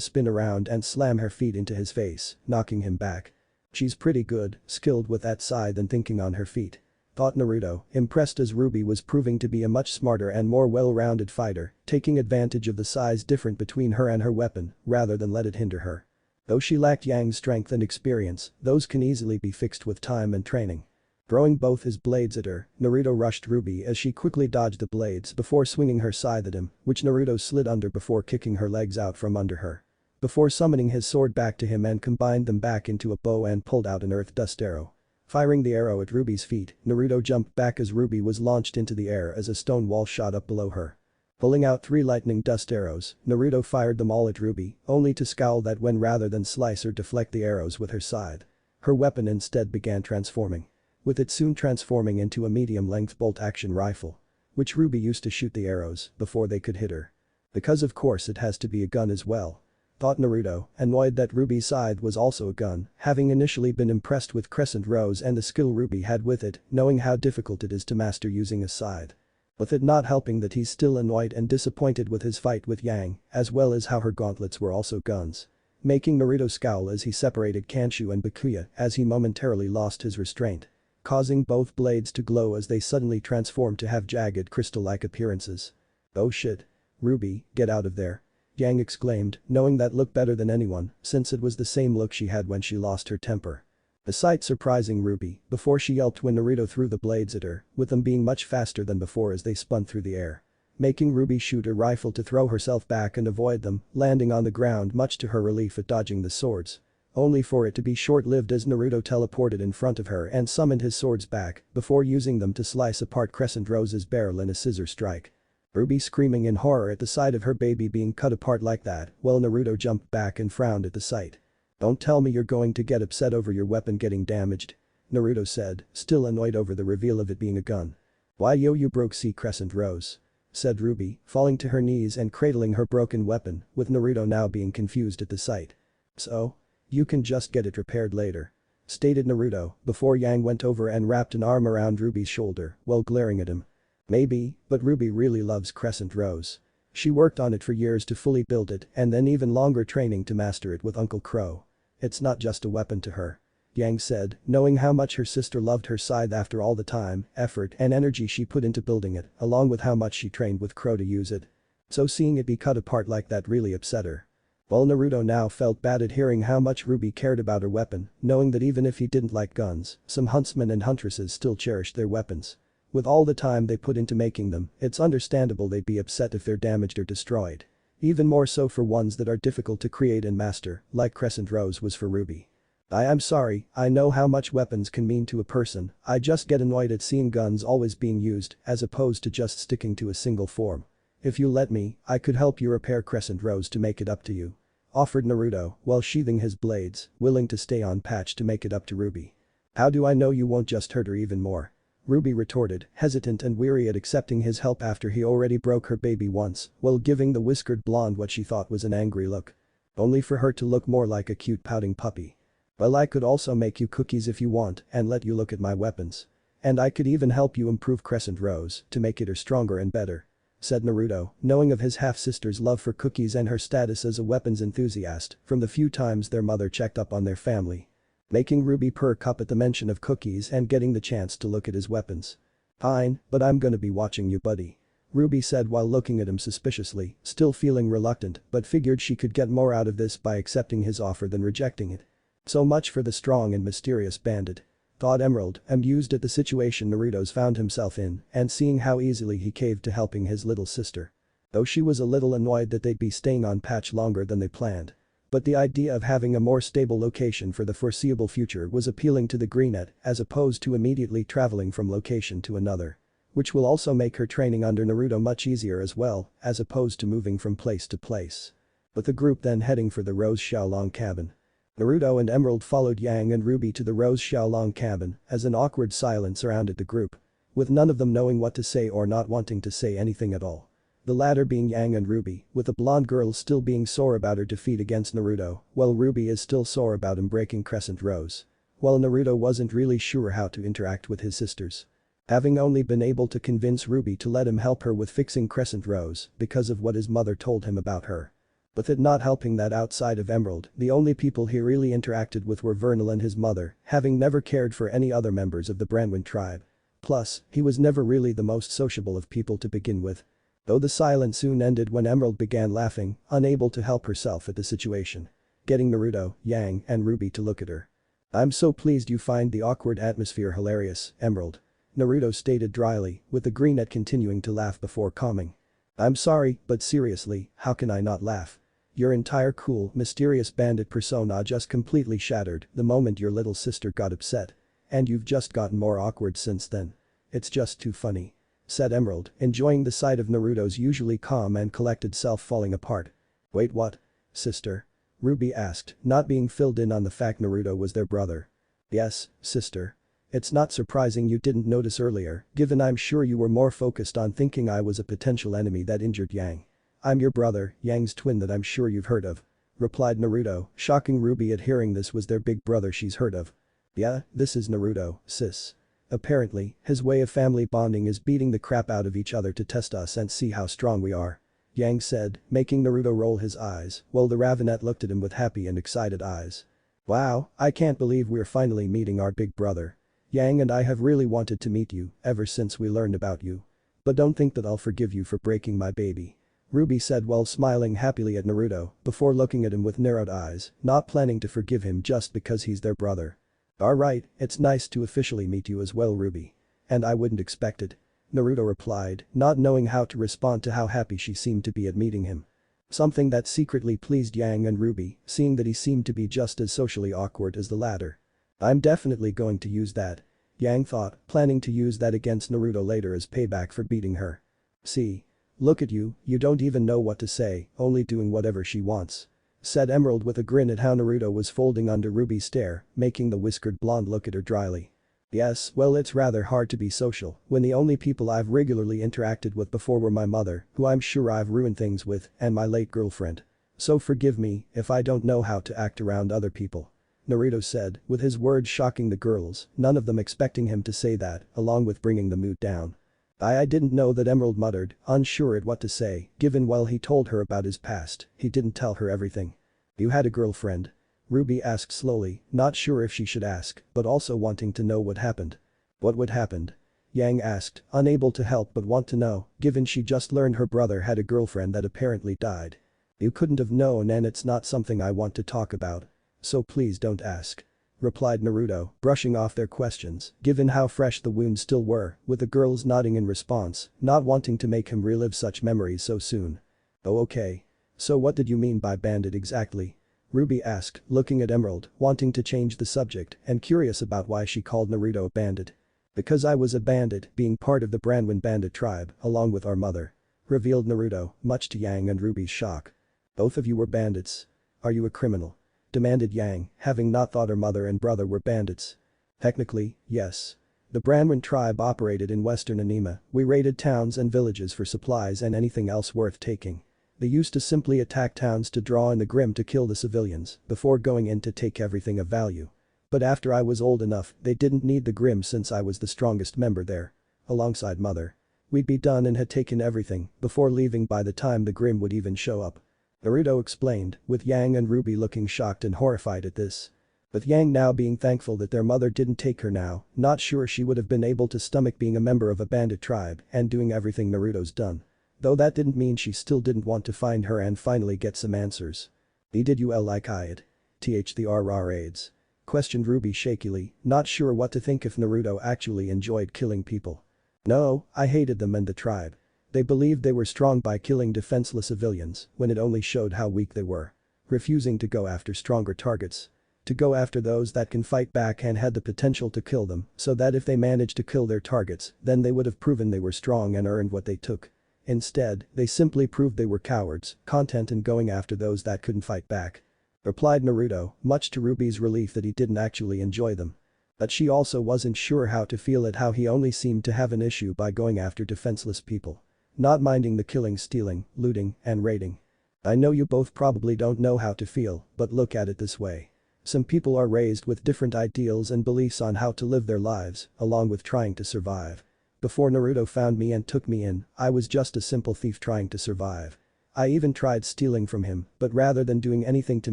spin around and slam her feet into his face, knocking him back. She's pretty good, skilled with that scythe and thinking on her feet. Thought Naruto, impressed as Ruby was proving to be a much smarter and more well-rounded fighter, taking advantage of the size difference between her and her weapon, rather than let it hinder her. Though she lacked Yang's strength and experience, those can easily be fixed with time and training. Throwing both his blades at her, Naruto rushed Ruby as she quickly dodged the blades before swinging her scythe at him, which Naruto slid under before kicking her legs out from under her. Before summoning his sword back to him and combined them back into a bow and pulled out an earth dust arrow. Firing the arrow at Ruby's feet, Naruto jumped back as Ruby was launched into the air as a stone wall shot up below her. Pulling out 3 lightning dust arrows, Naruto fired them all at Ruby, only to scowl that when rather than slice or deflect the arrows with her scythe. Her weapon instead began transforming. With it soon transforming into a medium-length bolt-action rifle. Which Ruby used to shoot the arrows before they could hit her. Because of course it has to be a gun as well. Thought Naruto, annoyed that Ruby's scythe was also a gun, having initially been impressed with crescent rows and the skill Ruby had with it, knowing how difficult it is to master using a scythe. With it not helping that he's still annoyed and disappointed with his fight with Yang, as well as how her gauntlets were also guns. Making Naruto scowl as he separated Kanshu and Bakuya as he momentarily lost his restraint. Causing both blades to glow as they suddenly transformed to have jagged crystal-like appearances. "Oh shit. Ruby, get out of there," Yang exclaimed, knowing that look better than anyone, since it was the same look she had when she lost her temper. A sight surprising Ruby before she yelped when Naruto threw the blades at her, with them being much faster than before as they spun through the air. Making Ruby shoot her rifle to throw herself back and avoid them, landing on the ground much to her relief at dodging the swords. Only for it to be short-lived as Naruto teleported in front of her and summoned his swords back before using them to slice apart Crescent Rose's barrel in a scissor strike. Ruby screaming in horror at the sight of her baby being cut apart like that, while Naruto jumped back and frowned at the sight. "Don't tell me you're going to get upset over your weapon getting damaged," Naruto said, still annoyed over the reveal of it being a gun. "Why yo you broke see Crescent Rose," said Ruby, falling to her knees and cradling her broken weapon, with Naruto now being confused at the sight. "So? You can just get it repaired later," stated Naruto before Yang went over and wrapped an arm around Ruby's shoulder while glaring at him. "Maybe, but Ruby really loves Crescent Rose. She worked on it for years to fully build it and then even longer training to master it with Uncle Crow. It's not just a weapon to her," Yang said, knowing how much her sister loved her scythe after all the time, effort and energy she put into building it, along with how much she trained with Crow to use it. So seeing it be cut apart like that really upset her. While Naruto now felt bad at hearing how much Ruby cared about her weapon, knowing that even if he didn't like guns, some huntsmen and huntresses still cherished their weapons. With all the time they put into making them, it's understandable they'd be upset if they're damaged or destroyed. Even more so for ones that are difficult to create and master, like Crescent Rose was for Ruby. I'm sorry, I know how much weapons can mean to a person, I just get annoyed at seeing guns always being used as opposed to just sticking to a single form. If you let me, I could help you repair Crescent Rose to make it up to you," offered Naruto while sheathing his blades, willing to stay on patch to make it up to Ruby. "How do I know you won't just hurt her even more?" Ruby retorted, hesitant and weary at accepting his help after he already broke her baby once, while giving the whiskered blonde what she thought was an angry look. Only for her to look more like a cute pouting puppy. "Well, I could also make you cookies if you want and let you look at my weapons. And I could even help you improve Crescent Rose to make it stronger and better," said Naruto, knowing of his half-sister's love for cookies and her status as a weapons enthusiast from the few times their mother checked up on their family. Making Ruby perk up at the mention of cookies and getting the chance to look at his weapons. "Fine, but I'm gonna be watching you, buddy," Ruby said while looking at him suspiciously, still feeling reluctant but figured she could get more out of this by accepting his offer than rejecting it. So much for the strong and mysterious bandit, thought Emerald, amused at the situation Naruto's found himself in and seeing how easily he caved to helping his little sister. Though she was a little annoyed that they'd be staying on patch longer than they planned. But the idea of having a more stable location for the foreseeable future was appealing to the greenette as opposed to immediately traveling from location to another. Which will also make her training under Naruto much easier as well, as opposed to moving from place to place. With the group then heading for the Rose Xiaolong cabin. Naruto and Emerald followed Yang and Ruby to the Rose Xiaolong cabin as an awkward silence surrounded the group. With none of them knowing what to say or not wanting to say anything at all. The latter being Yang and Ruby, with the blonde girl still being sore about her defeat against Naruto, while Ruby is still sore about him breaking Crescent Rose. While Naruto wasn't really sure how to interact with his sisters. Having only been able to convince Ruby to let him help her with fixing Crescent Rose because of what his mother told him about her. With it not helping that outside of Emerald, the only people he really interacted with were Vernal and his mother, having never cared for any other members of the Branwin tribe. Plus, he was never really the most sociable of people to begin with. Though the silence soon ended when Emerald began laughing, unable to help herself at the situation. Getting Naruto, Yang, and Ruby to look at her. "I'm so pleased you find the awkward atmosphere hilarious, Emerald," Naruto stated dryly, with the greenette continuing to laugh before calming. "I'm sorry, but seriously, how can I not laugh? Your entire cool, mysterious bandit persona just completely shattered the moment your little sister got upset. And you've just gotten more awkward since then. It's just too funny," said Emerald, enjoying the sight of Naruto's usually calm and collected self falling apart. "Wait, what? Sister?" Ruby asked, not being filled in on the fact Naruto was their brother. "Yes, sister. It's not surprising you didn't notice earlier, given I'm sure you were more focused on thinking I was a potential enemy that injured Yang. I'm your brother, Yang's twin that I'm sure you've heard of," replied Naruto, shocking Ruby at hearing this was their big brother she's heard of. "Yeah, this is Naruto, sis. Apparently, his way of family bonding is beating the crap out of each other to test us and see how strong we are," Yang said, making Naruto roll his eyes, while the Ravenet looked at him with happy and excited eyes. "Wow, I can't believe we're finally meeting our big brother. Yang and I have really wanted to meet you ever since we learned about you. But don't think that I'll forgive you for breaking my baby," Ruby said while smiling happily at Naruto before looking at him with narrowed eyes, not planning to forgive him just because he's their brother. "Alright, it's nice to officially meet you as well, Ruby. And I wouldn't expect it," Naruto replied, not knowing how to respond to how happy she seemed to be at meeting him. Something that secretly pleased Yang and Ruby, seeing that he seemed to be just as socially awkward as the latter. "I'm definitely going to use that," Yang thought, planning to use that against Naruto later as payback for beating her. "See? Look at you, you don't even know what to say, only doing whatever she wants," said Emerald with a grin at how Naruto was folding under Ruby's stare, making the whiskered blonde look at her dryly. "Yes, well it's rather hard to be social when the only people I've regularly interacted with before were my mother, who I'm sure I've ruined things with, and my late girlfriend," So forgive me if I don't know how to act around other people," Naruto said, with his words shocking the girls, none of them expecting him to say that, along with bringing the mood down. I didn't know that," Emerald muttered, unsure at what to say, given while he told her about his past, he didn't tell her everything. "You had a girlfriend?" Ruby asked slowly, not sure if she should ask, but also wanting to know what happened. "What would happened?" Yang asked, unable to help but want to know, given she just learned her brother had a girlfriend that apparently died. "You couldn't have known and it's not something I want to talk about. So please don't ask," replied Naruto, brushing off their questions, given how fresh the wounds still were, with the girls nodding in response, not wanting to make him relive such memories so soon. "Oh okay. So what did you mean by bandit exactly?" Ruby asked, looking at Emerald, wanting to change the subject and curious about why she called Naruto a bandit. "Because I was a bandit, being part of the Branwin bandit tribe, along with our mother," revealed Naruto, much to Yang and Ruby's shock. "Both of you were bandits? Are you a criminal?" demanded Yang, having not thought her mother and brother were bandits. "Technically, yes. The Branwin tribe operated in western Anima, we raided towns and villages for supplies and anything else worth taking. They used to simply attack towns to draw in the Grim to kill the civilians, before going in to take everything of value. But after I was old enough, they didn't need the Grim since I was the strongest member there. Alongside mother. We'd be done and had taken everything, before leaving by the time the Grim would even show up," Naruto explained, with Yang and Ruby looking shocked and horrified at this. With Yang now being thankful that their mother didn't take her now, not sure she would have been able to stomach being a member of a bandit tribe and doing everything Naruto's done. Though that didn't mean she still didn't want to find her and finally get some answers. "Did you like it? The raids?" questioned Ruby shakily, not sure what to think if Naruto actually enjoyed killing people. "No, I hated them and the tribe. They believed they were strong by killing defenseless civilians when it only showed how weak they were. Refusing to go after stronger targets. To go after those that can fight back and had the potential to kill them so that if they managed to kill their targets then they would have proven they were strong and earned what they took. Instead, they simply proved they were cowards, content in going after those that couldn't fight back," replied Naruto, much to Ruby's relief that he didn't actually enjoy them. But she also wasn't sure how to feel at how he only seemed to have an issue by going after defenseless people. Not minding the killing, stealing, looting, and raiding. "I know you both probably don't know how to feel, but look at it this way. Some people are raised with different ideals and beliefs on how to live their lives, along with trying to survive. Before Naruto found me and took me in, I was just a simple thief trying to survive. I even tried stealing from him, but rather than doing anything to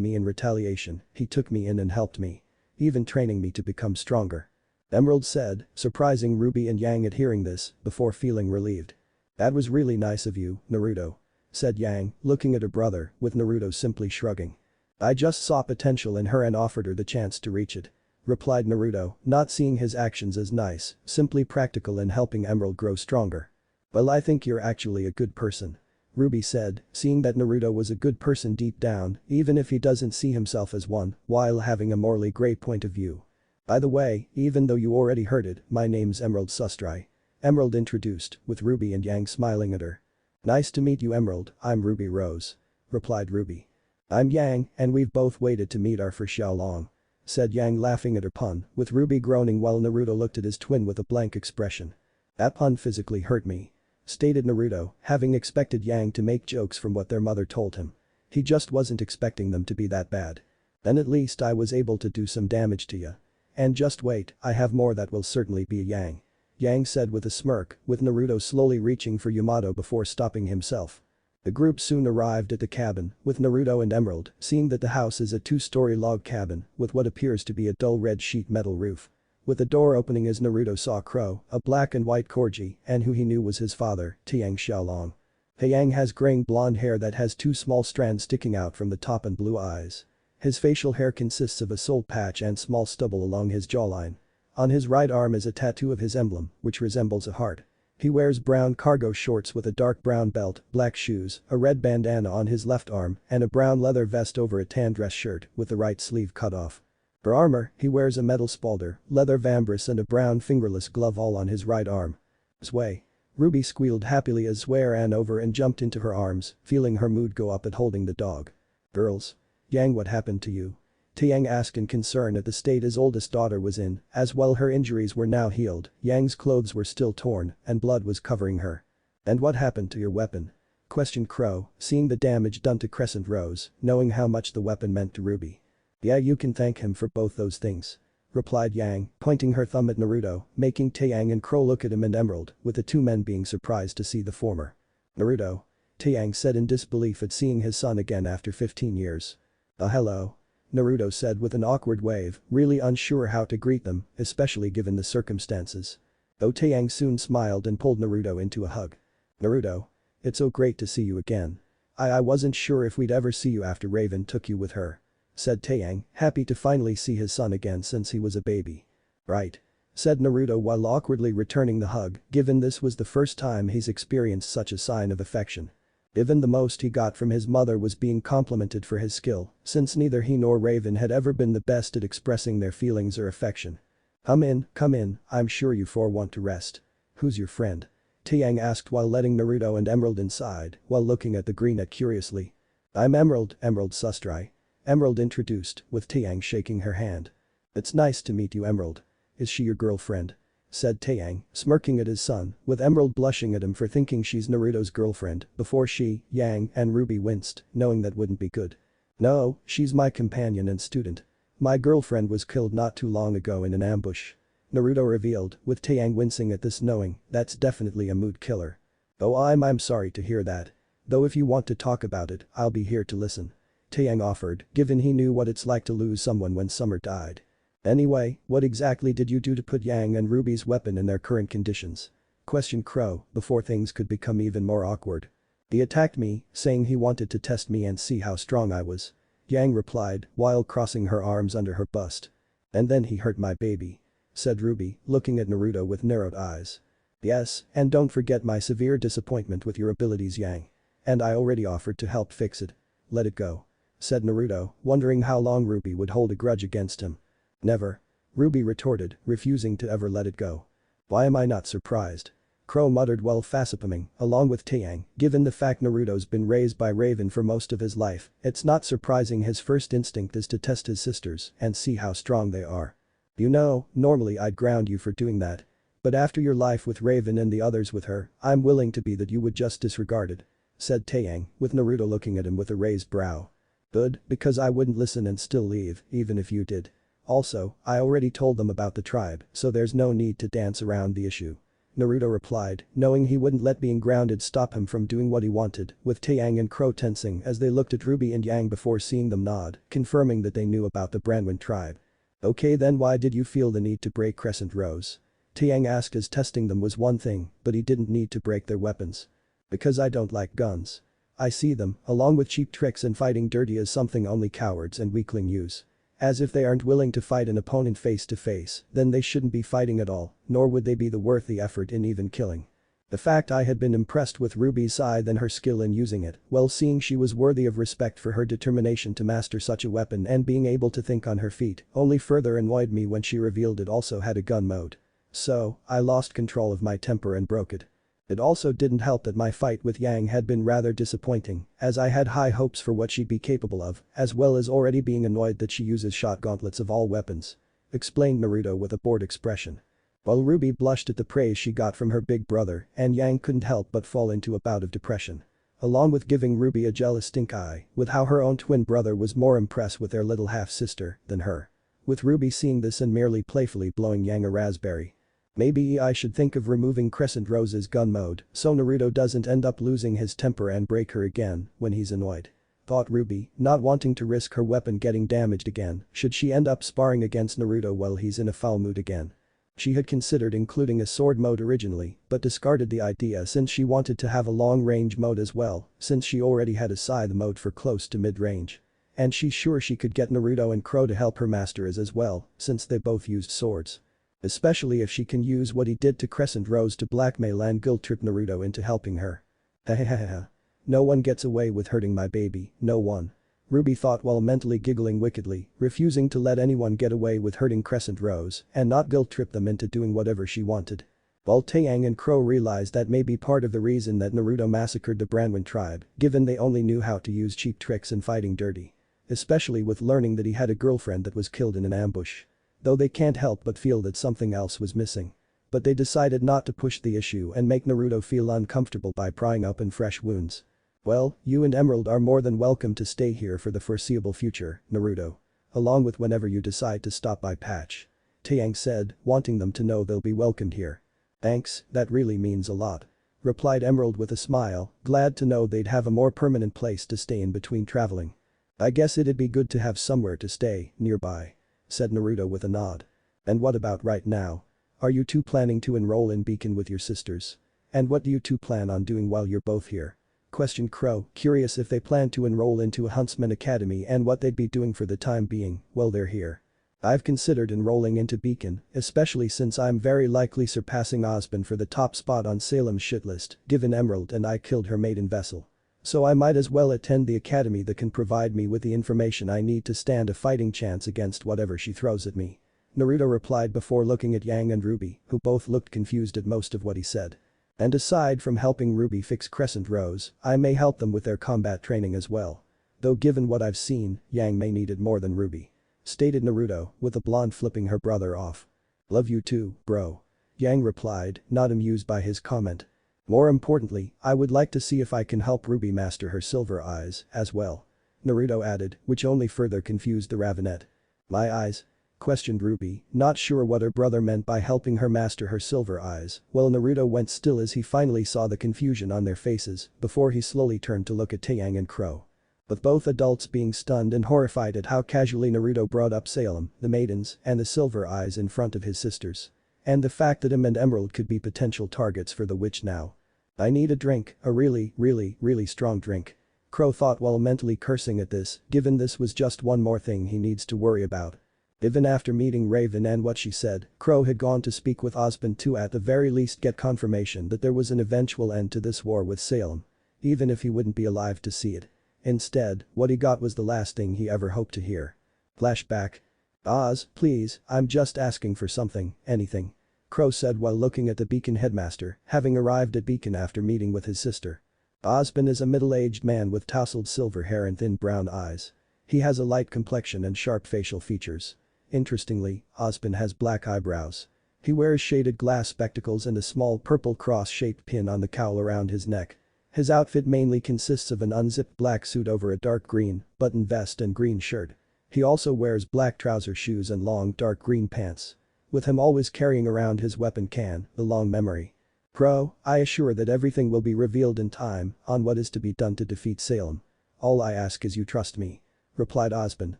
me in retaliation, he took me in and helped me. Even training me to become stronger," Emerald said, surprising Ruby and Yang at hearing this, before feeling relieved. "That was really nice of you, Naruto," said Yang, looking at her brother, with Naruto simply shrugging. "I just saw potential in her and offered her the chance to reach it," replied Naruto, not seeing his actions as nice, simply practical in helping Emerald grow stronger. "Well, I think you're actually a good person," Ruby said, seeing that Naruto was a good person deep down, even if he doesn't see himself as one, while having a morally gray point of view. "By the way, even though you already heard it, my name's Emerald Sustrai," Emerald introduced, with Ruby and Yang smiling at her. "Nice to meet you, Emerald, I'm Ruby Rose," replied Ruby. "I'm Yang, and we've both waited to meet our for so long," said Yang, laughing at her pun, with Ruby groaning while Naruto looked at his twin with a blank expression. "That pun physically hurt me," stated Naruto, having expected Yang to make jokes from what their mother told him. He just wasn't expecting them to be that bad. "Then at least I was able to do some damage to ya. And just wait, I have more that will certainly be Yang," Yang said with a smirk, with Naruto slowly reaching for Yamato before stopping himself. The group soon arrived at the cabin, with Naruto and Emerald, seeing that the house is a two-story log cabin with what appears to be a dull red sheet metal roof. With the door opening as Naruto saw Crow, a black and white corgi, and who he knew was his father, Tiang Xiaolong. Tiang has graying blonde hair that has two small strands sticking out from the top and blue eyes. His facial hair consists of a soul patch and small stubble along his jawline. On his right arm is a tattoo of his emblem, which resembles a heart. He wears brown cargo shorts with a dark brown belt, black shoes, a red bandana on his left arm, and a brown leather vest over a tan dress shirt with the right sleeve cut off. For armor, he wears a metal spalder, leather vambrace and a brown fingerless glove all on his right arm. "Sway." Ruby squealed happily as Sway ran over and jumped into her arms, feeling her mood go up at holding the dog. "Girls. Yang, what happened to you?" Tiang asked in concern at the state his oldest daughter was in, as while her injuries were now healed, Yang's clothes were still torn and blood was covering her. "And what happened to your weapon?" Questioned Crow, seeing the damage done to Crescent Rose, knowing how much the weapon meant to Ruby. Yeah, you can thank him for both those things. Replied Yang, pointing her thumb at Naruto, making Taeyang and Crow look at him and Emerald, with the two men being surprised to see the former. Naruto. Taeyang said in disbelief at seeing his son again after 15 years. Hello. Naruto said with an awkward wave, really unsure how to greet them, especially given the circumstances. Though Taeyang soon smiled and pulled Naruto into a hug. Naruto. It's so great to see you again. I wasn't sure if we'd ever see you after Raven took you with her. Said Taeyang, happy to finally see his son again since he was a baby. Right. Said Naruto while awkwardly returning the hug, given this was the first time he's experienced such a sign of affection. Even the most he got from his mother was being complimented for his skill, since neither he nor Raven had ever been the best at expressing their feelings or affection. Come in, I'm sure you four want to rest. Who's your friend? Taeyang asked while letting Naruto and Emerald inside, while looking at the greenette curiously. I'm Emerald Sustrai. Emerald introduced, with Taeyang shaking her hand. It's nice to meet you, Emerald. Is she your girlfriend? Said Taeyang, smirking at his son, with Emerald blushing at him for thinking she's Naruto's girlfriend, before she, Yang, and Ruby winced, knowing that wouldn't be good. No, she's my companion and student. My girlfriend was killed not too long ago in an ambush. Naruto revealed, with Taeyang wincing at this knowing, that's definitely a mood killer. Oh, I'm sorry to hear that. Though if you want to talk about it, I'll be here to listen. Taeyang offered, given he knew what it's like to lose someone when Summer died. Anyway, what exactly did you do to put Yang and Ruby's weapon in their current conditions? Questioned Crow, before things could become even more awkward. He attacked me, saying he wanted to test me and see how strong I was. Yang replied, while crossing her arms under her bust. And then he hurt my baby. Said Ruby, looking at Naruto with narrowed eyes. Yes, and don't forget my severe disappointment with your abilities, Yang. And I already offered to help fix it. Let it go. Said Naruto, wondering how long Ruby would hold a grudge against him. Never. Ruby retorted, refusing to ever let it go. Why am I not surprised? Crow muttered while facepalming, along with Taeyang, given the fact Naruto's been raised by Raven for most of his life, it's not surprising his first instinct is to test his sisters and see how strong they are. You know, normally I'd ground you for doing that. But after your life with Raven and the others with her, I'm willing to be that you would just disregard it. Said Taeyang, with Naruto looking at him with a raised brow. Good, because I wouldn't listen and still leave, even if you did. Also, I already told them about the tribe, so there's no need to dance around the issue. Naruto replied, knowing he wouldn't let being grounded stop him from doing what he wanted, with Taeyang and Crow tensing as they looked at Ruby and Yang before seeing them nod, confirming that they knew about the Branwin tribe. Okay then, why did you feel the need to break Crescent Rose? Taeyang asked as testing them was one thing, but he didn't need to break their weapons. Because I don't like guns. I see them, along with cheap tricks and fighting dirty, as something only cowards and weakling use. As if they aren't willing to fight an opponent face to face, then they shouldn't be fighting at all, nor would they be worth the effort in even killing. The fact I had been impressed with Ruby's side and her skill in using it, well, seeing she was worthy of respect for her determination to master such a weapon and being able to think on her feet, only further annoyed me when she revealed it also had a gun mode. So, I lost control of my temper and broke it. It also didn't help that my fight with Yang had been rather disappointing, as I had high hopes for what she'd be capable of, as well as already being annoyed that she uses shot gauntlets of all weapons. Explained Naruto with a bored expression. While Ruby blushed at the praise she got from her big brother, and Yang couldn't help but fall into a bout of depression. Along with giving Ruby a jealous stink eye, with how her own twin brother was more impressed with their little half-sister than her. With Ruby seeing this and merely playfully blowing Yang a raspberry. Maybe I should think of removing Crescent Rose's gun mode so Naruto doesn't end up losing his temper and break her again when he's annoyed. Thought Ruby, not wanting to risk her weapon getting damaged again should she end up sparring against Naruto while he's in a foul mood again. She had considered including a sword mode originally, but discarded the idea since she wanted to have a long-range mode as well, since she already had a scythe mode for close to mid-range. And she's sure she could get Naruto and Crow to help her master as well, since they both used swords. Especially if she can use what he did to Crescent Rose to blackmail and guilt-trip Naruto into helping her. Hahaha. No one gets away with hurting my baby, no one. Ruby thought while mentally giggling wickedly, refusing to let anyone get away with hurting Crescent Rose and not guilt-trip them into doing whatever she wanted. While Taeyang and Crow realized that may be part of the reason that Naruto massacred the Branwin tribe, given they only knew how to use cheap tricks and fighting dirty. Especially with learning that he had a girlfriend that was killed in an ambush. Though they can't help but feel that something else was missing. But they decided not to push the issue and make Naruto feel uncomfortable by prying open fresh wounds. Well, you and Emerald are more than welcome to stay here for the foreseeable future, Naruto. Along with whenever you decide to stop by Patch. Taeyang said, wanting them to know they'll be welcomed here. Thanks, that really means a lot. Replied Emerald with a smile, glad to know they'd have a more permanent place to stay in between traveling. I guess it'd be good to have somewhere to stay, nearby. Said Naruto with a nod. And what about right now? Are you two planning to enroll in Beacon with your sisters? And what do you two plan on doing while you're both here? Questioned Crow, curious if they plan to enroll into a Huntsman Academy and what they'd be doing for the time being while they're here. I've considered enrolling into Beacon, especially since I'm very likely surpassing Osborne for the top spot on Salem's shitlist, given Emerald and I killed her maiden vessel. So I might as well attend the academy that can provide me with the information I need to stand a fighting chance against whatever she throws at me. Naruto replied before looking at Yang and Ruby, who both looked confused at most of what he said. And aside from helping Ruby fix Crescent Rose, I may help them with their combat training as well. Though given what I've seen, Yang may need it more than Ruby. Stated Naruto, with the blonde flipping her brother off. Love you too, bro. Yang replied, not amused by his comment. More importantly, I would like to see if I can help Ruby master her silver eyes, as well. Naruto added, which only further confused the Ravenet. My eyes? Questioned Ruby, not sure what her brother meant by helping her master her silver eyes, while Naruto went still as he finally saw the confusion on their faces, before he slowly turned to look at Taeyang and Crow. With both adults being stunned and horrified at how casually Naruto brought up Salem, the maidens, and the silver eyes in front of his sisters. And the fact that him and Emerald could be potential targets for the witch now. I need a drink, a really strong drink. Crow thought while mentally cursing at this, given this was just one more thing he needs to worry about. Even after meeting Raven and what she said, Crow had gone to speak with Osborne to at the very least get confirmation that there was an eventual end to this war with Salem. Even if he wouldn't be alive to see it. Instead, what he got was the last thing he ever hoped to hear. Flashback. Oz, please, I'm just asking for something, anything. Crow said while looking at the Beacon headmaster, having arrived at Beacon after meeting with his sister. Osborne is a middle-aged man with tousled silver hair and thin brown eyes. He has a light complexion and sharp facial features. Interestingly, Osborne has black eyebrows. He wears shaded glass spectacles and a small purple cross-shaped pin on the cowl around his neck. His outfit mainly consists of an unzipped black suit over a dark green button vest and green shirt. He also wears black trouser shoes and long dark green pants. With him always carrying around his weapon can, the long memory. Crow, I assure that everything will be revealed in time on what is to be done to defeat Salem. All I ask is you trust me. Replied Osborne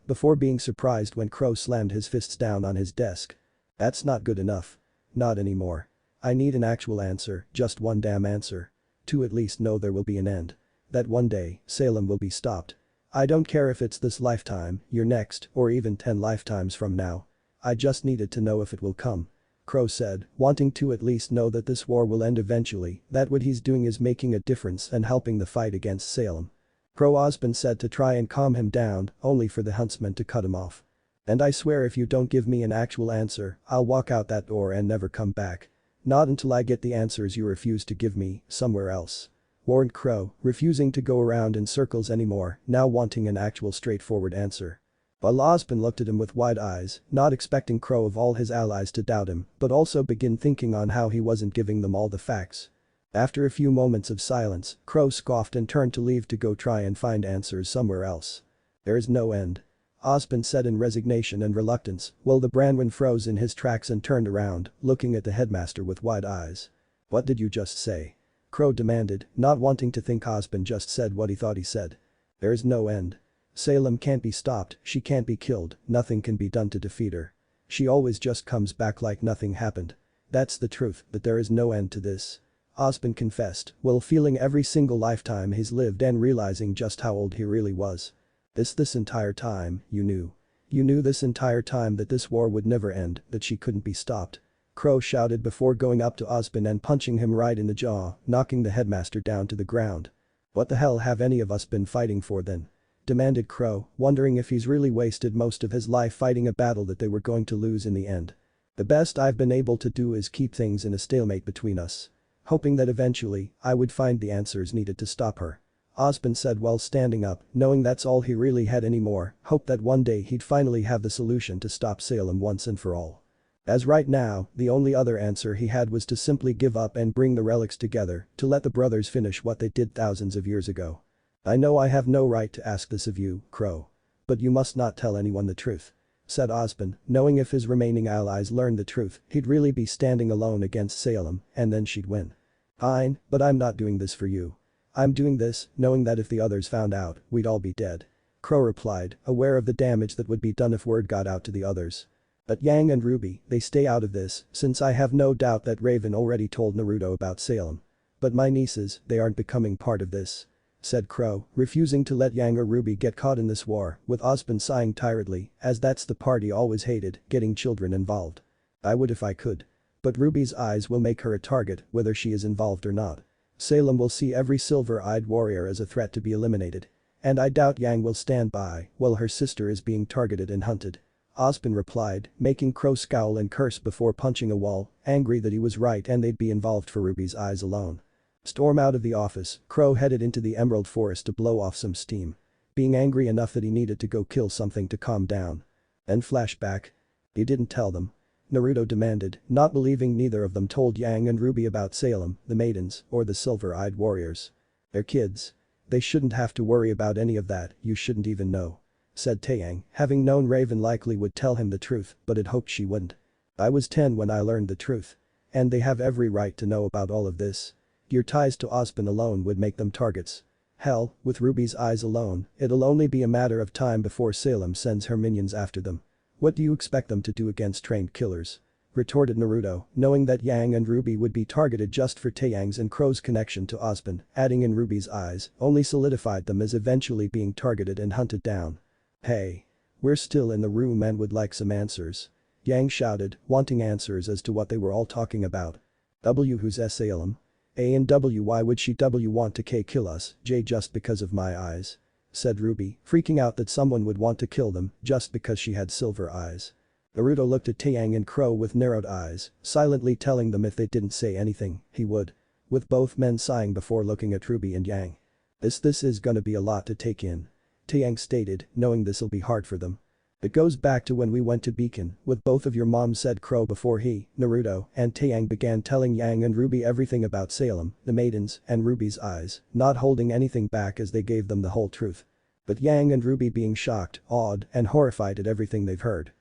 before being surprised when Crow slammed his fists down on his desk. That's not good enough. Not anymore. I need an actual answer, just one damn answer. To at least know there will be an end. That one day, Salem will be stopped. I don't care if it's this lifetime, your next, or even 10 lifetimes from now. I just needed to know if it will come. Crow said, wanting to at least know that this war will end eventually, that what he's doing is making a difference and helping the fight against Salem. Crow Osborne said to try and calm him down, only for the huntsman to cut him off. And I swear if you don't give me an actual answer, I'll walk out that door and never come back. Not until I get the answers you refuse to give me, somewhere else. Warned Crow, refusing to go around in circles anymore, now wanting an actual straightforward answer. While Osborne looked at him with wide eyes, not expecting Crow of all his allies to doubt him, but also begin thinking on how he wasn't giving them all the facts. After a few moments of silence, Crow scoffed and turned to leave to go try and find answers somewhere else. There's no end. Osborne said in resignation and reluctance, while the Branwin froze in his tracks and turned around, looking at the headmaster with wide eyes. What did you just say? Crow demanded, not wanting to think Osborne just said what he thought he said. There's no end. Salem can't be stopped, she can't be killed, nothing can be done to defeat her. She always just comes back like nothing happened. That's the truth, but there is no end to this. Osborne confessed, while feeling every single lifetime he's lived and realizing just how old he really was. This entire time, you knew. You knew this entire time that this war would never end, that she couldn't be stopped. Crow shouted before going up to Osborne and punching him right in the jaw, knocking the headmaster down to the ground. What the hell have any of us been fighting for then? Demanded Crow, wondering if he's really wasted most of his life fighting a battle that they were going to lose in the end. The best I've been able to do is keep things in a stalemate between us. Hoping that eventually, I would find the answers needed to stop her. Osborne said while standing up, knowing that's all he really had anymore, hoped that one day he'd finally have the solution to stop Salem once and for all. As right now, the only other answer he had was to simply give up and bring the relics together to let the brothers finish what they did thousands of years ago. I know I have no right to ask this of you, Crow. But you must not tell anyone the truth," said Osmond, knowing if his remaining allies learned the truth, he'd really be standing alone against Salem, and then she'd win. "Fine, but I'm not doing this for you. I'm doing this, knowing that if the others found out, we'd all be dead," Crow replied, aware of the damage that would be done if word got out to the others. "But Yang and Ruby, they stay out of this, since I have no doubt that Raven already told Naruto about Salem. But my nieces, they aren't becoming part of this," said Crow, refusing to let Yang or Ruby get caught in this war, with Osmond sighing tiredly, as that's the part he always hated, getting children involved. "I would if I could. But Ruby's eyes will make her a target, whether she is involved or not. Salem will see every silver-eyed warrior as a threat to be eliminated. And I doubt Yang will stand by while her sister is being targeted and hunted," Osmond replied, making Crow scowl and curse before punching a wall, angry that he was right and they'd be involved for Ruby's eyes alone. Storm out of the office, Crow headed into the Emerald Forest to blow off some steam. Being angry enough that he needed to go kill something to calm down. Then flashback. "You didn't tell them," Naruto demanded, not believing neither of them told Yang and Ruby about Salem, the maidens, or the silver-eyed warriors. "They're kids. They shouldn't have to worry about any of that, you shouldn't even know," said Taeyang, having known Raven likely would tell him the truth but had hoped she wouldn't. "I was 10 when I learned the truth. And they have every right to know about all of this. Your ties to Osmond alone would make them targets. Hell, with Ruby's eyes alone, it'll only be a matter of time before Salem sends her minions after them. What do you expect them to do against trained killers?" retorted Naruto, knowing that Yang and Ruby would be targeted just for Taeyang's and Crow's connection to Osmond, adding in Ruby's eyes only solidified them as eventually being targeted and hunted down. "Hey. We're still in the room and would like some answers," Yang shouted, wanting answers as to what they were all talking about. "W who's Salem? A and W why would she W want to kill us, J just because of my eyes?" said Ruby, freaking out that someone would want to kill them just because she had silver eyes. Naruto looked at Taeyang and Crow with narrowed eyes, silently telling them if they didn't say anything, he would. With both men sighing before looking at Ruby and Yang. This is gonna be a lot to take in," Taeyang stated, knowing this'll be hard for them. "It goes back to when we went to Beacon with both of your moms," said Crow before he, Naruto, and Taeyang began telling Yang and Ruby everything about Salem, the maidens, and Ruby's eyes, not holding anything back as they gave them the whole truth. But Yang and Ruby being shocked, awed, and horrified at everything they've heard.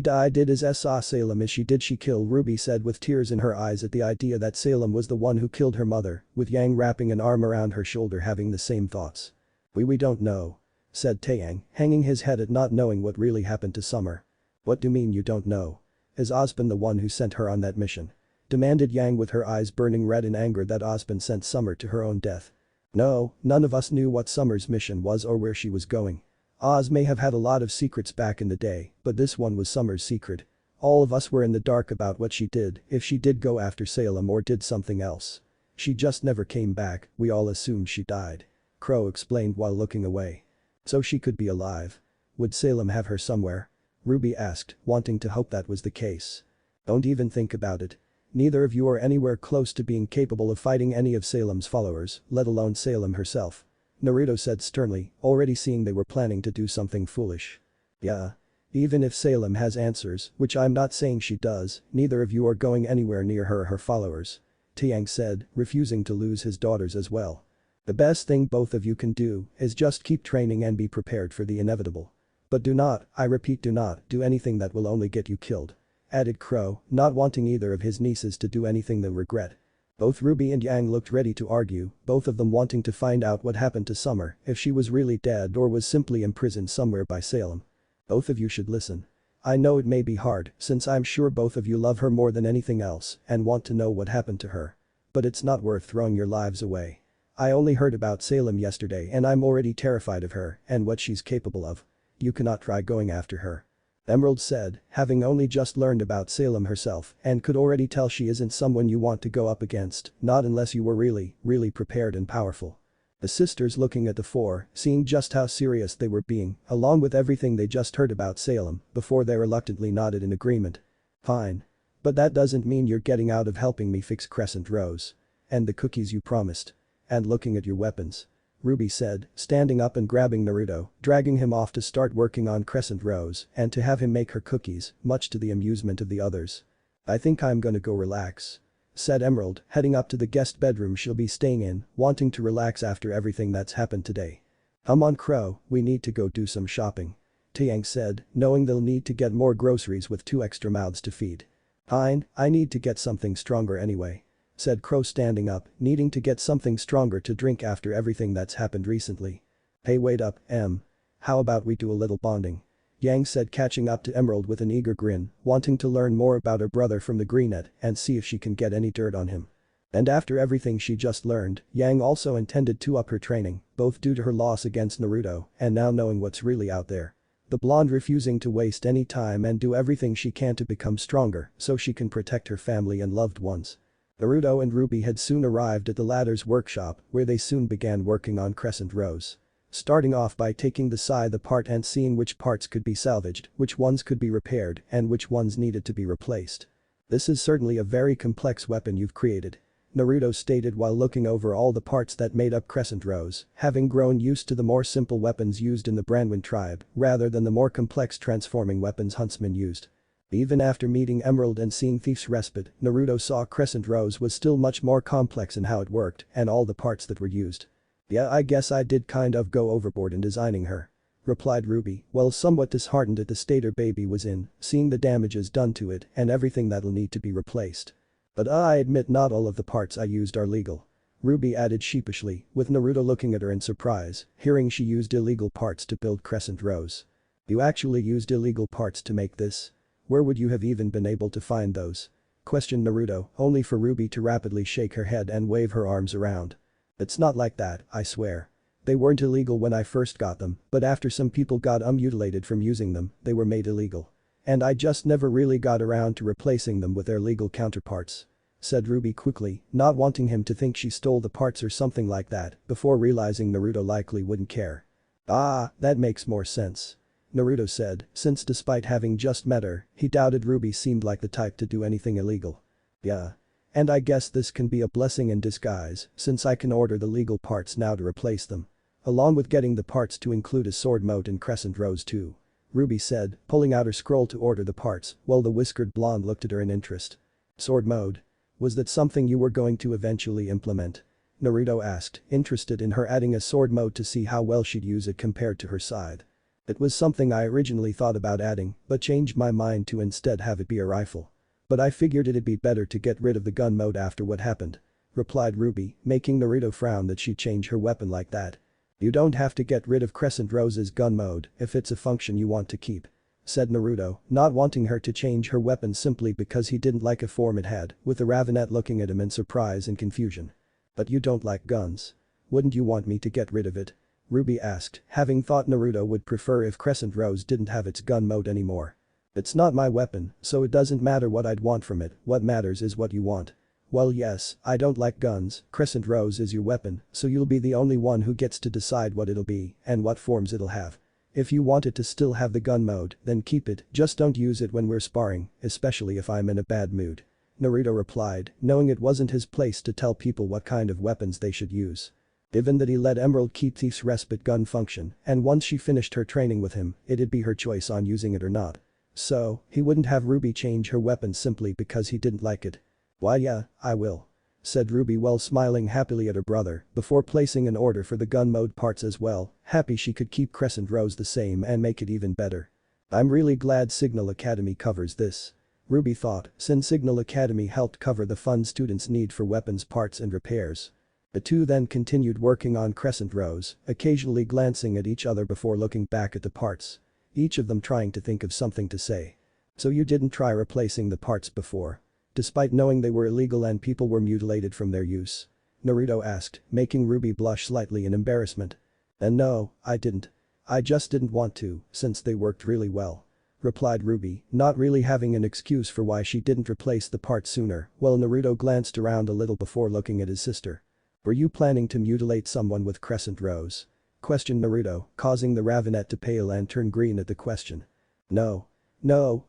"I did as saw Salem as she did she kill," Ruby said with tears in her eyes at the idea that Salem was the one who killed her mother, with Yang wrapping an arm around her shoulder having the same thoughts. We don't know," said Taeyang, hanging his head at not knowing what really happened to Summer. "What do you mean you don't know? Is Osmond the one who sent her on that mission?" demanded Yang with her eyes burning red in anger that Osmond sent Summer to her own death. "No, none of us knew what Summer's mission was or where she was going. Oz may have had a lot of secrets back in the day, but this one was Summer's secret. All of us were in the dark about what she did, if she did go after Salem or did something else. She just never came back, we all assumed she died," Crow explained while looking away. "So she could be alive. Would Salem have her somewhere?" Ruby asked, wanting to hope that was the case. "Don't even think about it. Neither of you are anywhere close to being capable of fighting any of Salem's followers, let alone Salem herself," Naruto said sternly, already seeing they were planning to do something foolish. "Yeah. Even if Salem has answers, which I'm not saying she does, neither of you are going anywhere near her or her followers," Taeyang said, refusing to lose his daughters as well. "The best thing both of you can do is just keep training and be prepared for the inevitable. But do not, I repeat do not, do anything that will only get you killed," added Crow, not wanting either of his nieces to do anything they'll regret. Both Ruby and Yang looked ready to argue, both of them wanting to find out what happened to Summer, if she was really dead or was simply imprisoned somewhere by Salem. "Both of you should listen. I know it may be hard, since I'm sure both of you love her more than anything else and want to know what happened to her. But it's not worth throwing your lives away. I only heard about Salem yesterday and I'm already terrified of her and what she's capable of. You cannot try going after her," Emerald said, having only just learned about Salem herself and could already tell she isn't someone you want to go up against, not unless you were really prepared and powerful. The sisters looking at the four, seeing just how serious they were being, along with everything they just heard about Salem, before they reluctantly nodded in agreement. "Fine. But that doesn't mean you're getting out of helping me fix Crescent Rose. And the cookies you promised. And looking at your weapons," Ruby said, standing up and grabbing Naruto, dragging him off to start working on Crescent Rose and to have him make her cookies, much to the amusement of the others. "I think I'm gonna go relax," said Emerald, heading up to the guest bedroom she'll be staying in, wanting to relax after everything that's happened today. "Come on Crow, we need to go do some shopping," Tiang said, knowing they'll need to get more groceries with 2 extra mouths to feed. "Fine, I need to get something stronger anyway," said Crow standing up, needing to get something stronger to drink after everything that's happened recently. "Hey wait up, Em. How about we do a little bonding?" Yang said, catching up to Emerald with an eager grin, wanting to learn more about her brother from the greenet and see if she can get any dirt on him. And after everything she just learned, Yang also intended to up her training, both due to her loss against Naruto and now knowing what's really out there. The blonde refusing to waste any time and do everything she can to become stronger so she can protect her family and loved ones. Naruto and Ruby had soon arrived at the latter's workshop where they soon began working on crescent rows. Starting off by taking the scythe apart and seeing which parts could be salvaged, which ones could be repaired, and which ones needed to be replaced. "This is certainly a very complex weapon you've created," Naruto stated while looking over all the parts that made up crescent rows, having grown used to the more simple weapons used in the Branwin tribe rather than the more complex transforming weapons huntsmen used. Even after meeting Emerald and seeing Thief's Respite, Naruto saw crescent rows was still much more complex in how it worked and all the parts that were used. "Yeah, I guess I did kind of go overboard in designing her," replied Ruby, while somewhat disheartened at the state her baby was in, seeing the damages done to it and everything that'll need to be replaced. "But I admit not all of the parts I used are legal," Ruby added sheepishly, with Naruto looking at her in surprise, hearing she used illegal parts to build crescent rows. "You actually used illegal parts to make this? Where would you have even been able to find those?" questioned Naruto, only for Ruby to rapidly shake her head and wave her arms around. "It's not like that, I swear. They weren't illegal when I first got them, but after some people got mutilated from using them, they were made illegal. And I just never really got around to replacing them with their legal counterparts," said Ruby quickly, not wanting him to think she stole the parts or something like that before realizing Naruto likely wouldn't care. "Ah, that makes more sense," Naruto said, since despite having just met her, he doubted Ruby seemed like the type to do anything illegal. "Yeah. And I guess this can be a blessing in disguise since I can order the legal parts now to replace them. Along with getting the parts to include a sword mode and crescent rows too," Ruby said, pulling out her scroll to order the parts while the whiskered blonde looked at her in interest. "Sword mode? Was that something you were going to eventually implement?" Naruto asked, interested in her adding a sword mode to see how well she'd use it compared to her scythe. "It was something I originally thought about adding, but changed my mind to instead have it be a rifle. But I figured it'd be better to get rid of the gun mode after what happened," replied Ruby, making Naruto frown that she'd change her weapon like that. "You don't have to get rid of Crescent Rose's gun mode if it's a function you want to keep," said Naruto, not wanting her to change her weapon simply because he didn't like a form it had, with the Ravenet looking at him in surprise and confusion. "But you don't like guns. Wouldn't you want me to get rid of it?" Ruby asked, having thought Naruto would prefer if Crescent Rose didn't have its gun mode anymore. "It's not my weapon, so it doesn't matter what I'd want from it, what matters is what you want." "Well yes, I don't like guns, Crescent Rose is your weapon, so you'll be the only one who gets to decide what it'll be and what forms it'll have. If you want it to still have the gun mode, then keep it, just don't use it when we're sparring, especially if I'm in a bad mood," Naruto replied, knowing it wasn't his place to tell people what kind of weapons they should use. Given that he let Emerald keep Thief's Respite gun function, and once she finished her training with him, it'd be her choice on using it or not. So, he wouldn't have Ruby change her weapon simply because he didn't like it. "Why yeah, I will," said Ruby while smiling happily at her brother before placing an order for the gun mode parts as well, happy she could keep Crescent Rose the same and make it even better. "I'm really glad Signal Academy covers this," Ruby thought, since Signal Academy helped cover the funds students need for weapons parts and repairs. The two then continued working on Crescent Rose, occasionally glancing at each other before looking back at the parts. Each of them trying to think of something to say. "So you didn't try replacing the parts before? Despite knowing they were illegal and people were mutilated from their use?" Naruto asked, making Ruby blush slightly in embarrassment. "And no, I didn't. I just didn't want to, since they worked really well," replied Ruby, not really having an excuse for why she didn't replace the parts sooner, while Naruto glanced around a little before looking at his sister. "Were you planning to mutilate someone with Crescent Rose?" questioned Naruto, causing the Ravenet to pale and turn green at the question. No,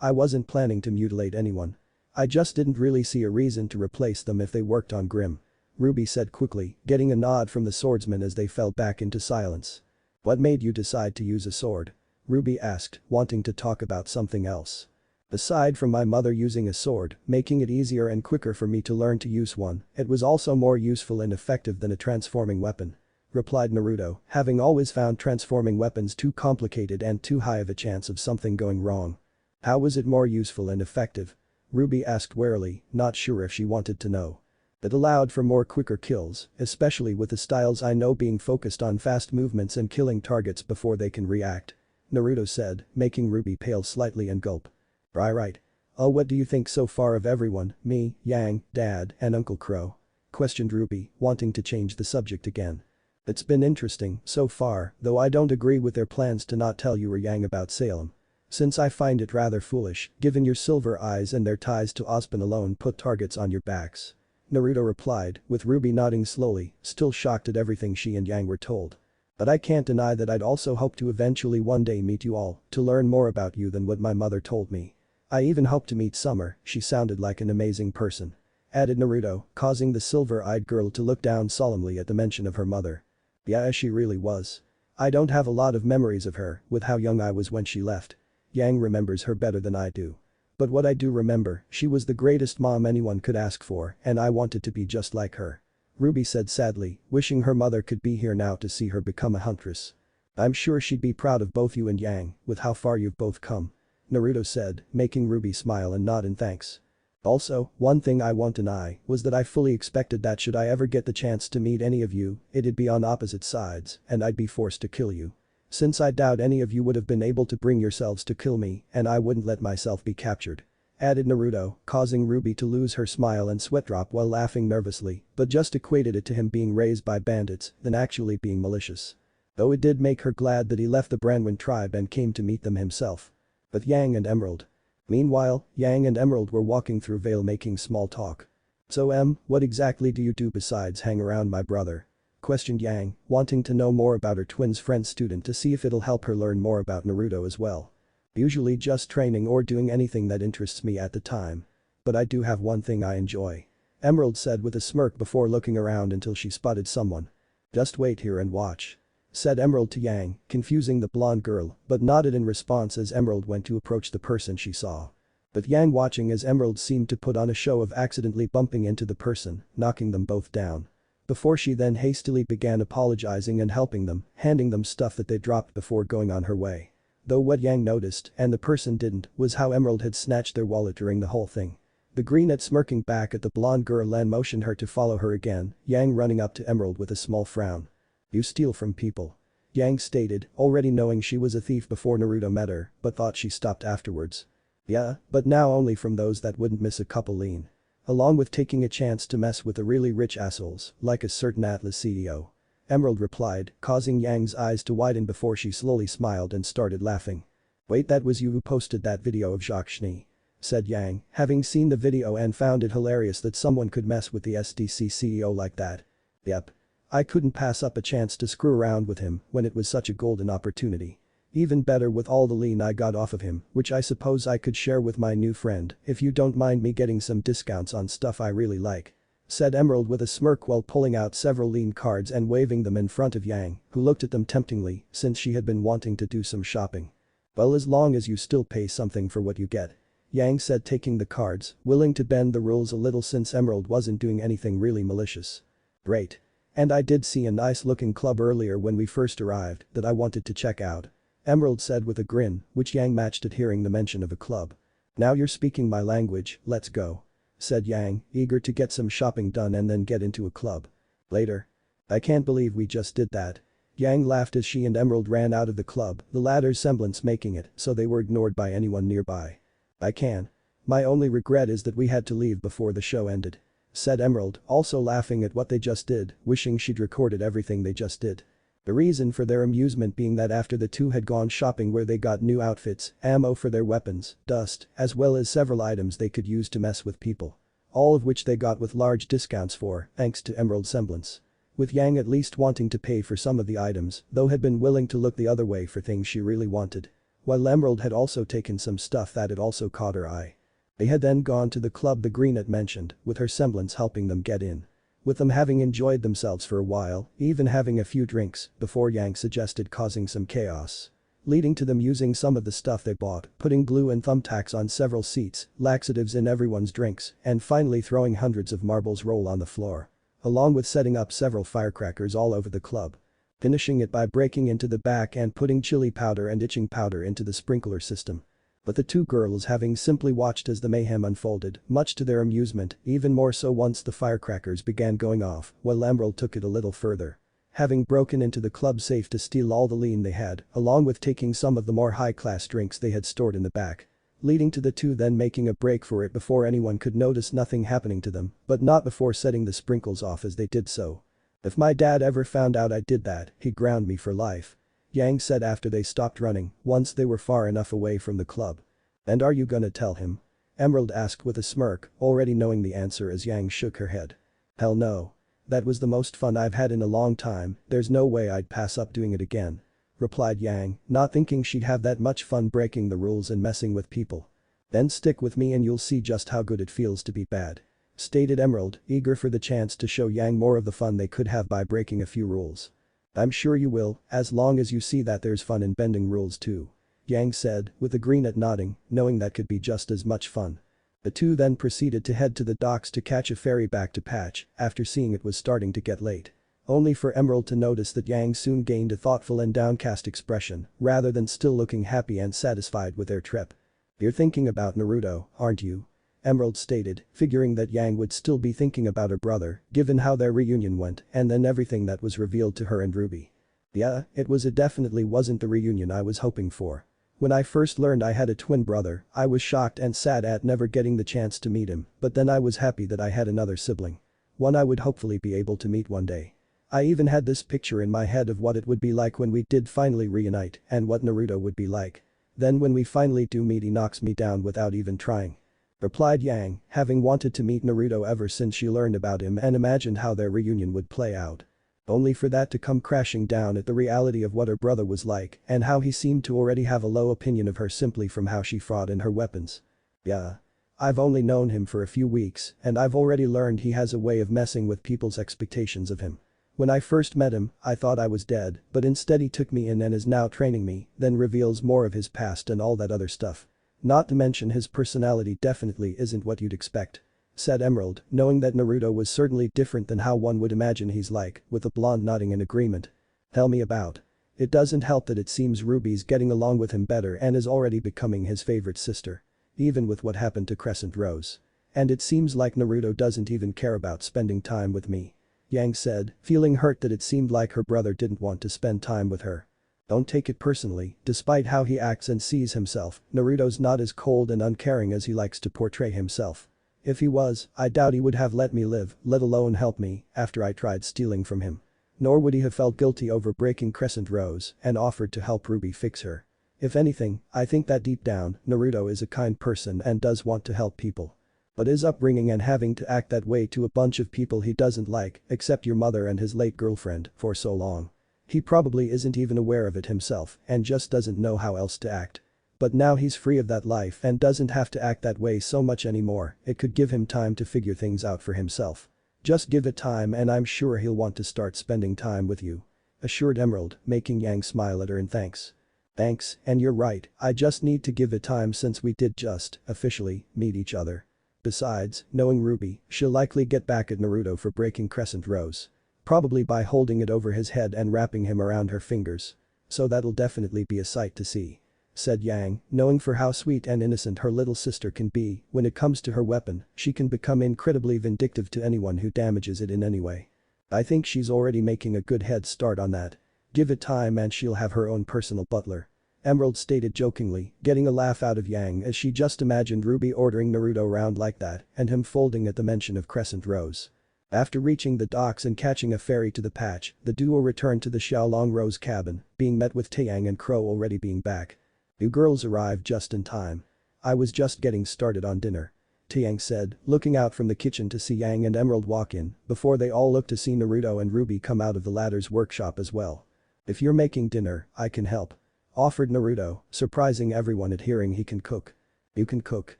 I wasn't planning to mutilate anyone. I just didn't really see a reason to replace them if they worked on Grim," Ruby said quickly, getting a nod from the swordsman as they fell back into silence. "What made you decide to use a sword?" Ruby asked, wanting to talk about something else. "Aside from my mother using a sword, making it easier and quicker for me to learn to use one, it was also more useful and effective than a transforming weapon," replied Naruto, having always found transforming weapons too complicated and too high of a chance of something going wrong. How was it more useful and effective? Ruby asked warily, not sure if she wanted to know. It allowed for more quicker kills, especially with the styles I know being focused on fast movements and killing targets before they can react. Naruto said, making Ruby pale slightly and gulp. Right. Oh, what do you think so far of everyone, me, Yang, Dad, and Uncle Crow? Questioned Ruby, wanting to change the subject again. It's been interesting so far, though I don't agree with their plans to not tell you or Yang about Salem. Since I find it rather foolish, given your silver eyes and their ties to Ozpin alone put targets on your backs. Naruto replied, with Ruby nodding slowly, still shocked at everything she and Yang were told. But I can't deny that I'd also hope to eventually one day meet you all, to learn more about you than what my mother told me. I even hope to meet Summer, she sounded like an amazing person. Added Naruto, causing the silver-eyed girl to look down solemnly at the mention of her mother. Yeah, she really was. I don't have a lot of memories of her, with how young I was when she left. Yang remembers her better than I do. But what I do remember, she was the greatest mom anyone could ask for, and I wanted to be just like her. Ruby said sadly, wishing her mother could be here now to see her become a huntress. I'm sure she'd be proud of both you and Yang, with how far you've both come. Naruto said, making Ruby smile and nod in thanks. Also, one thing I won't deny was that I fully expected that should I ever get the chance to meet any of you, it'd be on opposite sides, and I'd be forced to kill you. Since I doubt any of you would have been able to bring yourselves to kill me, and I wouldn't let myself be captured. Added Naruto, causing Ruby to lose her smile and sweat drop while laughing nervously, but just equated it to him being raised by bandits than actually being malicious. Though it did make her glad that he left the Branwin tribe and came to meet them himself. But Yang and Emerald. Meanwhile, Yang and Emerald were walking through Vale making small talk. So what exactly do you do besides hang around my brother? Questioned Yang, wanting to know more about her twin's friend student to see if it'll help her learn more about Naruto as well. Usually just training or doing anything that interests me at the time. But I do have one thing I enjoy. Emerald said with a smirk before looking around until she spotted someone. Just wait here and watch. Said Emerald to Yang, confusing the blonde girl, but nodded in response as Emerald went to approach the person she saw. But Yang watching as Emerald seemed to put on a show of accidentally bumping into the person, knocking them both down. Before she then hastily began apologizing and helping them, handing them stuff that they dropped before going on her way. Though what Yang noticed, and the person didn't, was how Emerald had snatched their wallet during the whole thing. The brunette smirking back at the blonde girl and motioned her to follow her again, Yang running up to Emerald with a small frown. You steal from people. Yang stated, already knowing she was a thief before Naruto met her, but thought she stopped afterwards. Yeah, but now only from those that wouldn't miss a couple lean. Along with taking a chance to mess with the really rich assholes, like a certain Atlas CEO. Emerald replied, causing Yang's eyes to widen before she slowly smiled and started laughing. Wait, that was you who posted that video of Jacques Schnee? Said Yang, having seen the video and found it hilarious that someone could mess with the SDC CEO like that. Yep. I couldn't pass up a chance to screw around with him when it was such a golden opportunity. Even better with all the lean I got off of him, which I suppose I could share with my new friend if you don't mind me getting some discounts on stuff I really like. Said Emerald with a smirk while pulling out several lean cards and waving them in front of Yang, who looked at them temptingly since she had been wanting to do some shopping. Well, as long as you still pay something for what you get. Yang said, taking the cards, willing to bend the rules a little since Emerald wasn't doing anything really malicious. Great. And I did see a nice looking club earlier when we first arrived that I wanted to check out. Emerald said with a grin, which Yang matched at hearing the mention of a club. Now you're speaking my language, let's go. Said Yang, eager to get some shopping done and then get into a club. Later. I can't believe we just did that. Yang laughed as she and Emerald ran out of the club, the latter's semblance making it so they were ignored by anyone nearby. I can. My only regret is that we had to leave before the show ended. Said Emerald, also laughing at what they just did, wishing she'd recorded everything they just did. The reason for their amusement being that after the two had gone shopping where they got new outfits, ammo for their weapons, dust, as well as several items they could use to mess with people. All of which they got with large discounts for, thanks to Emerald's semblance. With Yang at least wanting to pay for some of the items, though had been willing to look the other way for things she really wanted. While Emerald had also taken some stuff that had also caught her eye. They had then gone to the club the brunette mentioned, with her semblance helping them get in. With them having enjoyed themselves for a while, even having a few drinks, before Yang suggested causing some chaos. Leading to them using some of the stuff they bought, putting glue and thumbtacks on several seats, laxatives in everyone's drinks, and finally throwing hundreds of marbles roll on the floor. Along with setting up several firecrackers all over the club. finishing it by breaking into the back and putting chili powder and itching powder into the sprinkler system. But the two girls having simply watched as the mayhem unfolded, much to their amusement, even more so once the firecrackers began going off, while Emerald took it a little further. Having broken into the club safe to steal all the lean they had, along with taking some of the more high-class drinks they had stored in the back. Leading to the two then making a break for it before anyone could notice nothing happening to them, but not before setting the sprinkles off as they did so. "If my dad ever found out I did that, he'd ground me for life," Yang said after they stopped running, once they were far enough away from the club. "And are you gonna tell him?" Emerald asked with a smirk, already knowing the answer as Yang shook her head. "Hell no. That was the most fun I've had in a long time, there's no way I'd pass up doing it again," replied Yang, not thinking she'd have that much fun breaking the rules and messing with people. "Then stick with me and you'll see just how good it feels to be bad," stated Emerald, eager for the chance to show Yang more of the fun they could have by breaking a few rules. "I'm sure you will, as long as you see that there's fun in bending rules too," Yang said, with a grin at nodding, knowing that could be just as much fun. The two then proceeded to head to the docks to catch a ferry back to Patch, after seeing it was starting to get late. Only for Emerald to notice that Yang soon gained a thoughtful and downcast expression, rather than still looking happy and satisfied with their trip. "You're thinking about Naruto, aren't you?" Emerald stated, figuring that Yang would still be thinking about her brother, given how their reunion went and then everything that was revealed to her and Ruby. "Yeah, it definitely wasn't the reunion I was hoping for. When I first learned I had a twin brother, I was shocked and sad at never getting the chance to meet him, but then I was happy that I had another sibling. One I would hopefully be able to meet one day. I even had this picture in my head of what it would be like when we did finally reunite and what Naruto would be like. Then when we finally do meet he knocks me down without even trying," replied Yang, having wanted to meet Naruto ever since she learned about him and imagined how their reunion would play out. Only for that to come crashing down at the reality of what her brother was like and how he seemed to already have a low opinion of her simply from how she fought and her weapons. "Yeah. I've only known him for a few weeks and I've already learned he has a way of messing with people's expectations of him. When I first met him, I thought I was dead, but instead he took me in and is now training me, then reveals more of his past and all that other stuff. Not to mention his personality definitely isn't what you'd expect," said Emerald, knowing that Naruto was certainly different than how one would imagine he's like, with the blonde nodding in agreement. "Tell me about." It doesn't help that it seems Ruby's getting along with him better and is already becoming his favorite sister. Even with what happened to Crescent Rose. And it seems like Naruto doesn't even care about spending time with me," Yang said, feeling hurt that it seemed like her brother didn't want to spend time with her. "Don't take it personally, despite how he acts and sees himself, Naruto's not as cold and uncaring as he likes to portray himself. If he was, I doubt he would have let me live, let alone help me, after I tried stealing from him. Nor would he have felt guilty over breaking Crescent Rose and offered to help Ruby fix her. If anything, I think that deep down, Naruto is a kind person and does want to help people. But his upbringing and having to act that way to a bunch of people he doesn't like, except your mother and his late girlfriend, for so long. He probably isn't even aware of it himself and just doesn't know how else to act. But now he's free of that life and doesn't have to act that way so much anymore, it could give him time to figure things out for himself. Just give it time and I'm sure he'll want to start spending time with you," assured Emerald, making Yang smile at her in thanks. "Thanks, and you're right, I just need to give it time since we did just, officially, meet each other. Besides, knowing Ruby, she'll likely get back at Naruto for breaking Crescent Rose. Probably by holding it over his head and wrapping him around her fingers. So that'll definitely be a sight to see," said Yang, knowing for how sweet and innocent her little sister can be, when it comes to her weapon, she can become incredibly vindictive to anyone who damages it in any way. "I think she's already making a good head start on that. Give it time and she'll have her own personal butler," Emerald stated jokingly, getting a laugh out of Yang as she just imagined Ruby ordering Naruto around like that and him folding at the mention of Crescent Rose. After reaching the docks and catching a ferry to the patch, the duo returned to the Xiaolong Rose cabin, being met with Taeyang and Crow already being back. "You girls arrived just in time. I was just getting started on dinner," Taeyang said, looking out from the kitchen to see Yang and Emerald walk in, before they all looked to see Naruto and Ruby come out of the latter's workshop as well. "If you're making dinner, I can help," offered Naruto, surprising everyone at hearing he can cook. "You can cook?"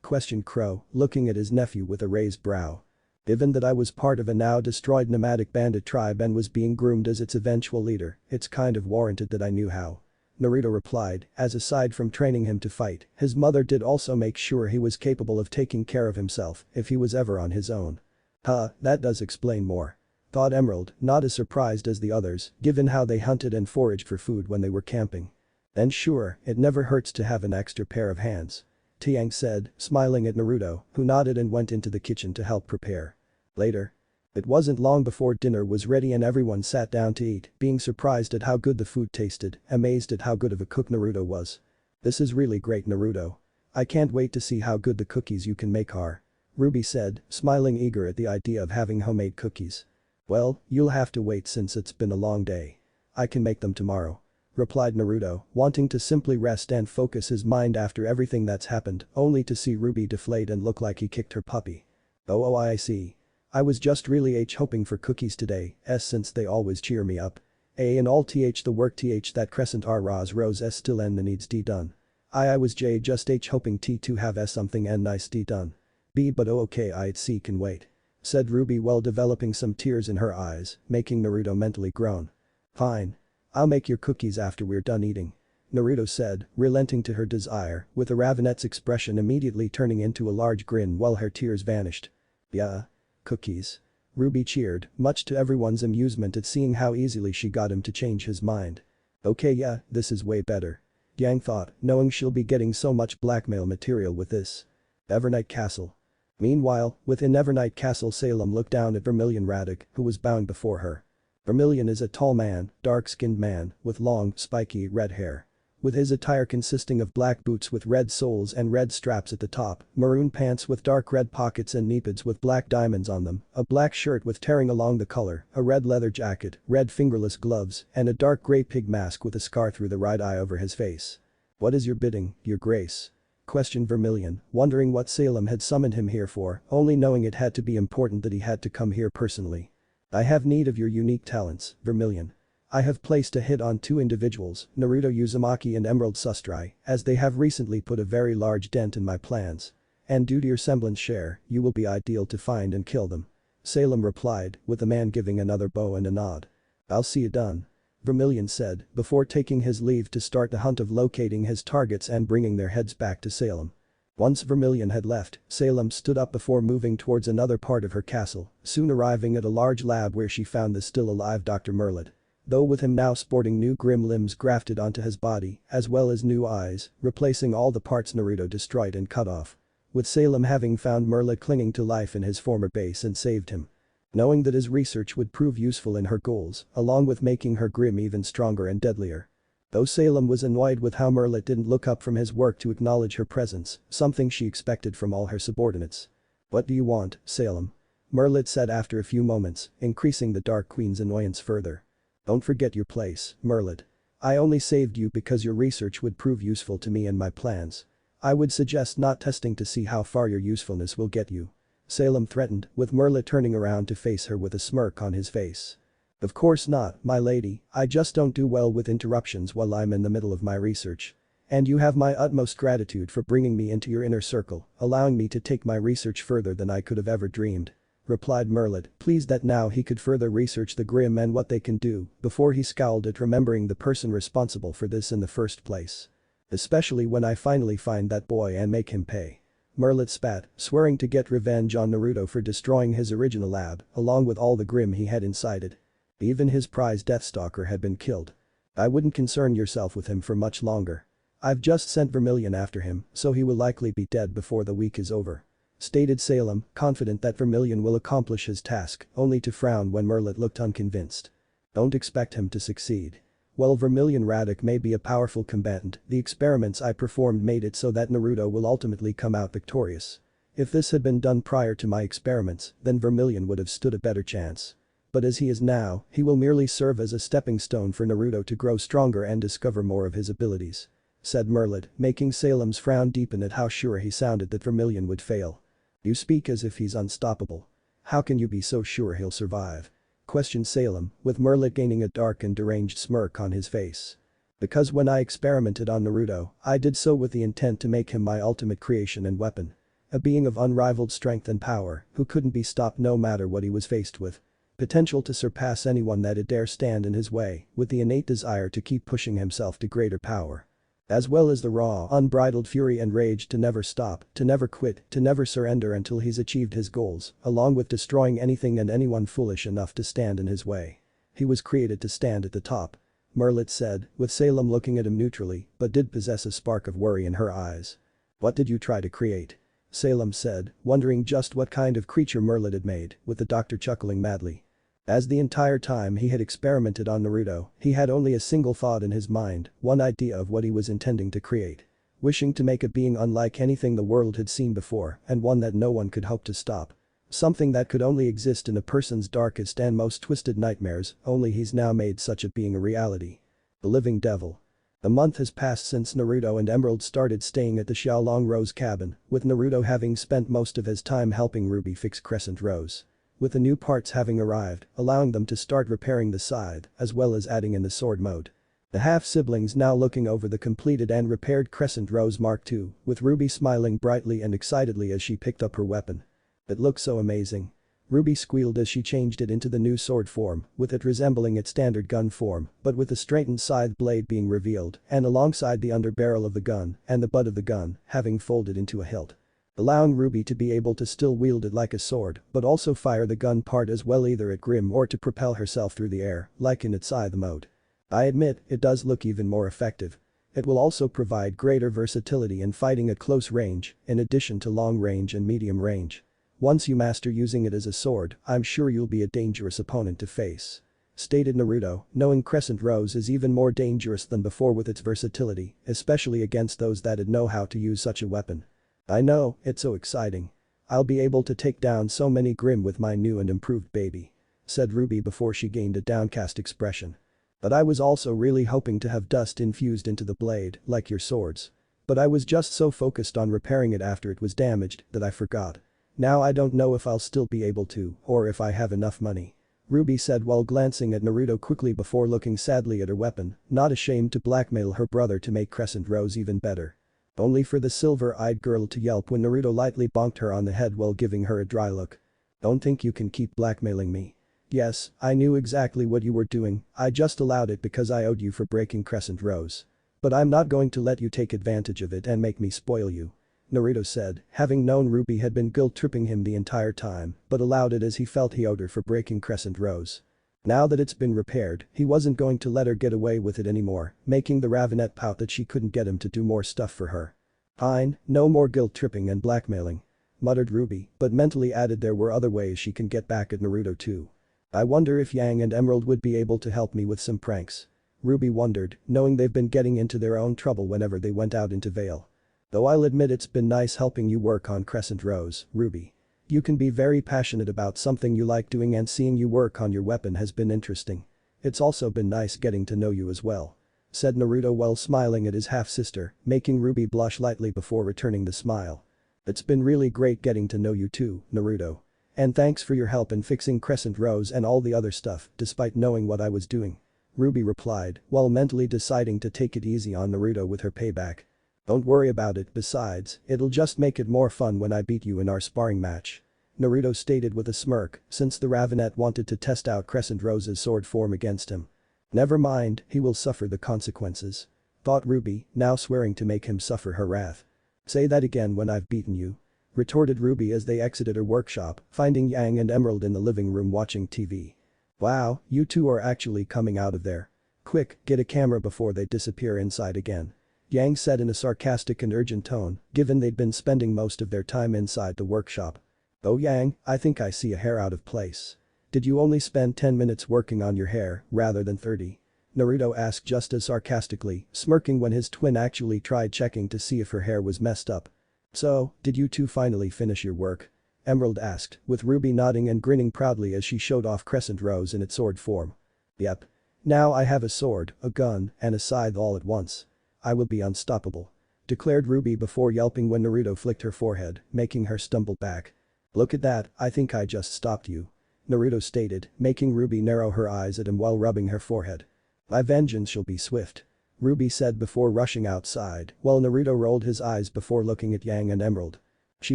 questioned Crow, looking at his nephew with a raised brow. "Given that I was part of a now destroyed nomadic bandit tribe and was being groomed as its eventual leader, it's kind of warranted that I knew how," Naruto replied, as aside from training him to fight, his mother did also make sure he was capable of taking care of himself if he was ever on his own. "Huh, that does explain more," thought Emerald, not as surprised as the others, given how they hunted and foraged for food when they were camping. And sure, it never hurts to have an extra pair of hands. Tiang said, smiling at Naruto, who nodded and went into the kitchen to help prepare. Later. It wasn't long before dinner was ready and everyone sat down to eat, being surprised at how good the food tasted, amazed at how good of a cook Naruto was. This is really great, Naruto. I can't wait to see how good the cookies you can make are. Ruby said, smiling eager at the idea of having homemade cookies. Well, you'll have to wait since it's been a long day. I can make them tomorrow. Replied Naruto, wanting to simply rest and focus his mind after everything that's happened, only to see Ruby deflate and look like he kicked her puppy. Oh, I see. I was just really hoping for cookies today, since they always cheer me up. And all the work that crescent ras rose still and needs done. I was just hoping to have something nice done. But okay, I'd see can wait. Said Ruby while developing some tears in her eyes, making Naruto mentally groan. Fine. I'll make your cookies after we're done eating. Naruto said, relenting to her desire, with a ravenette's expression immediately turning into a large grin while her tears vanished. Yeah. Cookies. Ruby cheered, much to everyone's amusement at seeing how easily she got him to change his mind. Okay, yeah, this is way better. Yang thought, knowing she'll be getting so much blackmail material with this. Evernight Castle. Meanwhile, within Evernight Castle, Salem looked down at Vermilion Radek, who was bound before her. Vermilion is a tall man, dark-skinned man, with long, spiky, red hair. With his attire consisting of black boots with red soles and red straps at the top, maroon pants with dark red pockets and kneepads with black diamonds on them, a black shirt with tearing along the collar, a red leather jacket, red fingerless gloves, and a dark grey pig mask with a scar through the right eye over his face. What is your bidding, your grace? Questioned Vermilion, wondering what Salem had summoned him here for, only knowing it had to be important that he had to come here personally. I have need of your unique talents, Vermilion. I have placed a hit on two individuals, Naruto Uzumaki and Emerald Sustrai, as they have recently put a very large dent in my plans. And due to your semblance share, you will be ideal to find and kill them. Salem replied, with the man giving another bow and a nod. I'll see you done. Vermilion said, before taking his leave to start the hunt of locating his targets and bringing their heads back to Salem. Once Vermilion had left, Salem stood up before moving towards another part of her castle, soon arriving at a large lab where she found the still alive Dr. Merlid. Though with him now sporting new grim limbs grafted onto his body, as well as new eyes, replacing all the parts Naruto destroyed and cut off. With Salem having found Merlid clinging to life in his former base and saved him. Knowing that his research would prove useful in her goals, along with making her grim even stronger and deadlier. Though Salem was annoyed with how Merlid didn't look up from his work to acknowledge her presence, something she expected from all her subordinates. What do you want, Salem? Merlid said after a few moments, increasing the Dark Queen's annoyance further. Don't forget your place, Merlid. I only saved you because your research would prove useful to me and my plans. I would suggest not testing to see how far your usefulness will get you. Salem threatened, with Merlid turning around to face her with a smirk on his face. Of course not, my lady, I just don't do well with interruptions while I'm in the middle of my research. And you have my utmost gratitude for bringing me into your inner circle, allowing me to take my research further than I could have ever dreamed. Replied Merlid, pleased that now he could further research the Grimm and what they can do, before he scowled at remembering the person responsible for this in the first place. Especially when I finally find that boy and make him pay. Merlid spat, swearing to get revenge on Naruto for destroying his original lab, along with all the Grimm he had inside it. Even his prize Deathstalker had been killed. I wouldn't concern yourself with him for much longer. I've just sent Vermilion after him, so he will likely be dead before the week is over. Stated Salem, confident that Vermilion will accomplish his task, only to frown when Merlid looked unconvinced. Don't expect him to succeed. While Vermilion Radek may be a powerful combatant, the experiments I performed made it so that Naruto will ultimately come out victorious. If this had been done prior to my experiments, then Vermilion would have stood a better chance. But as he is now, he will merely serve as a stepping stone for Naruto to grow stronger and discover more of his abilities. Said Merlid, making Salem's frown deepen at how sure he sounded that Vermilion would fail. You speak as if he's unstoppable. How can you be so sure he'll survive? Questioned Salem, with Merlid gaining a dark and deranged smirk on his face. Because when I experimented on Naruto, I did so with the intent to make him my ultimate creation and weapon. A being of unrivaled strength and power, who couldn't be stopped no matter what he was faced with. Potential to surpass anyone that'd dare stand in his way, with the innate desire to keep pushing himself to greater power. As well as the raw, unbridled fury and rage to never stop, to never quit, to never surrender until he's achieved his goals, along with destroying anything and anyone foolish enough to stand in his way. He was created to stand at the top. Merlit said, with Salem looking at him neutrally, but did possess a spark of worry in her eyes. What did you try to create? Salem said, wondering just what kind of creature Merlit had made, with the doctor chuckling madly. As the entire time he had experimented on Naruto, he had only a single thought in his mind, one idea of what he was intending to create. Wishing to make a being unlike anything the world had seen before and one that no one could hope to stop. Something that could only exist in a person's darkest and most twisted nightmares, only he's now made such a being a reality. The living devil. A month has passed since Naruto and Emerald started staying at the Xiaolong Rose cabin, with Naruto having spent most of his time helping Ruby fix Crescent Rose. With the new parts having arrived, allowing them to start repairing the scythe, as well as adding in the sword mode. The half-siblings now looking over the completed and repaired Crescent Rose Mark II, with Ruby smiling brightly and excitedly as she picked up her weapon. It looks so amazing. Ruby squealed as she changed it into the new sword form, with it resembling its standard gun form, but with the straightened scythe blade being revealed, and alongside the underbarrel of the gun, and the butt of the gun, having folded into a hilt. Allowing Ruby to be able to still wield it like a sword, but also fire the gun part as well either at Grim or to propel herself through the air, like in its scythe mode. I admit, it does look even more effective. It will also provide greater versatility in fighting at close range, in addition to long range and medium range. Once you master using it as a sword, I'm sure you'll be a dangerous opponent to face. Stated Naruto, knowing Crescent Rose is even more dangerous than before with its versatility, especially against those that'd know how to use such a weapon. I know, it's so exciting. I'll be able to take down so many Grim with my new and improved baby. Said Ruby before she gained a downcast expression. But I was also really hoping to have dust infused into the blade, like your swords. But I was just so focused on repairing it after it was damaged that I forgot. Now I don't know if I'll still be able to, or if I have enough money. Ruby said while glancing at Naruto quickly before looking sadly at her weapon, not ashamed to blackmail her brother to make Crescent Rose even better. Only for the silver-eyed girl to yelp when Naruto lightly bonked her on the head while giving her a dry look. Don't think you can keep blackmailing me. Yes, I knew exactly what you were doing, I just allowed it because I owed you for breaking Crescent Rose. But I'm not going to let you take advantage of it and make me spoil you. Naruto said, having known Ruby had been guilt-tripping him the entire time, but allowed it as he felt he owed her for breaking Crescent Rose. Now that it's been repaired, he wasn't going to let her get away with it anymore, making the Ravenet pout that she couldn't get him to do more stuff for her. Fine, no more guilt-tripping and blackmailing. Muttered Ruby, but mentally added there were other ways she can get back at Naruto too. I wonder if Yang and Emerald would be able to help me with some pranks. Ruby wondered, knowing they've been getting into their own trouble whenever they went out into Vale. Though I'll admit it's been nice helping you work on Crescent Rose, Ruby. You can be very passionate about something you like doing and seeing you work on your weapon has been interesting. It's also been nice getting to know you as well. Said Naruto while smiling at his half-sister, making Ruby blush lightly before returning the smile. It's been really great getting to know you too, Naruto. And thanks for your help in fixing Crescent Rose and all the other stuff, despite knowing what I was doing. Ruby replied, while mentally deciding to take it easy on Naruto with her payback. Don't worry about it, besides, it'll just make it more fun when I beat you in our sparring match. Naruto stated with a smirk, since the Ravenet wanted to test out Crescent Rose's sword form against him. Never mind, he will suffer the consequences. Thought Ruby, now swearing to make him suffer her wrath. Say that again when I've beaten you. Retorted Ruby as they exited her workshop, finding Yang and Emerald in the living room watching TV. Wow, you two are actually coming out of there. Quick, get a camera before they disappear inside again. Yang said in a sarcastic and urgent tone, given they'd been spending most of their time inside the workshop. Oh Yang, I think I see a hair out of place. Did you only spend 10 minutes working on your hair, rather than 30? Naruto asked just as sarcastically, smirking when his twin actually tried checking to see if her hair was messed up. So, did you two finally finish your work? Emerald asked, with Ruby nodding and grinning proudly as she showed off Crescent Rose in its sword form. Yep. Now I have a sword, a gun, and a scythe all at once. I will be unstoppable. Declared Ruby before yelping when Naruto flicked her forehead, making her stumble back. Look at that, I think I just stopped you. Naruto stated, making Ruby narrow her eyes at him while rubbing her forehead. My vengeance shall be swift. Ruby said before rushing outside, while Naruto rolled his eyes before looking at Yang and Emerald. She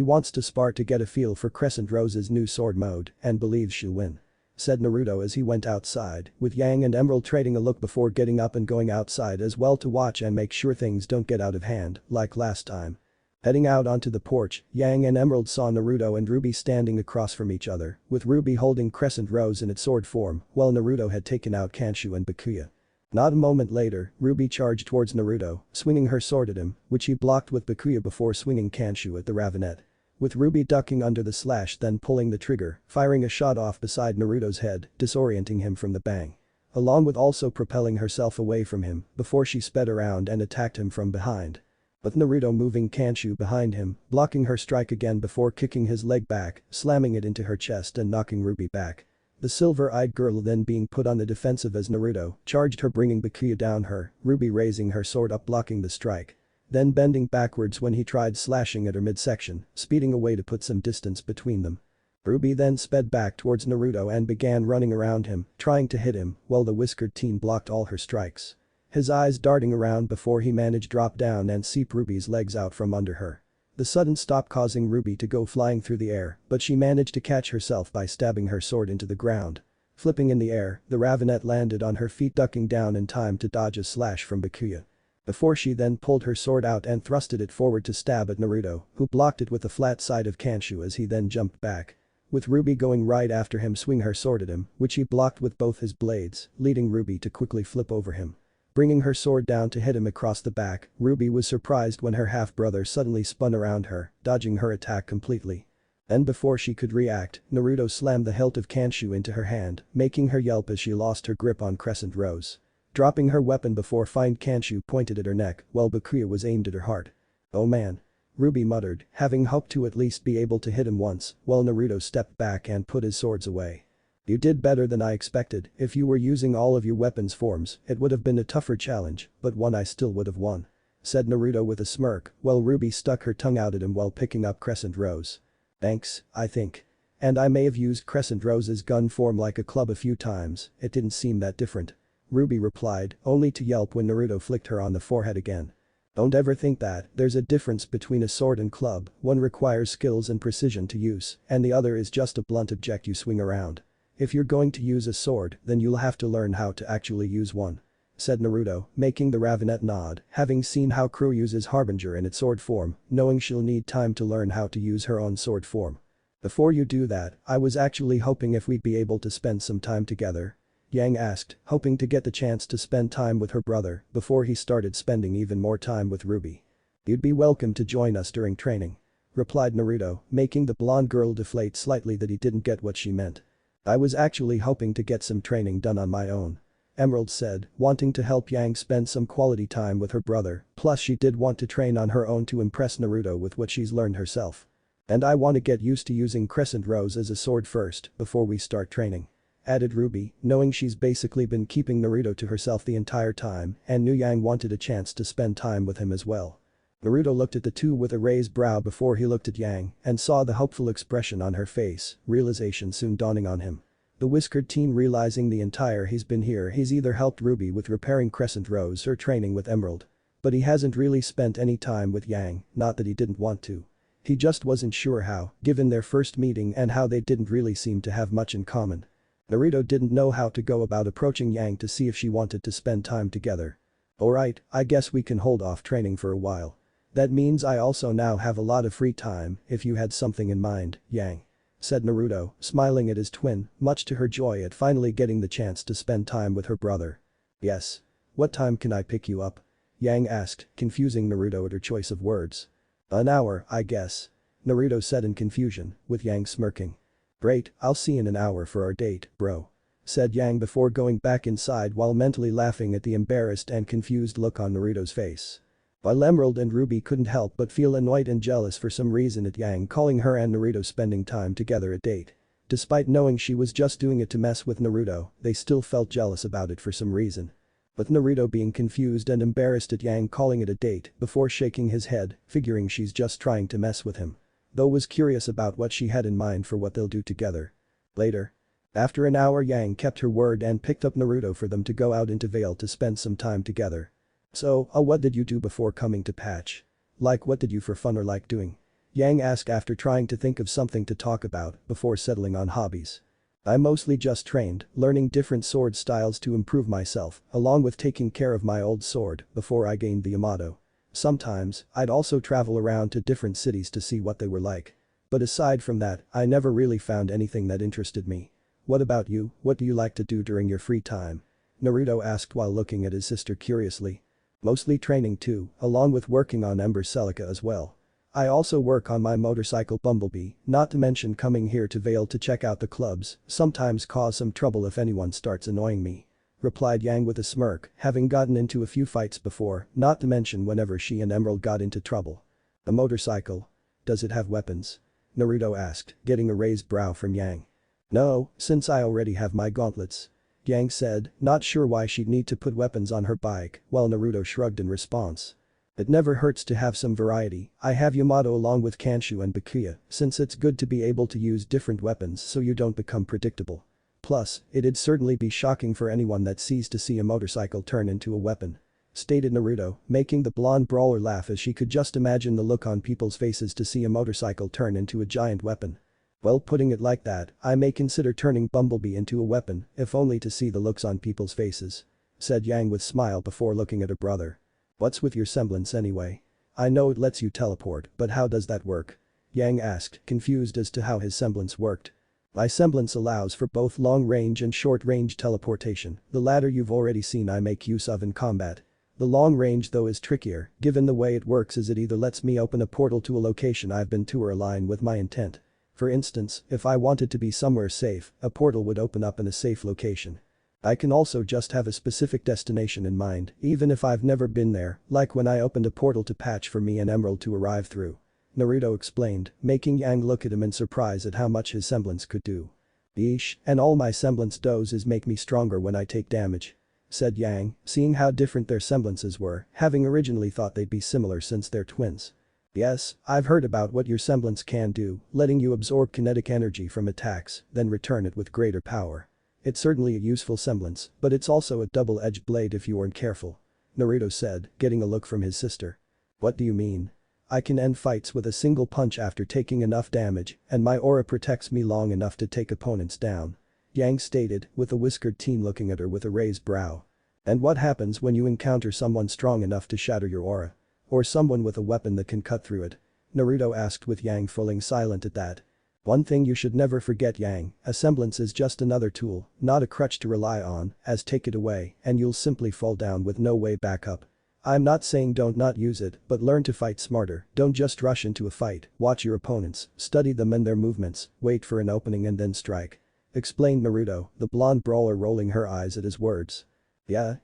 wants to spar to get a feel for Crescent Rose's new sword mode and believes she'll win. said Naruto as he went outside, with Yang and Emerald trading a look before getting up and going outside as well to watch and make sure things don't get out of hand, like last time. Heading out onto the porch, Yang and Emerald saw Naruto and Ruby standing across from each other, with Ruby holding Crescent Rose in its sword form, while Naruto had taken out Kanshu and Bakuya. Not a moment later, Ruby charged towards Naruto, swinging her sword at him, which he blocked with Bakuya before swinging Kanshu at the Ravenet. With Ruby ducking under the slash then pulling the trigger, firing a shot off beside Naruto's head, disorienting him from the bang. Along with also propelling herself away from him, before she sped around and attacked him from behind. With Naruto moving Kanshu behind him, blocking her strike again before kicking his leg back, slamming it into her chest and knocking Ruby back. The silver-eyed girl then being put on the defensive as Naruto charged her bringing Bakuya down her, Ruby raising her sword up blocking the strike. Then bending backwards when he tried slashing at her midsection, speeding away to put some distance between them. Ruby then sped back towards Naruto and began running around him, trying to hit him, while the whiskered teen blocked all her strikes. His eyes darting around before he managed drop down and seep Ruby's legs out from under her. The sudden stop causing Ruby to go flying through the air, but she managed to catch herself by stabbing her sword into the ground. Flipping in the air, the Ravenet landed on her feet ducking down in time to dodge a slash from Bakuya. Before she then pulled her sword out and thrusted it forward to stab at Naruto, who blocked it with the flat side of Kanshu as he then jumped back. With Ruby going right after him swing her sword at him, which he blocked with both his blades, leading Ruby to quickly flip over him. Bringing her sword down to hit him across the back, Ruby was surprised when her half-brother suddenly spun around her, dodging her attack completely. Then before she could react, Naruto slammed the hilt of Kanshu into her hand, making her yelp as she lost her grip on Crescent Rose. Dropping her weapon before fine Kanshu pointed at her neck, while Bakuya was aimed at her heart. "Oh man," Ruby muttered, having hoped to at least be able to hit him once, while Naruto stepped back and put his swords away. "You did better than I expected. If you were using all of your weapons forms, it would have been a tougher challenge, but one I still would have won," said Naruto with a smirk, while Ruby stuck her tongue out at him while picking up Crescent Rose. "Thanks, I think. And I may have used Crescent Rose's gun form like a club a few times, it didn't seem that different," Ruby replied, only to yelp when Naruto flicked her on the forehead again. "Don't ever think that, there's a difference between a sword and club, one requires skills and precision to use, and the other is just a blunt object you swing around. If you're going to use a sword, then you'll have to learn how to actually use one," said Naruto, making the Ravenet nod, having seen how Crew uses Harbinger in its sword form, knowing she'll need time to learn how to use her own sword form. "Before you do that, I was actually hoping if we'd be able to spend some time together," Yang asked, hoping to get the chance to spend time with her brother before he started spending even more time with Ruby. "You'd be welcome to join us during training," replied Naruto, making the blonde girl deflate slightly that he didn't get what she meant. "I was actually hoping to get some training done on my own," Emerald said, wanting to help Yang spend some quality time with her brother, plus she did want to train on her own to impress Naruto with what she's learned herself. "And I want to get used to using Crescent Rose as a sword first, before we start training," added Ruby, knowing she's basically been keeping Naruto to herself the entire time and knew Yang wanted a chance to spend time with him as well. Naruto looked at the two with a raised brow before he looked at Yang and saw the hopeful expression on her face, realization soon dawning on him. The whiskered teen realizing the entire he's been here he's either helped Ruby with repairing Crescent Rose or training with Emerald. But he hasn't really spent any time with Yang, not that he didn't want to. He just wasn't sure how, given their first meeting and how they didn't really seem to have much in common. Naruto didn't know how to go about approaching Yang to see if she wanted to spend time together. "Alright, I guess we can hold off training for a while. That means I also now have a lot of free time if you had something in mind, Yang," said Naruto, smiling at his twin, much to her joy at finally getting the chance to spend time with her brother. "Yes. What time can I pick you up?" Yang asked, confusing Naruto at her choice of words. "An hour, I guess," Naruto said in confusion, with Yang smirking. "Great, I'll see you in an hour for our date, bro," said Yang before going back inside while mentally laughing at the embarrassed and confused look on Naruto's face. While Emerald and Ruby couldn't help but feel annoyed and jealous for some reason at Yang calling her and Naruto spending time together a date. Despite knowing she was just doing it to mess with Naruto, they still felt jealous about it for some reason. With Naruto being confused and embarrassed at Yang calling it a date before shaking his head, figuring she's just trying to mess with him. Though was curious about what she had in mind for what they'll do together. Later. After an hour Yang kept her word and picked up Naruto for them to go out into Vale to spend some time together. "So, what did you do before coming to Patch? Like what did you for fun or like doing?" Yang asked after trying to think of something to talk about before settling on hobbies. I mostly just trained, learning different sword styles to improve myself, along with taking care of my old sword before I gained the Yamato. Sometimes, I'd also travel around to different cities to see what they were like. But aside from that, I never really found anything that interested me. What about you, what do you like to do during your free time? Naruto asked while looking at his sister curiously. Mostly training too, along with working on Ember Celica as well. I also work on my motorcycle Bumblebee, not to mention coming here to Vale to check out the clubs, sometimes cause some trouble if anyone starts annoying me. Replied Yang with a smirk, having gotten into a few fights before, not to mention whenever she and Emerald got into trouble. A motorcycle? Does it have weapons? Naruto asked, getting a raised brow from Yang. No, since I already have my gauntlets. Yang said, not sure why she'd need to put weapons on her bike, while Naruto shrugged in response. It never hurts to have some variety. I have Yamato along with Kanshu and Bakuya, since it's good to be able to use different weapons so you don't become predictable. Plus, it'd certainly be shocking for anyone that sees to see a motorcycle turn into a weapon. Stated Naruto, making the blonde brawler laugh as she could just imagine the look on people's faces to see a motorcycle turn into a giant weapon. Well, putting it like that, I may consider turning Bumblebee into a weapon, if only to see the looks on people's faces. Said Yang with smile before looking at her brother. What's with your semblance anyway? I know it lets you teleport, but how does that work? Yang asked, confused as to how his semblance worked. My semblance allows for both long-range and short-range teleportation, the latter you've already seen I make use of in combat. The long range though is trickier, given the way it works is it either lets me open a portal to a location I've been to or align with my intent. For instance, if I wanted to be somewhere safe, a portal would open up in a safe location. I can also just have a specific destination in mind, even if I've never been there, like when I opened a portal to Patch for me and Emerald to arrive through. Naruto explained, making Yang look at him in surprise at how much his semblance could do. Yeesh, and all my semblance does is make me stronger when I take damage. Said Yang, seeing how different their semblances were, having originally thought they'd be similar since they're twins. Yes, I've heard about what your semblance can do, letting you absorb kinetic energy from attacks, then return it with greater power. It's certainly a useful semblance, but it's also a double-edged blade if you aren't careful. Naruto said, getting a look from his sister. What do you mean? I can end fights with a single punch after taking enough damage, and my aura protects me long enough to take opponents down. Yang stated, with a whiskered teen looking at her with a raised brow. And what happens when you encounter someone strong enough to shatter your aura? Or someone with a weapon that can cut through it? Naruto asked with Yang falling silent at that. One thing you should never forget, Yang, a semblance is just another tool, not a crutch to rely on, as take it away and you'll simply fall down with no way back up. I'm not saying don't not use it, but learn to fight smarter, don't just rush into a fight, watch your opponents, study them and their movements, wait for an opening and then strike. Explained Naruto, the blonde brawler rolling her eyes at his words. Yeah.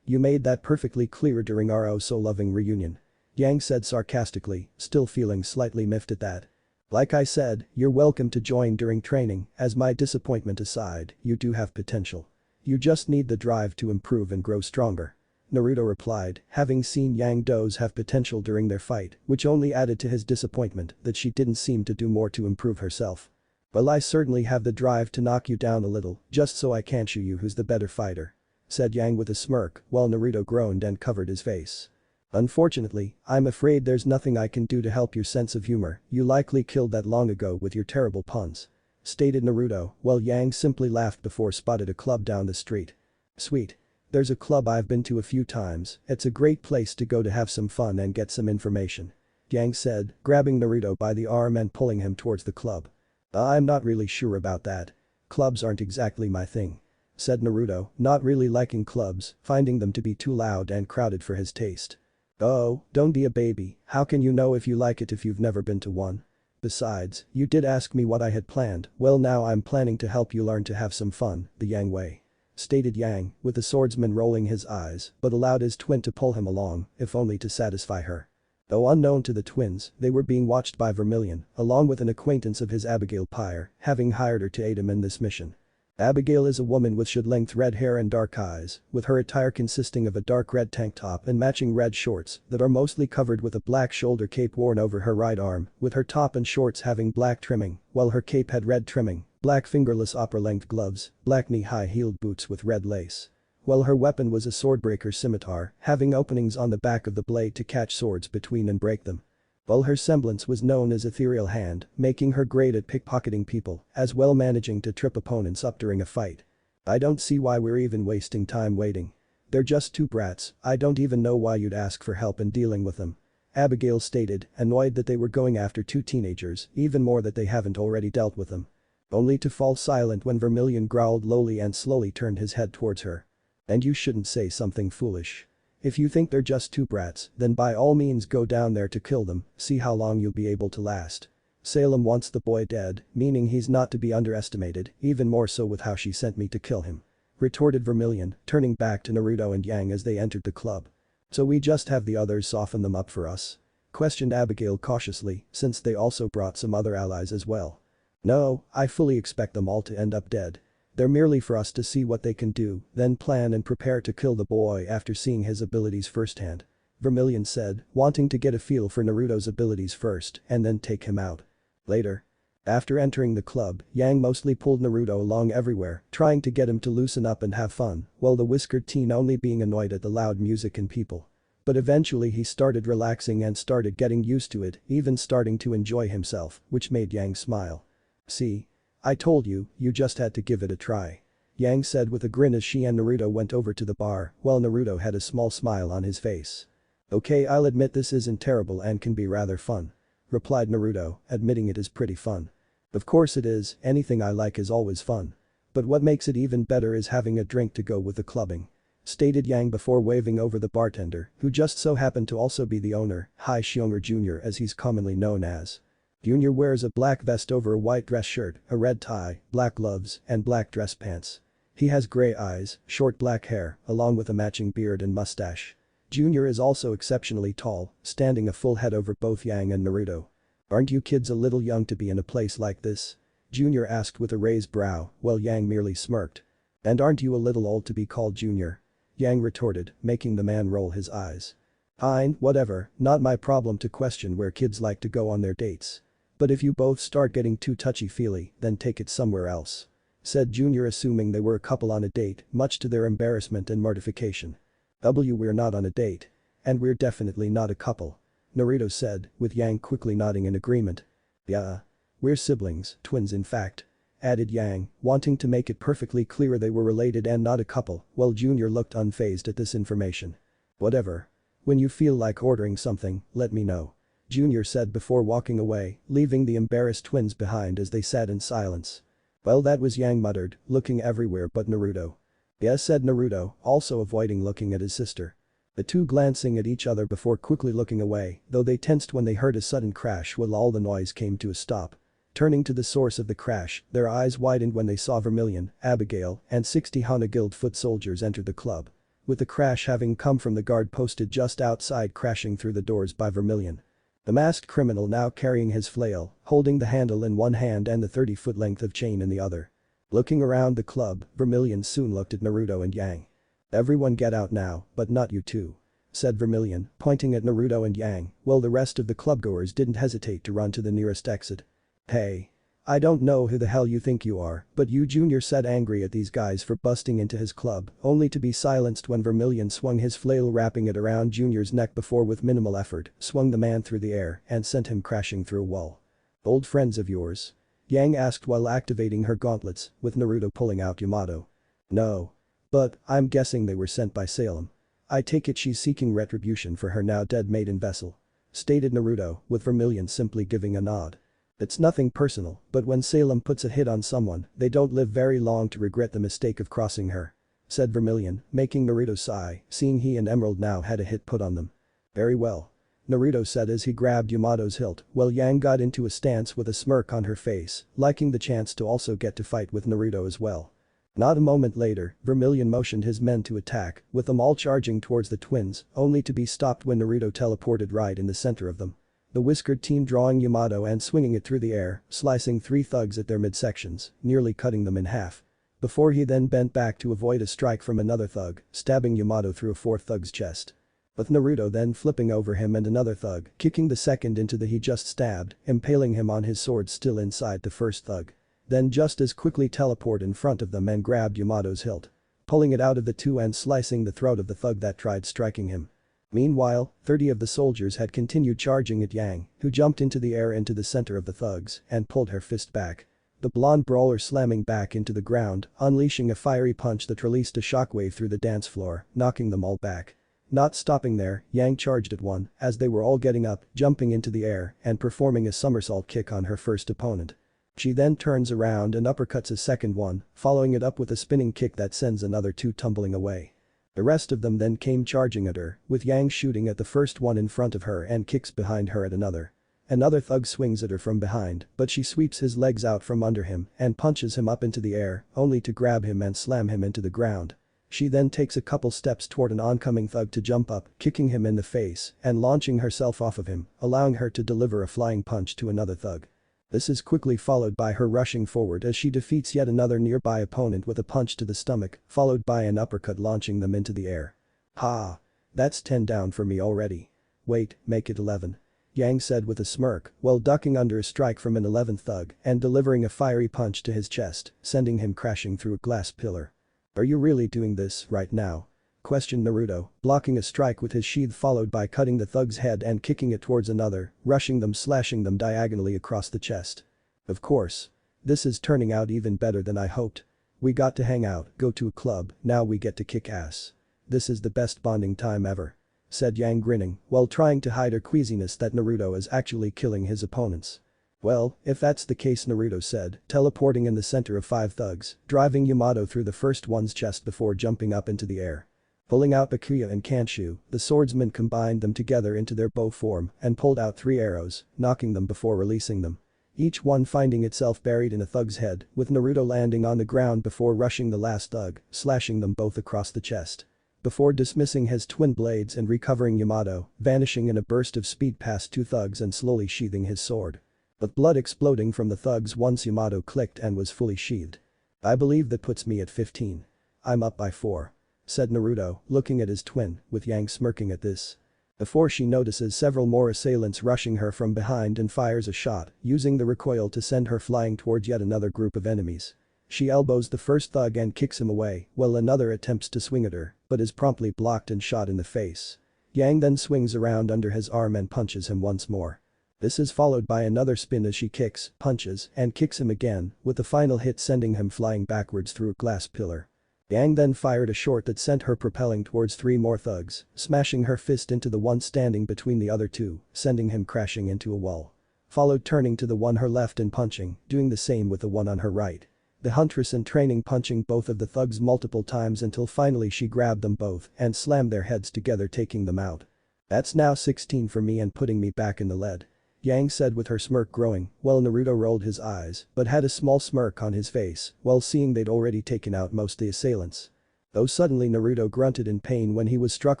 You made that perfectly clear during our oh so loving reunion. Yang said sarcastically, still feeling slightly miffed at that. Like I said, you're welcome to join during training, as my disappointment aside, you do have potential. You just need the drive to improve and grow stronger. Naruto replied, having seen Yang does have potential during their fight, which only added to his disappointment that she didn't seem to do more to improve herself. Well, I certainly have the drive to knock you down a little, just so I can't show you who's the better fighter. Said Yang with a smirk, while Naruto groaned and covered his face. Unfortunately, I'm afraid there's nothing I can do to help your sense of humor, you likely killed that long ago with your terrible puns. Stated Naruto, while Yang simply laughed before spotted a club down the street. Sweet. There's a club I've been to a few times, it's a great place to go to have some fun and get some information. Yang said, grabbing Naruto by the arm and pulling him towards the club. I'm not really sure about that. Clubs aren't exactly my thing. Said Naruto, not really liking clubs, finding them to be too loud and crowded for his taste. Oh, don't be a baby, how can you know if you like it if you've never been to one? Besides, you did ask me what I had planned, well now I'm planning to help you learn to have some fun, the Yang way. Stated Yang, with the swordsman rolling his eyes, but allowed his twin to pull him along, if only to satisfy her. Though unknown to the twins, they were being watched by Vermilion, along with an acquaintance of his Abigail Pyre, having hired her to aid him in this mission. Abigail is a woman with should-length red hair and dark eyes, with her attire consisting of a dark red tank top and matching red shorts that are mostly covered with a black shoulder cape worn over her right arm, with her top and shorts having black trimming, while her cape had red trimming, black fingerless upper-length gloves, black knee-high heeled boots with red lace. While her weapon was a swordbreaker scimitar, having openings on the back of the blade to catch swords between and break them. While her semblance was known as Ethereal Hand, making her great at pickpocketing people, as well managing to trip opponents up during a fight. I don't see why we're even wasting time waiting. They're just two brats, I don't even know why you'd ask for help in dealing with them. Abigail stated, annoyed that they were going after two teenagers, even more that they haven't already dealt with them. Only to fall silent when Vermilion growled lowly and slowly turned his head towards her. And you shouldn't say something foolish. If you think they're just two brats, then by all means go down there to kill them, see how long you'll be able to last. Salem wants the boy dead, meaning he's not to be underestimated, even more so with how she sent me to kill him. Retorted Vermilion, turning back to Naruto and Yang as they entered the club. So we just have the others soften them up for us? Questioned Abigail cautiously, since they also brought some other allies as well. No, I fully expect them all to end up dead. They're merely for us to see what they can do, then plan and prepare to kill the boy after seeing his abilities firsthand. Vermilion said, wanting to get a feel for Naruto's abilities first and then take him out. Later. After entering the club, Yang mostly pulled Naruto along everywhere, trying to get him to loosen up and have fun, while the whiskered teen only being annoyed at the loud music and people. But eventually he started relaxing and started getting used to it, even starting to enjoy himself, which made Yang smile. See? I told you, you just had to give it a try. Yang said with a grin as she and Naruto went over to the bar, while Naruto had a small smile on his face. Okay, I'll admit this isn't terrible and can be rather fun. Replied Naruto, admitting it is pretty fun. Of course it is, anything I like is always fun. But what makes it even better is having a drink to go with the clubbing. Stated Yang before waving over the bartender, who just so happened to also be the owner, Hai Xiong'er Jr. as he's commonly known as. Junior wears a black vest over a white dress shirt, a red tie, black gloves, and black dress pants. He has gray eyes, short black hair, along with a matching beard and mustache. Junior is also exceptionally tall, standing a full head over both Yang and Naruto. Aren't you kids a little young to be in a place like this? Junior asked with a raised brow, while Yang merely smirked. And aren't you a little old to be called Junior? Yang retorted, making the man roll his eyes. Fine, whatever, not my problem to question where kids like to go on their dates. But if you both start getting too touchy-feely, then take it somewhere else. Said Junior, assuming they were a couple on a date, much to their embarrassment and mortification. We're not on a date. And we're definitely not a couple. Naruto said, with Yang quickly nodding in agreement. Yeah. We're siblings, twins in fact. Added Yang, wanting to make it perfectly clear they were related and not a couple, while Junior looked unfazed at this information. Whatever. When you feel like ordering something, let me know. Junior said before walking away, leaving the embarrassed twins behind as they sat in silence. Well, that was, Yang muttered, looking everywhere but Naruto. Yes, said Naruto, also avoiding looking at his sister. The two glancing at each other before quickly looking away, though they tensed when they heard a sudden crash while all the noise came to a stop. Turning to the source of the crash, their eyes widened when they saw Vermilion, Abigail, and 60 Hana Guild foot soldiers enter the club. With the crash having come from the guard posted just outside crashing through the doors by Vermilion. The masked criminal now carrying his flail, holding the handle in one hand and the 30-foot length of chain in the other. Looking around the club, Vermilion soon looked at Naruto and Yang. Everyone get out now, but not you two. Said Vermilion, pointing at Naruto and Yang, while the rest of the clubgoers didn't hesitate to run to the nearest exit. Hey. I don't know who the hell you think you are, but you, Junior said, angry at these guys for busting into his club, only to be silenced when Vermilion swung his flail, wrapping it around Junior's neck before with minimal effort, swung the man through the air and sent him crashing through a wall. Old friends of yours? Yang asked while activating her gauntlets, with Naruto pulling out Yamato. No. But, I'm guessing they were sent by Salem. I take it she's seeking retribution for her now dead maiden vessel. Stated Naruto, with Vermilion simply giving a nod. It's nothing personal, but when Salem puts a hit on someone, they don't live very long to regret the mistake of crossing her. Said Vermilion, making Naruto sigh, seeing he and Emerald now had a hit put on them. Very well. Naruto said as he grabbed Yamato's hilt, while Yang got into a stance with a smirk on her face, liking the chance to also get to fight with Naruto as well. Not a moment later, Vermilion motioned his men to attack, with them all charging towards the twins, only to be stopped when Naruto teleported right in the center of them. The whiskered team drawing Yamato and swinging it through the air, slicing 3 thugs at their midsections, nearly cutting them in half. Before he then bent back to avoid a strike from another thug, stabbing Yamato through a 4th thug's chest. With Naruto then flipping over him and another thug, kicking the second into the he just stabbed, impaling him on his sword still inside the first thug. Then just as quickly teleport in front of them and grabbed Yamato's hilt. Pulling it out of the two and slicing the throat of the thug that tried striking him. Meanwhile, 30 of the soldiers had continued charging at Yang, who jumped into the air into the center of the thugs and pulled her fist back. The blonde brawler slamming back into the ground, unleashing a fiery punch that released a shockwave through the dance floor, knocking them all back. Not stopping there, Yang charged at one as they were all getting up, jumping into the air and performing a somersault kick on her first opponent. She then turns around and uppercuts a second one, following it up with a spinning kick that sends another two tumbling away. The rest of them then came charging at her, with Yang shooting at the first one in front of her and kicks behind her at another. Another thug swings at her from behind, but she sweeps his legs out from under him and punches him up into the air, only to grab him and slam him into the ground. She then takes a couple steps toward an oncoming thug to jump up, kicking him in the face and launching herself off of him, allowing her to deliver a flying punch to another thug. This is quickly followed by her rushing forward as she defeats yet another nearby opponent with a punch to the stomach, followed by an uppercut launching them into the air. Ha! That's 10 down for me already. Wait, make it 11. Yang said with a smirk while ducking under a strike from an 11th thug and delivering a fiery punch to his chest, sending him crashing through a glass pillar. Are you really doing this right now? Questioned Naruto, blocking a strike with his sheath followed by cutting the thug's head and kicking it towards another, rushing them slashing them diagonally across the chest. Of course. This is turning out even better than I hoped. We got to hang out, go to a club, now we get to kick ass. This is the best bonding time ever. Said Yang grinning while trying to hide her queasiness that Naruto is actually killing his opponents. Well, if that's the case, Naruto said, teleporting in the center of 5 thugs, driving Yamato through the first one's chest before jumping up into the air. Pulling out Bakuya and Kanshu, the swordsman combined them together into their bow form and pulled out 3 arrows, knocking them before releasing them. Each one finding itself buried in a thug's head, with Naruto landing on the ground before rushing the last thug, slashing them both across the chest. Before dismissing his twin blades and recovering Yamato, vanishing in a burst of speed past 2 thugs and slowly sheathing his sword. But blood exploding from the thugs once Yamato clicked and was fully sheathed. I believe that puts me at 15. I'm up by 4. Said Naruto, looking at his twin, with Yang smirking at this. Before she notices several more assailants rushing her from behind and fires a shot, using the recoil to send her flying towards yet another group of enemies. She elbows the first thug and kicks him away, while another attempts to swing at her, but is promptly blocked and shot in the face. Yang then swings around under his arm and punches him once more. This is followed by another spin as she kicks, punches, and kicks him again, with the final hit sending him flying backwards through a glass pillar. Yang then fired a shot that sent her propelling towards 3 more thugs, smashing her fist into the one standing between the other 2, sending him crashing into a wall. Followed turning to the one her left and punching, doing the same with the one on her right. The huntress in training punching both of the thugs multiple times until finally she grabbed them both and slammed their heads together, taking them out. That's now 16 for me and putting me back in the lead. Yang said with her smirk growing, while Naruto rolled his eyes but had a small smirk on his face while seeing they'd already taken out most of the assailants. Though suddenly Naruto grunted in pain when he was struck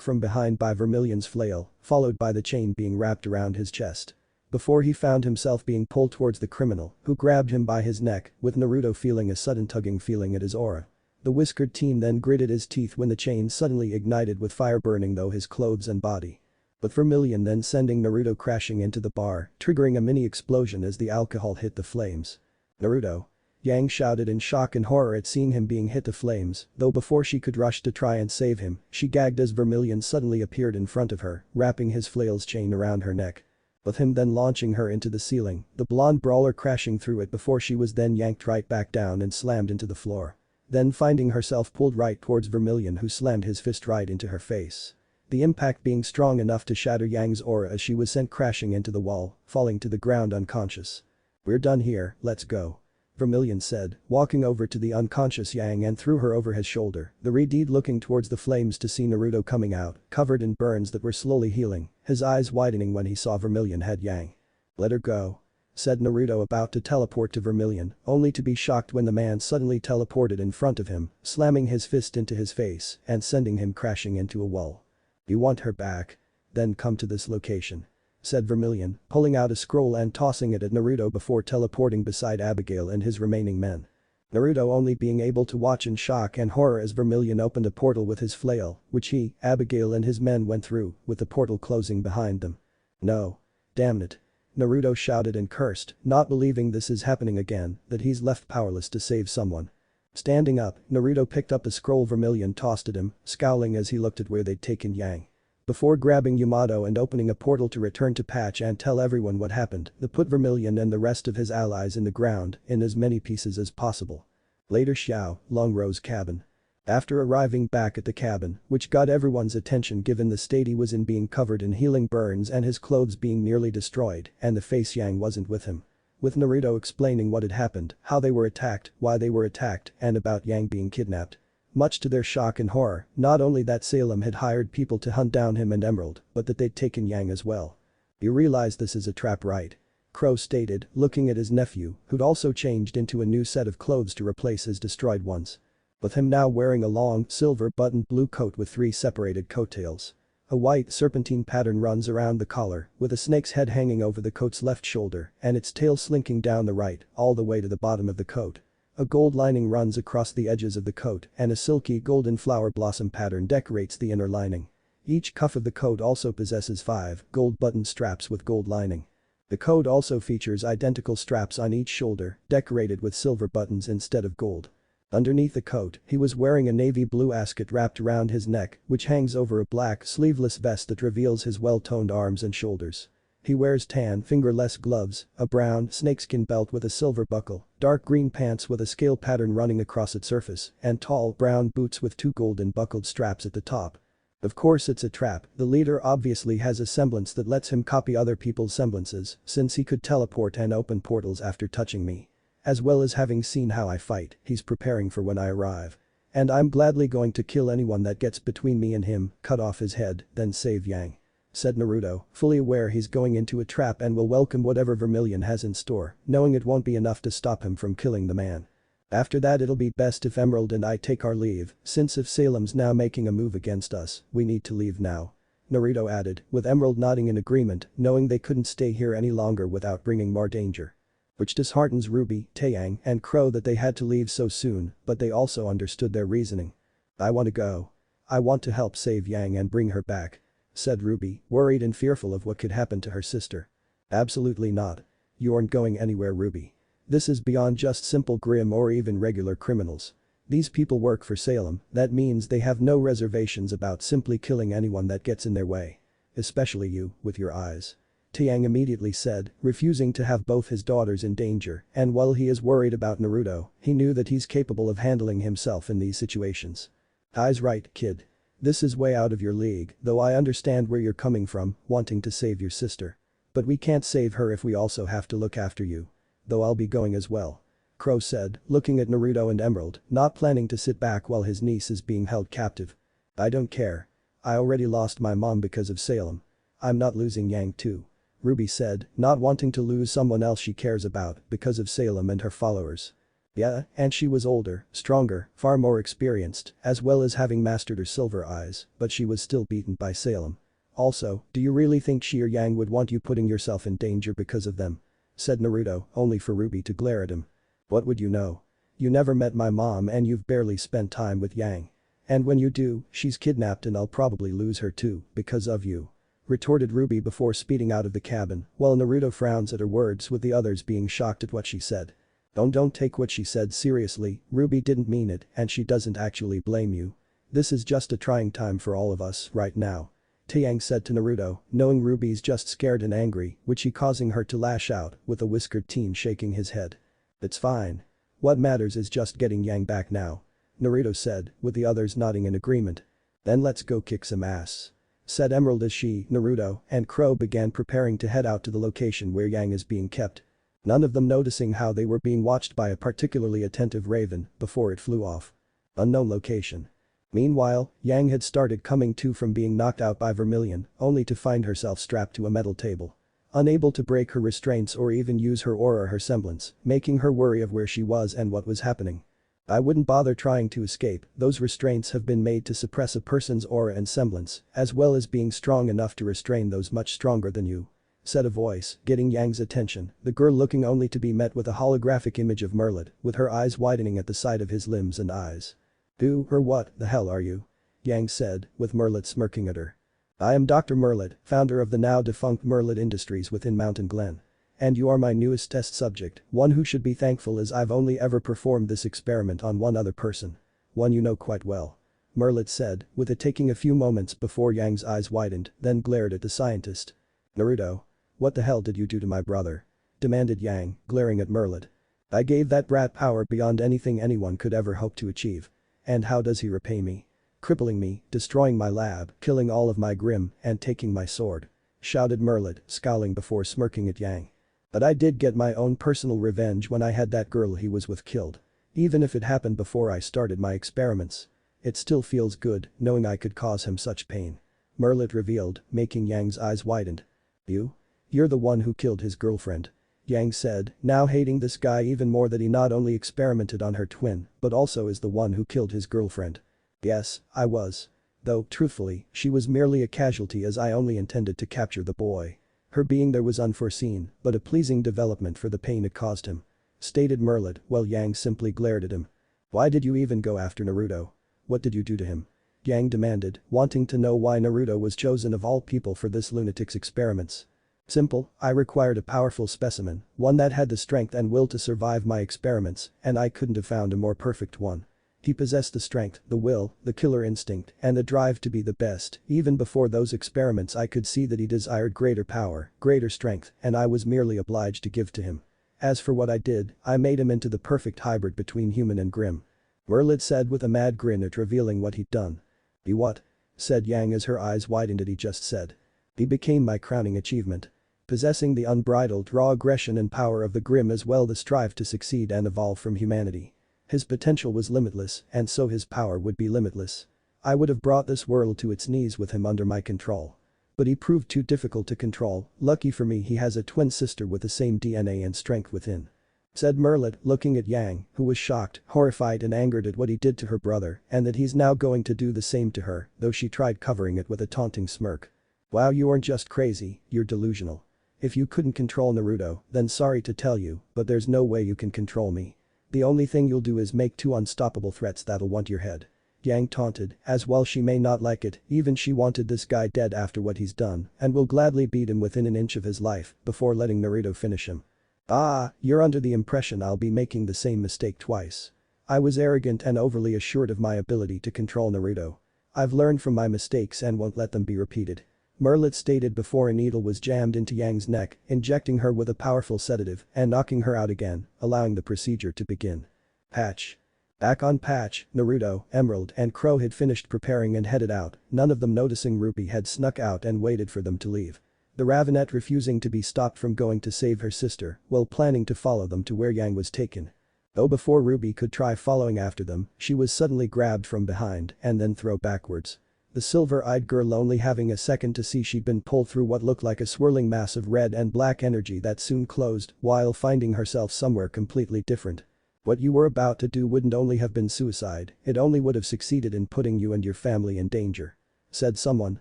from behind by Vermilion's flail, followed by the chain being wrapped around his chest. Before he found himself being pulled towards the criminal, who grabbed him by his neck, with Naruto feeling a sudden tugging feeling at his aura. The whiskered teen then gritted his teeth when the chain suddenly ignited with fire burning though his clothes and body. But Vermilion then sending Naruto crashing into the bar, triggering a mini explosion as the alcohol hit the flames. Naruto. Yang shouted in shock and horror at seeing him being hit to flames, though before she could rush to try and save him, she gagged as Vermilion suddenly appeared in front of her, wrapping his flail's chain around her neck. With him then launching her into the ceiling, the blonde brawler crashing through it before she was then yanked right back down and slammed into the floor. Then finding herself pulled right towards Vermilion, who slammed his fist right into her face. The impact being strong enough to shatter Yang's aura as she was sent crashing into the wall, falling to the ground unconscious. We're done here, let's go. Vermilion said, walking over to the unconscious Yang and threw her over his shoulder, the Redeed looking towards the flames to see Naruto coming out, covered in burns that were slowly healing, his eyes widening when he saw Vermilion head Yang. Let her go. Said Naruto about to teleport to Vermilion, only to be shocked when the man suddenly teleported in front of him, slamming his fist into his face and sending him crashing into a wall. You want her back? Then come to this location. Said Vermilion, pulling out a scroll and tossing it at Naruto before teleporting beside Abigail and his remaining men. Naruto only being able to watch in shock and horror as Vermilion opened a portal with his flail, which he, Abigail and his men went through, with the portal closing behind them. No. Damn it. Naruto shouted and cursed, not believing this is happening again, that he's left powerless to save someone. Standing up, Naruto picked up the scroll Vermilion tossed at him, scowling as he looked at where they'd taken Yang. Before grabbing Yamato and opening a portal to return to Patch and tell everyone what happened, they put Vermilion and the rest of his allies in the ground in as many pieces as possible. Later Xiao, Longro's cabin. After arriving back at the cabin, which got everyone's attention given the state he was in being covered in healing burns and his clothes being nearly destroyed, and the face Yang wasn't with him. With Naruto explaining what had happened, how they were attacked, why they were attacked, and about Yang being kidnapped. Much to their shock and horror, not only that Salem had hired people to hunt down him and Emerald, but that they'd taken Yang as well. "You realize this is a trap, right?" Crow stated, looking at his nephew, who'd also changed into a new set of clothes to replace his destroyed ones. With him now wearing a long, silver-buttoned blue coat with 3 separated coattails. A white serpentine pattern runs around the collar, with a snake's head hanging over the coat's left shoulder and its tail slinking down the right, all the way to the bottom of the coat. A gold lining runs across the edges of the coat and a silky golden flower blossom pattern decorates the inner lining. Each cuff of the coat also possesses 5 gold button straps with gold lining. The coat also features identical straps on each shoulder, decorated with silver buttons instead of gold. Underneath the coat, he was wearing a navy blue ascot wrapped around his neck, which hangs over a black sleeveless vest that reveals his well-toned arms and shoulders. He wears tan fingerless gloves, a brown snakeskin belt with a silver buckle, dark green pants with a scale pattern running across its surface, and tall brown boots with 2 golden buckled straps at the top. Of course it's a trap, the leader obviously has a semblance that lets him copy other people's semblances, since he could teleport and open portals after touching me. As well as having seen how I fight, he's preparing for when I arrive. And I'm gladly going to kill anyone that gets between me and him, cut off his head, then save Yang," said Naruto, fully aware he's going into a trap and will welcome whatever Vermilion has in store, knowing it won't be enough to stop him from killing the man. "After that it'll be best if Emerald and I take our leave, since if Salem's now making a move against us, we need to leave now," Naruto added, with Emerald nodding in agreement, knowing they couldn't stay here any longer without bringing more danger. Which disheartens Ruby, Taeyang, and Crow that they had to leave so soon, but they also understood their reasoning. "I want to go. I want to help save Yang and bring her back," said Ruby, worried and fearful of what could happen to her sister. "Absolutely not. You aren't going anywhere, Ruby. This is beyond just simple grim or even regular criminals. These people work for Salem, that means they have no reservations about simply killing anyone that gets in their way. Especially you, with your eyes," Taeyang immediately said, refusing to have both his daughters in danger, and while he is worried about Naruto, he knew that he's capable of handling himself in these situations. "Ai's right, kid. This is way out of your league, though I understand where you're coming from, wanting to save your sister. But we can't save her if we also have to look after you. Though I'll be going as well," Crow said, looking at Naruto and Emerald, not planning to sit back while his niece is being held captive. "I don't care. I already lost my mom because of Salem. I'm not losing Yang too," Ruby said, not wanting to lose someone else she cares about because of Salem and her followers. Yeah, and she was older, stronger, far more experienced, as well as having mastered her silver eyes, but she was still beaten by Salem. "Also, do you really think she or Yang would want you putting yourself in danger because of them?" said Naruto, only for Ruby to glare at him. "What would you know? You never met my mom and you've barely spent time with Yang. And when you do, she's kidnapped and I'll probably lose her too, because of you," retorted Ruby before speeding out of the cabin, while Naruto frowns at her words with the others being shocked at what she said. Don't take what she said seriously, Ruby didn't mean it and she doesn't actually blame you. This is just a trying time for all of us right now," Taeyang said to Naruto, knowing Ruby's just scared and angry, which he causing her to lash out, with a whiskered teen shaking his head. "It's fine. What matters is just getting Yang back now," Naruto said, with the others nodding in agreement. "Then let's go kick some ass," said Emerald as she, Naruto, and Crow began preparing to head out to the location where Yang is being kept. None of them noticing how they were being watched by a particularly attentive raven before it flew off. Unknown location. Meanwhile, Yang had started coming to from being knocked out by Vermilion, only to find herself strapped to a metal table. Unable to break her restraints or even use her aura or her semblance, making her worry of where she was and what was happening. "I wouldn't bother trying to escape, those restraints have been made to suppress a person's aura and semblance, as well as being strong enough to restrain those much stronger than you," said a voice, getting Yang's attention, the girl looking only to be met with a holographic image of Merlit, with her eyes widening at the sight of his limbs and eyes. "Who or what the hell are you?" Yang said, with Merlit smirking at her. "I am Dr. Merlit, founder of the now defunct Merlit Industries within Mountain Glen. And you are my newest test subject, one who should be thankful as I've only ever performed this experiment on one other person. One you know quite well," Merlit said, with it taking a few moments before Yang's eyes widened, then glared at the scientist. Naruto. What the hell did you do to my brother? Demanded Yang, glaring at Merlit. I gave that brat power beyond anything anyone could ever hope to achieve. And how does he repay me? Crippling me, destroying my lab, killing all of my Grimm, and taking my sword. Shouted Merlit, scowling before smirking at Yang. But I did get my own personal revenge when I had that girl he was with killed. Even if it happened before I started my experiments. It still feels good, knowing I could cause him such pain. Merlit revealed, making Yang's eyes widened. You? You're the one who killed his girlfriend. Yang said, now hating this guy even more that he not only experimented on her twin, but also is the one who killed his girlfriend. Yes, I was. Though, truthfully, she was merely a casualty as I only intended to capture the boy. Her being there was unforeseen, but a pleasing development for the pain it caused him. Stated Merlit, while Yang simply glared at him. Why did you even go after Naruto? What did you do to him? Yang demanded, wanting to know why Naruto was chosen of all people for this lunatic's experiments. Simple, I required a powerful specimen, one that had the strength and will to survive my experiments, and I couldn't have found a more perfect one. He possessed the strength, the will, the killer instinct, and the drive to be the best. Even before those experiments I could see that he desired greater power, greater strength, and I was merely obliged to give to him. As for what I did, I made him into the perfect hybrid between human and Grimm. Merlit said with a mad grin at revealing what he'd done. He what? Said Yang as her eyes widened at he just said. He became my crowning achievement. Possessing the unbridled raw aggression and power of the Grimm as well as strive to succeed and evolve from humanity. His potential was limitless and so his power would be limitless. I would have brought this world to its knees with him under my control. But he proved too difficult to control. Lucky for me he has a twin sister with the same DNA and strength within. Said Merlit, looking at Yang, who was shocked, horrified and angered at what he did to her brother and that he's now going to do the same to her, though she tried covering it with a taunting smirk. Wow, you aren't just crazy, you're delusional. If you couldn't control Naruto, then sorry to tell you, but there's no way you can control me. The only thing you'll do is make two unstoppable threats that'll want your head. Yang taunted, as while she may not like it, even she wanted this guy dead after what he's done and will gladly beat him within an inch of his life before letting Naruto finish him. Ah, you're under the impression I'll be making the same mistake twice. I was arrogant and overly assured of my ability to control Naruto. I've learned from my mistakes and won't let them be repeated. Merlit stated before a needle was jammed into Yang's neck, injecting her with a powerful sedative and knocking her out again, allowing the procedure to begin. Patch. Back on Patch, Naruto, Emerald and Crow had finished preparing and headed out, none of them noticing Ruby had snuck out and waited for them to leave. The Ravenet refusing to be stopped from going to save her sister while planning to follow them to where Yang was taken. Though before Ruby could try following after them, she was suddenly grabbed from behind and then thrown backwards. The silver-eyed girl only having a second to see she'd been pulled through what looked like a swirling mass of red and black energy that soon closed while finding herself somewhere completely different. What you were about to do wouldn't only have been suicide, it only would have succeeded in putting you and your family in danger. Said someone,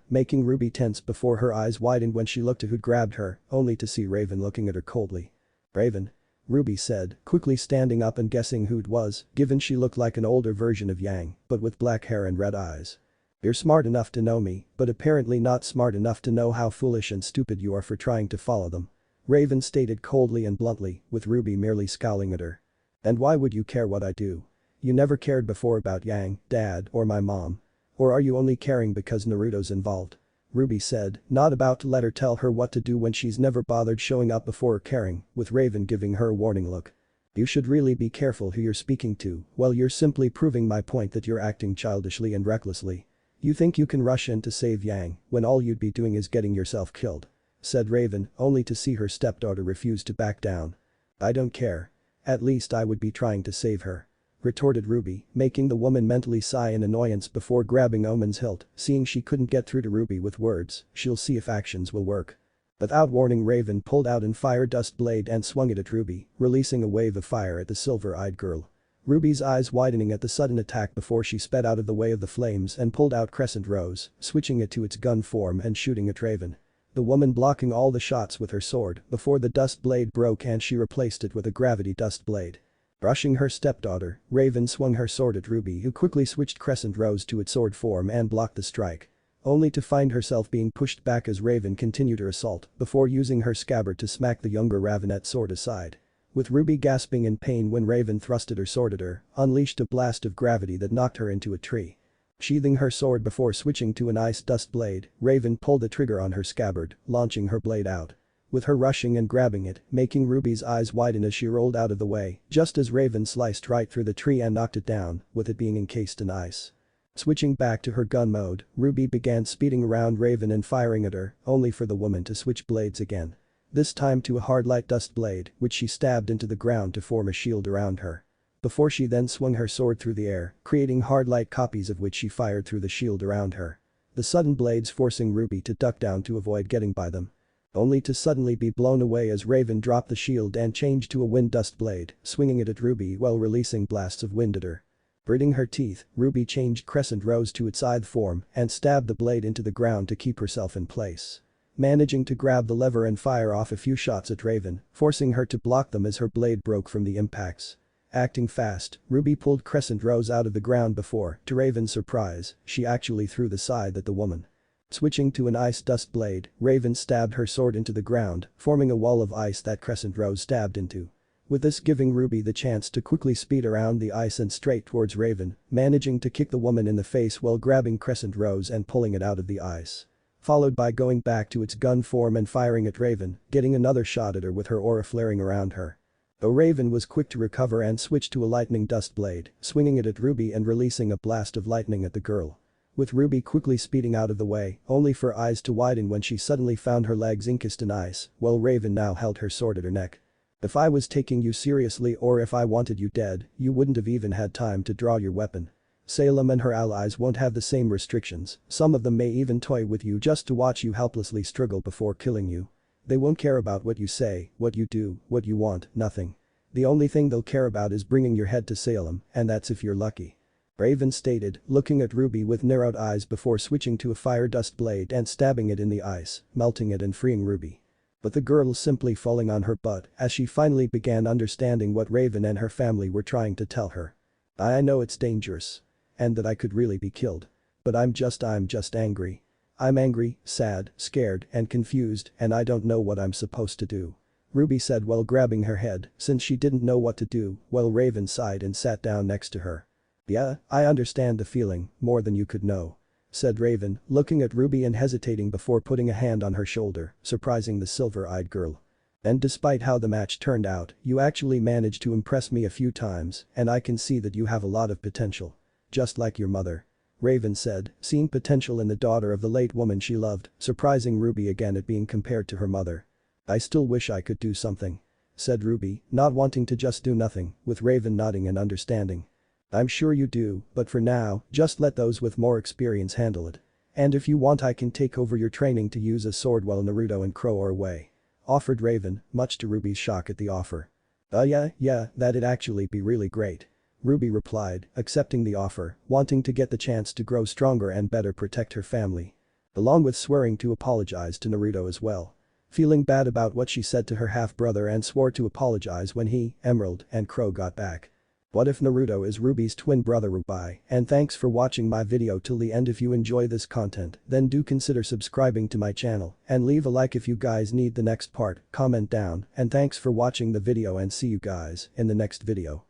making Ruby tense before her eyes widened when she looked at who'd grabbed her, only to see Raven looking at her coldly. Raven? Ruby said, quickly standing up and guessing who it was, given she looked like an older version of Yang, but with black hair and red eyes. You're smart enough to know me, but apparently not smart enough to know how foolish and stupid you are for trying to follow them. Raven stated coldly and bluntly, with Ruby merely scowling at her. And why would you care what I do? You never cared before about Yang, Dad, or my mom. Or are you only caring because Naruto's involved? Ruby said, not about to let her tell her what to do when she's never bothered showing up before her caring, with Raven giving her a warning look. You should really be careful who you're speaking to, well you're simply proving my point that you're acting childishly and recklessly. You think you can rush in to save Yang when all you'd be doing is getting yourself killed. Said Raven, only to see her stepdaughter refuse to back down. I don't care. At least I would be trying to save her. Retorted Ruby, making the woman mentally sigh in annoyance before grabbing Omen's hilt, seeing she couldn't get through to Ruby with words, she'll see if actions will work. Without warning Raven pulled out an fire dust blade and swung it at Ruby, releasing a wave of fire at the silver-eyed girl. Ruby's eyes widening at the sudden attack before she sped out of the way of the flames and pulled out Crescent Rose, switching it to its gun form and shooting at Raven. The woman blocking all the shots with her sword before the dust blade broke and she replaced it with a gravity dust blade. Brushing her stepdaughter, Raven swung her sword at Ruby who quickly switched Crescent Rose to its sword form and blocked the strike. Only to find herself being pushed back as Raven continued her assault before using her scabbard to smack the younger Ravenet sword aside. With Ruby gasping in pain when Raven thrusted her sword at her, unleashed a blast of gravity that knocked her into a tree. Sheathing her sword before switching to an ice dust blade, Raven pulled the trigger on her scabbard, launching her blade out. With her rushing and grabbing it, making Ruby's eyes widen as she rolled out of the way, just as Raven sliced right through the tree and knocked it down, with it being encased in ice. Switching back to her gun mode, Ruby began speeding around Raven and firing at her, only for the woman to switch blades again. This time to a hard light dust blade, which she stabbed into the ground to form a shield around her. Before she then swung her sword through the air, creating hard light copies of which she fired through the shield around her. The sudden blades forcing Ruby to duck down to avoid getting by them. Only to suddenly be blown away as Raven dropped the shield and changed to a wind dust blade, swinging it at Ruby while releasing blasts of wind at her. Gritting her teeth, Ruby changed crescent rose to its scythe form and stabbed the blade into the ground to keep herself in place. Managing to grab the lever and fire off a few shots at Raven, forcing her to block them as her blade broke from the impacts. Acting fast, Ruby pulled crescent rose out of the ground before, to Raven's surprise, she actually threw the scythe at the woman. Switching to an ice dust blade, Raven stabbed her sword into the ground, forming a wall of ice that crescent rose stabbed into. With this giving Ruby the chance to quickly speed around the ice and straight towards Raven, managing to kick the woman in the face while grabbing crescent rose and pulling it out of the ice. Followed by going back to its gun form and firing at Raven, getting another shot at her with her aura flaring around her. Though Raven was quick to recover and switch to a lightning dust blade, swinging it at Ruby and releasing a blast of lightning at the girl. With Ruby quickly speeding out of the way, only for eyes to widen when she suddenly found her legs encased in ice, while Raven now held her sword at her neck. If I was taking you seriously or if I wanted you dead, you wouldn't have even had time to draw your weapon. Salem and her allies won't have the same restrictions, some of them may even toy with you just to watch you helplessly struggle before killing you. They won't care about what you say, what you do, what you want, nothing. The only thing they'll care about is bringing your head to Salem, and that's if you're lucky. Raven stated, looking at Ruby with narrowed eyes before switching to a fire dust blade and stabbing it in the ice, melting it and freeing Ruby. But the girl simply falling on her butt as she finally began understanding what Raven and her family were trying to tell her. I know it's dangerous. And that I could really be killed. But I'm just angry. I'm angry, sad, scared, and confused, and I don't know what I'm supposed to do. Ruby said while grabbing her head, since she didn't know what to do, while Raven sighed and sat down next to her. Yeah, I understand the feeling, more than you could know. Said Raven, looking at Ruby and hesitating before putting a hand on her shoulder, surprising the silver-eyed girl. And despite how the match turned out, you actually managed to impress me a few times, and I can see that you have a lot of potential. Just like your mother. Raven said, seeing potential in the daughter of the late woman she loved, surprising Ruby again at being compared to her mother. I still wish I could do something. Said Ruby, not wanting to just do nothing, with Raven nodding in understanding. I'm sure you do, but for now, just let those with more experience handle it. And if you want I can take over your training to use a sword while Naruto and Crow are away. Offered Raven, much to Ruby's shock at the offer. Yeah, that'd actually be really great. Ruby replied, accepting the offer, wanting to get the chance to grow stronger and better protect her family. Along with swearing to apologize to Naruto as well. Feeling bad about what she said to her half-brother and swore to apologize when he, Emerald, and Crow got back. What if Naruto is Ruby's twin brother rwby? And thanks for watching my video till the end. If you enjoy this content, then do consider subscribing to my channel and leave a like if you guys need the next part, comment down, and thanks for watching the video and see you guys in the next video.